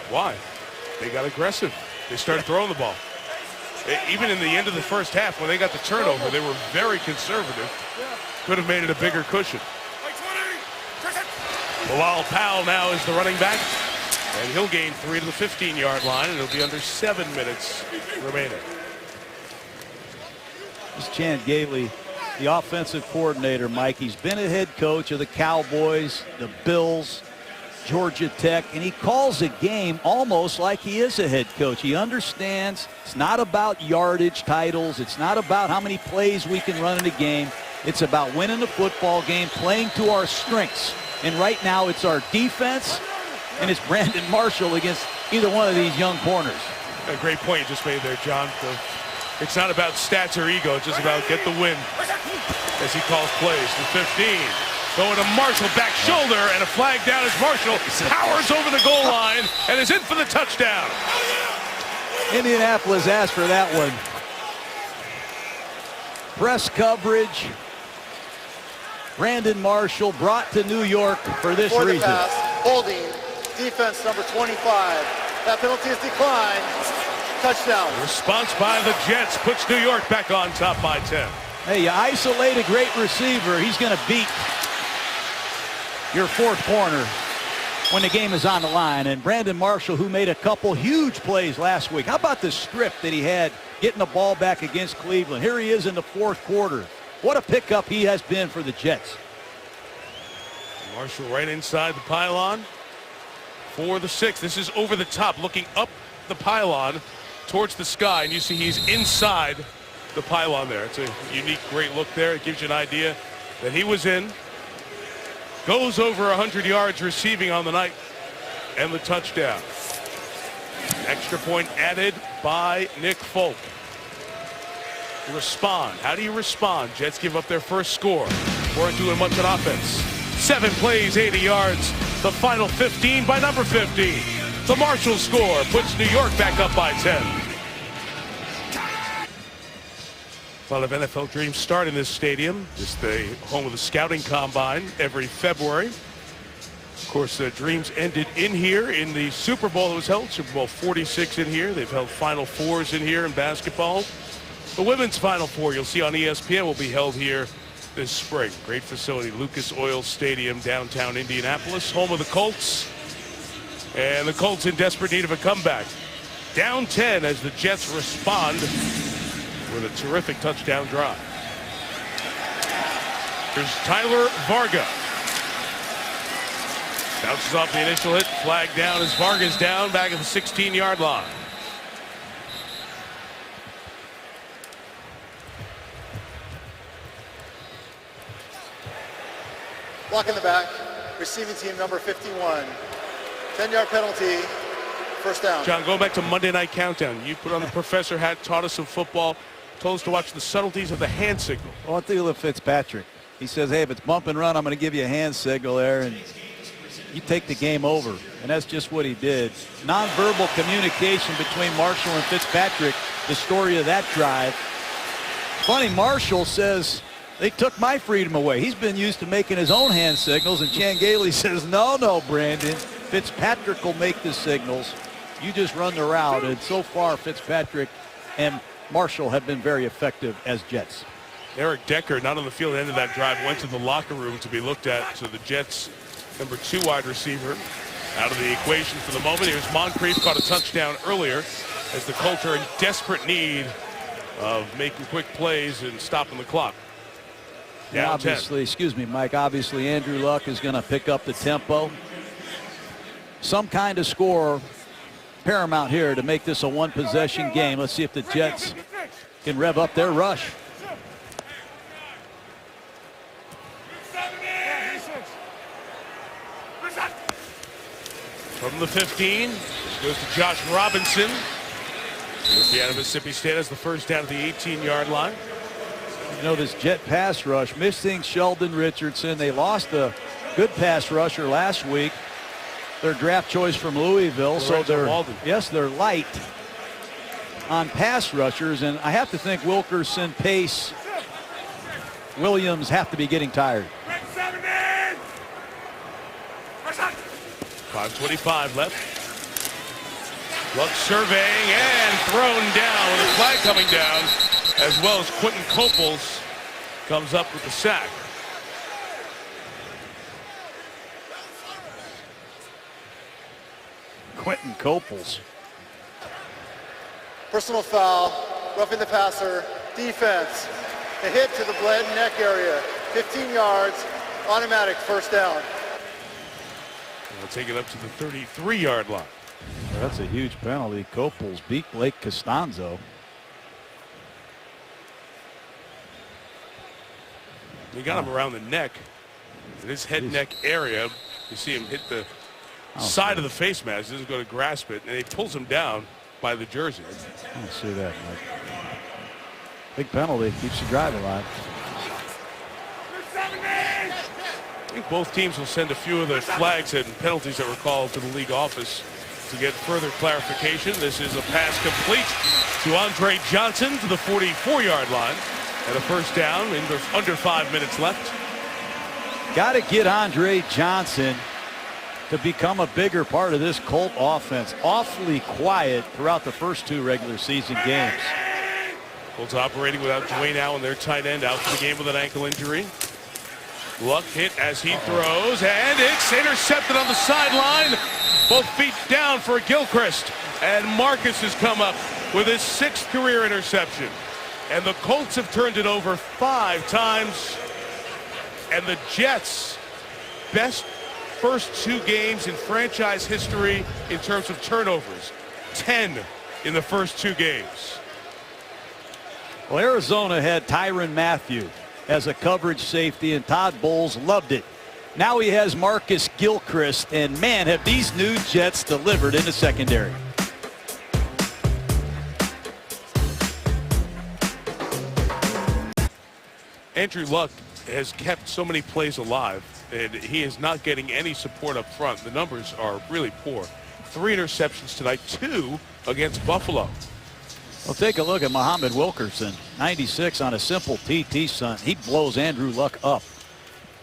Why? They got aggressive. They started throwing the ball. Even in the end of the first half, when they got the turnover, they were very conservative. Could have made it a bigger cushion. Bilal Powell now is the running back, and he'll gain 3 to the 15-yard line, and it'll be under 7 minutes remaining. This is Chan Gailey, the offensive coordinator, Mike. He's been a head coach of the Cowboys, the Bills, Georgia Tech, and he calls a game almost like he is a head coach. He understands it's not about yardage titles. It's not about how many plays we can run in a game. It's about winning the football game, playing to our strengths. And right now it's our defense, and it's Brandon Marshall against either one of these young corners. A great point you just made there, John. It's not about stats or ego. It's just about get the win as he calls plays. The 15. Going to Marshall, back shoulder, and a flag down as Marshall powers over the goal line and is in for the touchdown. Indianapolis asked for that one. Press coverage. Brandon Marshall brought to New York for this For the reason. pass, holding, defense number 25. That penalty is declined. Touchdown. Response by the Jets puts New York back on top by 10. Hey, you isolate a great receiver, he's going to beat your 4th corner when the game is on the line. And Brandon Marshall, who made a couple huge plays last week. How about the strip that he had getting the ball back against Cleveland? Here he is in the 4th quarter. What a pickup he has been for the Jets. Marshall right inside the pylon for the 6. This is over the top, looking up the pylon towards the sky, and you see he's inside the pylon there. It's a unique, great look there. It gives you an idea that he was in. Goes over 100 yards receiving on the night, and the touchdown. Extra point added by Nick Folk. Respond. How do you respond? Jets give up their first score. Weren't doing much on offense. 7 plays, 80 yards. The final 15 by number 15. The Marshall score puts New York back up by 10. A lot of NFL dreams start in this stadium. It's the home of the scouting combine every February. Of course, the dreams ended in here in the Super Bowl that was held. Super Bowl 46 in here. They've held Final Fours in here in basketball. The women's Final Four you'll see on ESPN will be held here this spring. Great facility, Lucas Oil Stadium, downtown Indianapolis, home of the Colts. And the Colts in desperate need of a comeback. Down 10 as the Jets respond with a terrific touchdown drive. Here's Tyler Varga. Bounces off the initial hit, flag down as Varga's down back at the 16-yard line. Block in the back, receiving team number 51. 10-yard penalty, first down. John, going back to Monday Night Countdown, you put on the professor hat, taught us some football, told us to watch the subtleties of the hand signal. Well, I'll deal with Fitzpatrick. He says, hey, if it's bump and run, I'm going to give you a hand signal there, and you take the game over. And that's just what he did. Nonverbal communication between Marshall and Fitzpatrick, the story of that drive. Funny, Marshall says, they took my freedom away. He's been used to making his own hand signals, and Chan Gailey says, no, Brandon. Fitzpatrick will make the signals. You just run the route, and so far Fitzpatrick and Marshall have been very effective as Jets. Eric Decker, not on the field, ended that drive, went to the locker room to be looked at. So the Jets' number 2 wide receiver out of the equation for the moment. Here's Moncrief, caught a touchdown earlier as the Colts are in desperate need of making quick plays and stopping the clock. Yeah, obviously, excuse me, Mike, obviously Andrew Luck is going to pick up the tempo. Some kind of score paramount here to make this a one-possession game. Let's see if the Jets can rev up their rush. From the 15, goes to Josh Robinson. Indiana, Mississippi State has the first down at the 18-yard line. You know, this Jet pass rush, missing Sheldon Richardson. They lost a good pass rusher last week. Their draft choice from Louisville. So they're light on pass rushers. And I have to think Wilkerson, Pace, Williams have to be getting tired. 5:25 left. Luck surveying and thrown down with a flag coming down, as well as Quentin Coples comes up with the sack. Quentin Coples. Personal foul, roughing the passer, defense. A hit to the bled neck area, 15 yards, automatic first down. We'll take it up to the 33-yard line. Well, that's a huge penalty. Coples beat Blake Costanzo. He got him around the neck. In his head-neck area, you see him hit the side of the face mask. He doesn't go to grasp it, and he pulls him down by the jersey. I don't see that, Mike. Big penalty. Keeps the drive alive. I think both teams will send a few of the flags and penalties that were called to the league office to get further clarification. This is a pass complete to Andre Johnson to the 44-yard line. And a first down in under 5 minutes left. Got to get Andre Johnson to become a bigger part of this Colt offense. Awfully quiet throughout the first 2 regular season games. Colts operating without Dwayne Allen, their tight end, out for the game with an ankle injury. Luck hit as he throws, and it's intercepted on the sideline. Both feet down for Gilchrist. And Marcus has come up with his 6th career interception. And the Colts have turned it over 5 times. And the Jets' best first 2 games in franchise history in terms of turnovers. 10 in the first 2 games. Well, Arizona had Tyrann Mathieu as a coverage safety, and Todd Bowles loved it. Now he has Marcus Gilchrist, and man, have these new Jets delivered in the secondary. Andrew Luck has kept so many plays alive, and he is not getting any support up front. The numbers are really poor. 3 interceptions tonight, 2 against Buffalo. Well, take a look at Muhammad Wilkerson, 96 on a simple TT stunt. He blows Andrew Luck up.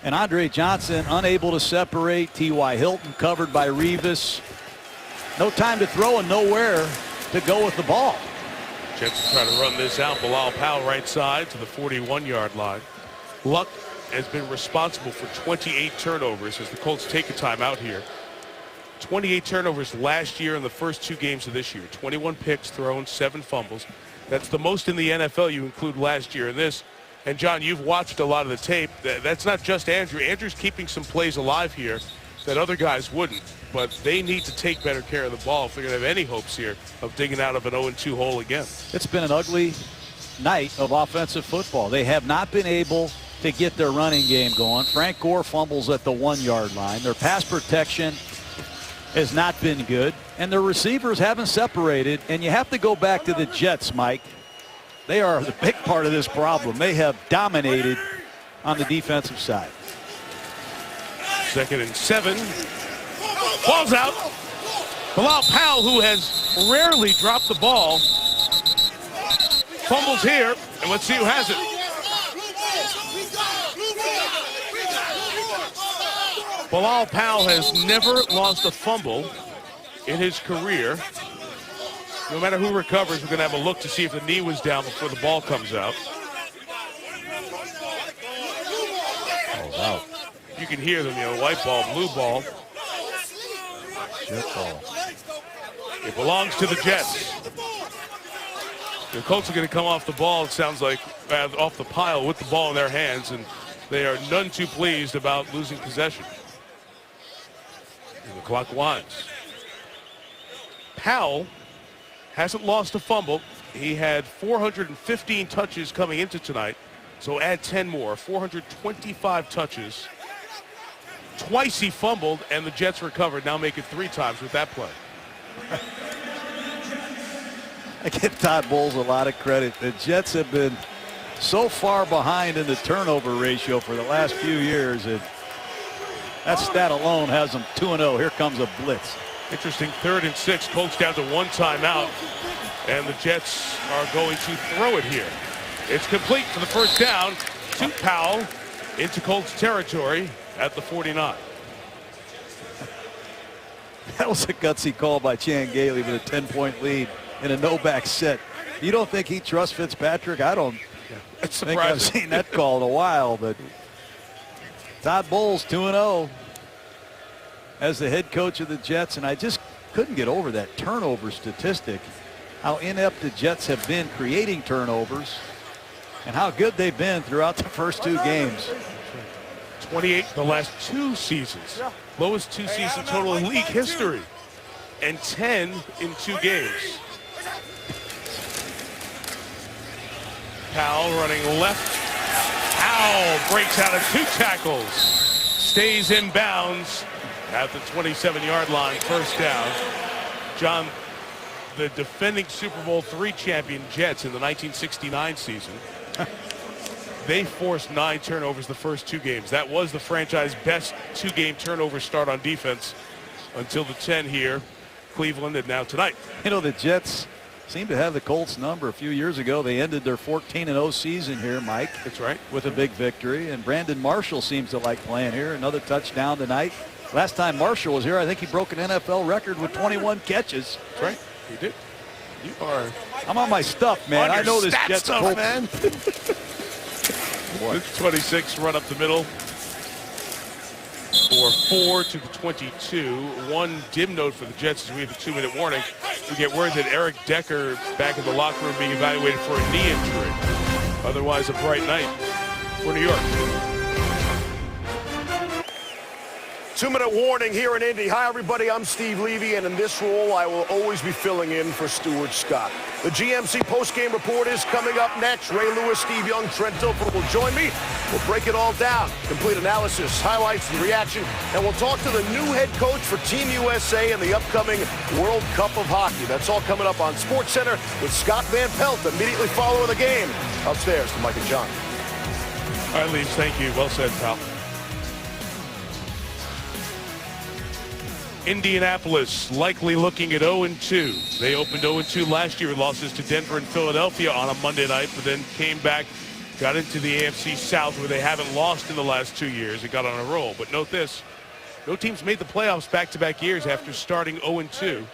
And Andre Johnson unable to separate. T.Y. Hilton covered by Revis. No time to throw and nowhere to go with the ball. Jets try to run this out. Bilal Powell right side to the 41-yard line. Luck has been responsible for 28 turnovers as the Colts take a timeout here. 28 turnovers last year in the first 2 games of this year. 21 picks thrown, 7 fumbles. That's the most in the NFL. You include last year in this. And John, you've watched a lot of the tape. That's not just Andrew. Andrew's keeping some plays alive here that other guys wouldn't. But they need to take better care of the ball if they're going to have any hopes here of digging out of an 0-2 hole again. It's been an ugly night of offensive football. They have not been able to get their running game going. Frank Gore fumbles at the 1-yard line. Their pass protection has not been good, and their receivers haven't separated. And you have to go back to the Jets, Mike. They are the big part of this problem. They have dominated on the defensive side. 2nd and 7. Ball's out. Bilal Powell, who has rarely dropped the ball, fumbles here, and let's see who has it. Bilal Powell has never lost a fumble in his career. No matter who recovers, we're going to have a look to see if the knee was down before the ball comes out. Oh, wow. You can hear them, white ball, blue ball. Jet ball. It belongs to the Jets. The Colts are going to come off the ball, it sounds like, off the pile with the ball in their hands, and they are none too pleased about losing possession. And the clock winds. Powell hasn't lost a fumble. He had 415 touches coming into tonight, so add 10 more, 425 touches. Twice he fumbled, and the Jets recovered, now make it 3 times with that play. I give Todd Bowles a lot of credit. The Jets have been so far behind in the turnover ratio for the last few years. And that stat alone has them 2-0. Here comes a blitz. Interesting 3rd and 6. Colts down to 1 timeout. And the Jets are going to throw it here. It's complete for the first down to Powell into Colts territory at the 49. That was a gutsy call by Chan Gailey with a 10-point lead in a no-back set. You don't think he trusts Fitzpatrick? I don't think I've seen that call in a while. But Todd Bowles 2-0 as the head coach of the Jets, and I just couldn't get over that turnover statistic. How inept the Jets have been creating turnovers and how good they've been throughout the first 2 games. 28 the last 2 seasons. Lowest 2-season total in league history. And 10 in 2 games. Powell running left. Powell breaks out of 2 tackles. Stays in bounds at the 27-yard line. First down. John, the defending Super Bowl III champion Jets in the 1969 season. They forced 9 turnovers the first 2 games. That was the franchise best 2-game turnover start on defense until the 10 here. Cleveland and now tonight. The Jets seem to have the Colts number. A few years ago, they ended their 14-0 season here, Mike. That's right. With a big victory. And Brandon Marshall seems to like playing here. Another touchdown tonight. Last time Marshall was here, I think he broke an NFL record with 21 catches. That's right. He did. You are. I'm on my stuff, man. I know this Jets stuff, Colts. Man. 26 run up the middle for 4 to the 22. One dim note for the Jets as we have a 2-minute warning. We get word that Eric Decker back in the locker room being evaluated for a knee injury. Otherwise, a bright night for New York. 2-minute warning here in Indy. Hi, everybody. I'm Steve Levy, and in this role, I will always be filling in for Stuart Scott. The GMC postgame report is coming up next. Ray Lewis, Steve Young, Trent Dilfer will join me. We'll break it all down, complete analysis, highlights, and reaction, and we'll talk to the new head coach for Team USA in the upcoming World Cup of Hockey. That's all coming up on SportsCenter with Scott Van Pelt immediately following the game. Upstairs to Mike and John. All right, Leaves, thank you. Well said, pal. Indianapolis likely looking at 0-2. They opened 0-2 last year with losses to Denver and Philadelphia on a Monday night, but then came back, got into the AFC South where they haven't lost in the last 2 years. It got on a roll. But note this, no teams made the playoffs back-to-back years after starting 0-2.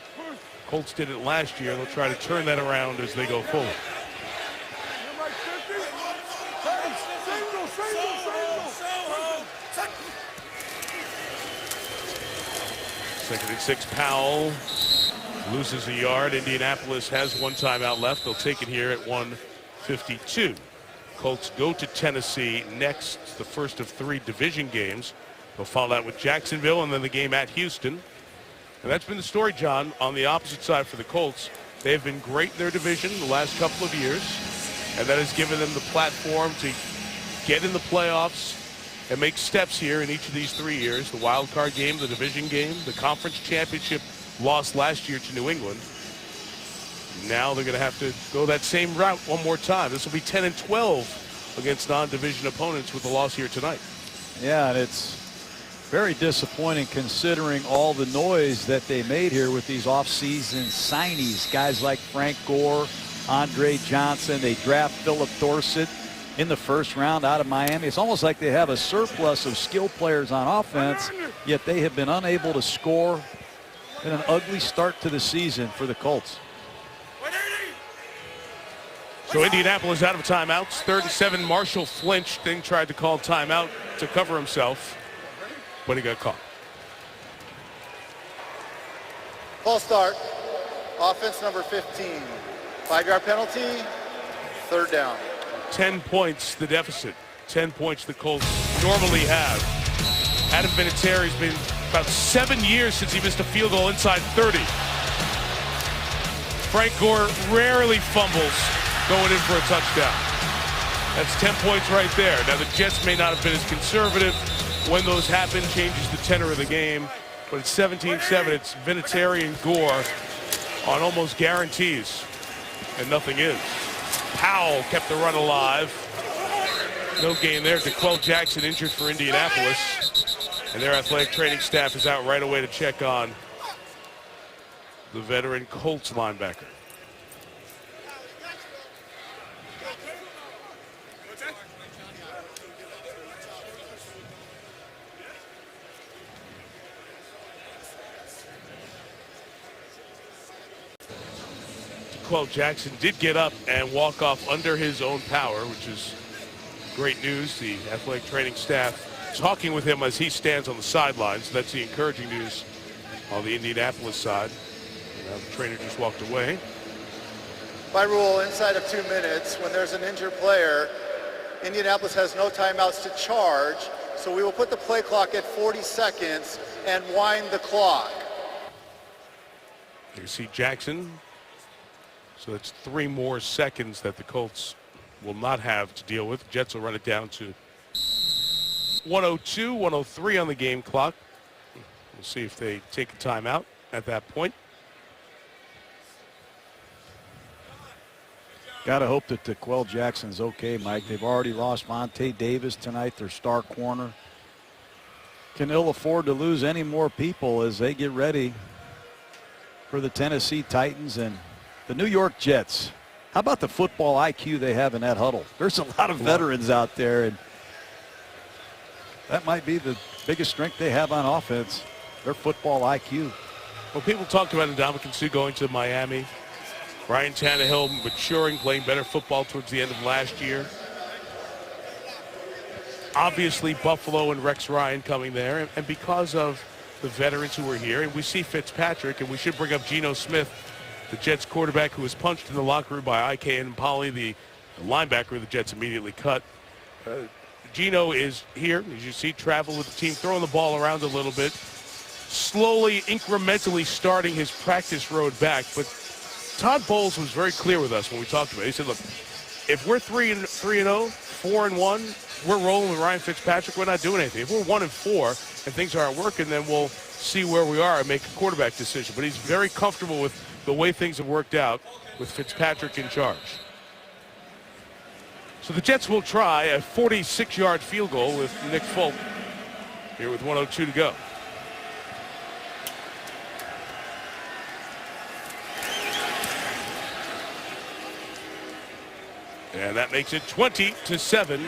Colts did it last year. They'll try to turn that around as they go forward. Second and 6, Powell loses a yard. Indianapolis has 1 timeout left. They'll take it here at 1:52. Colts go to Tennessee next, the first of 3 division games. They'll follow that with Jacksonville and then the game at Houston. And that's been the story, John, on the opposite side for the Colts. They have been great in their division the last couple of years, and that has given them the platform to get in the playoffs and make steps here in each of these 3 years. The wild card game, the division game, the conference championship loss last year to New England. Now they're going to have to go that same route one more time. This will be 10-12 against non-division opponents with the loss here tonight. Yeah, and it's very disappointing considering all the noise that they made here with these offseason signees. Guys like Frank Gore, Andre Johnson. They draft Philip Dorsett in the first round out of Miami. It's almost like they have a surplus of skilled players on offense, yet they have been unable to score. Been an ugly start to the season for the Colts. So Indianapolis out of timeouts. 3rd and 7. Marshall flinched, then tried to call timeout to cover himself, but he got caught. False start. Offense number 15. 5-yard penalty. 3rd down. 10 points the deficit. 10 points the Colts normally have. Adam Vinatieri's been about 7 years since he missed a field goal inside 30. Frank Gore rarely fumbles going in for a touchdown. That's 10 points right there. Now the Jets may not have been as conservative. When those happen, changes the tenor of the game. But it's 17-7. It's Vinatieri and Gore on almost guarantees. And nothing is. Powell kept the run alive. No gain there. DeQuell Jackson injured for Indianapolis. And their athletic training staff is out right away to check on the veteran Colts linebacker. DeQuell Jackson did get up and walk off under his own power, which is great news. The athletic training staff talking with him as he stands on the sidelines. That's the encouraging news on the Indianapolis side. Now the trainer just walked away. By rule, inside of 2 minutes, when there's an injured player, Indianapolis has no timeouts to charge, so we will put the play clock at 40 seconds and wind the clock. You see Jackson. So it's 3 more seconds that the Colts will not have to deal with. Jets will run it down to 102, 103 on the game clock. We'll see if they take a timeout at that point. Got to hope that DeQuell Jackson's okay, Mike. They've already lost Vontae Davis tonight, their star corner. Can ill afford to lose any more people as they get ready for the Tennessee Titans and the New York Jets. How about the football IQ they have in that huddle? There's a lot of veterans out there, and that might be the biggest strength they have on offense, their football IQ. Well, people talked about Ndamukong Suh going to Miami. Ryan Tannehill maturing, playing better football towards the end of last year. Obviously, Buffalo and Rex Ryan coming there. And because of the veterans who are here, and we see Fitzpatrick, and we should bring up Geno Smith, the Jets quarterback who was punched in the locker room by IK and Polly, the linebacker the Jets immediately cut. Geno is here, as you see, travel with the team, throwing the ball around a little bit, slowly, incrementally starting his practice road back. But Todd Bowles was very clear with us when we talked about it. He said, look, if we're 3-0, 4-1, we're rolling with Ryan Fitzpatrick. We're not doing anything. If we're 1-4 and things aren't working, then we'll see where we are and make a quarterback decision. But he's very comfortable with the way things have worked out with Fitzpatrick in charge. So the Jets will try a 46-yard field goal with Nick Folk here with 1:02 to go. And that makes it 20-7.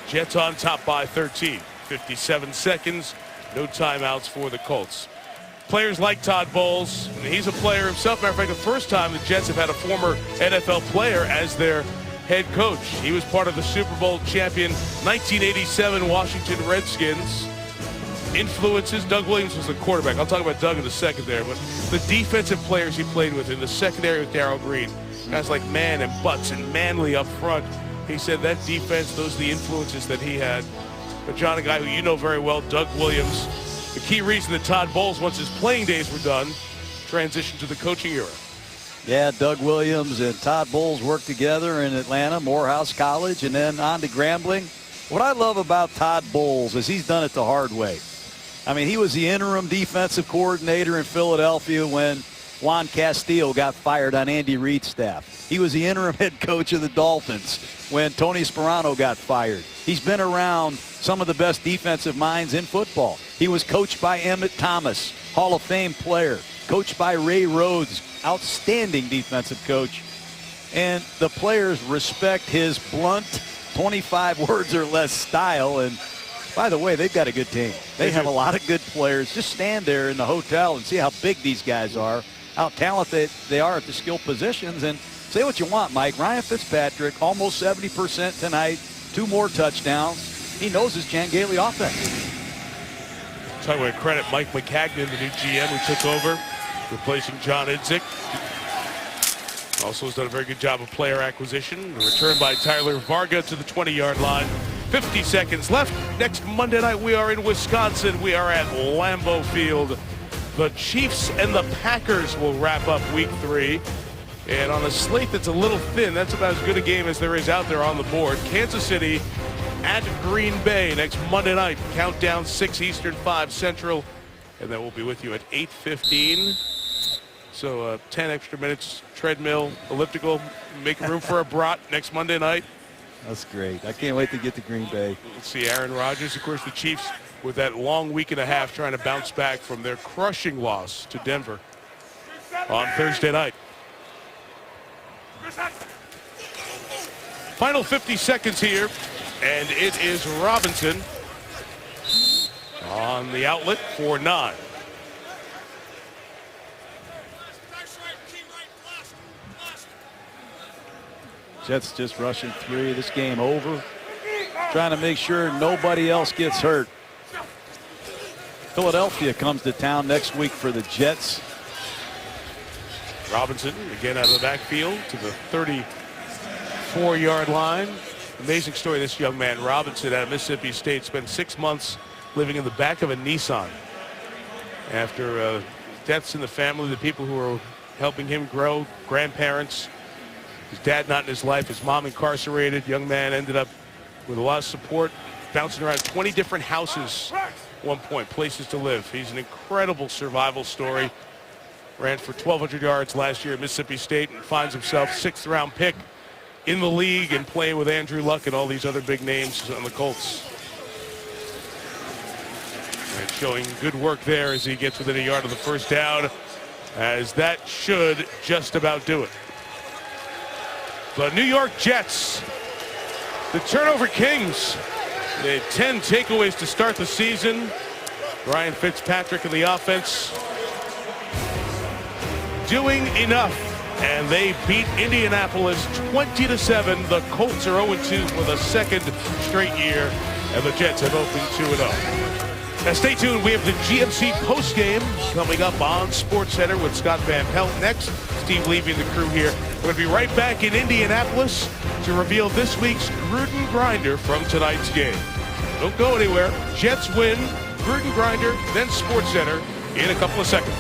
Jets on top by 13. 57 seconds. No timeouts for the Colts. Players like Todd Bowles, he's a player himself. Matter of fact, the first time the Jets have had a former NFL player as their head coach. He was part of the Super Bowl champion 1987 Washington Redskins. Influences, Doug Williams was the quarterback. I'll talk about Doug in a second there, but the defensive players he played with in the secondary with Darryl Green, guys like Mann and Butts and Manley up front. He said that defense, those are the influences that he had. But John, a guy who you know very well, Doug Williams, the key reason that Todd Bowles, once his playing days were done, transitioned to the coaching era. Yeah, Doug Williams and Todd Bowles worked together in Atlanta, Morehouse College, and then on to Grambling. What I love about Todd Bowles is he's done it the hard way. I mean, he was the interim defensive coordinator in Philadelphia when Juan Castillo got fired on Andy Reid's staff. He was the interim head coach of the Dolphins when Tony Sperano got fired. He's been around some of the best defensive minds in football. He was coached by Emmett Thomas, Hall of Fame player, coached by Ray Rhodes, outstanding defensive coach. And the players respect his blunt, 25 words or less style. And by the way, they've got a good team. They have a lot of good players. Just stand there in the hotel and see how big these guys are, how talented they are at the skill positions, and Say what you want, Mike. Ryan Fitzpatrick, almost 70% tonight, 2 more touchdowns. He knows his Chan Gailey offense. Talking about credit, Mike McCagnon, the new GM who took over, replacing John Idzik. Also has done a very good job of player acquisition. The return by Tyler Varga to the 20-yard line. 50 seconds left. Next Monday night, we are in Wisconsin. We are at Lambeau Field. The Chiefs and the Packers will wrap up week 3. And on a slate that's a little thin, that's about as good a game as there is out there on the board. Kansas City at Green Bay next Monday night. Countdown 6 Eastern, 5 Central. And then we'll be with you at 8:15. So 10 extra minutes, treadmill, elliptical, making room for a brat next Monday night. That's great. I can't wait to get to Green Bay. Let's see Aaron Rodgers. Of course, the Chiefs with that long week and a half trying to bounce back from their crushing loss to Denver on Thursday night. Final 50 seconds here, and it is Robinson on the outlet for 9. Jets just rushing 3. This game over. Trying to make sure nobody else gets hurt. Philadelphia comes to town next week for the Jets. Robinson again out of the backfield to the 34-yard line. Amazing story, this young man, Robinson, out of Mississippi State, spent 6 months living in the back of a Nissan. After deaths in the family, the people who were helping him grow, grandparents, his dad not in his life, his mom incarcerated. Young man ended up with a lot of support, bouncing around 20 different houses at one point, places to live. He's an incredible survival story. Ran for 1,200 yards last year at Mississippi State and finds himself 6th-round pick in the league and playing with Andrew Luck and all these other big names on the Colts. And showing good work there as he gets within a yard of the first down, as that should just about do it. The New York Jets, the turnover kings. They had 10 takeaways to start the season. Ryan Fitzpatrick in the offense doing enough, and they beat Indianapolis 20-7. The Colts are 0-2 for the 2nd straight year, and the Jets have opened 2-0. Now stay tuned. We have the GMC postgame coming up on SportsCenter with Scott Van Pelt next. Steve Levy and the crew here. We're going to be right back in Indianapolis to reveal this week's Gruden Grinder from tonight's game. Don't go anywhere. Jets win, Gruden Grinder, then SportsCenter in a couple of seconds.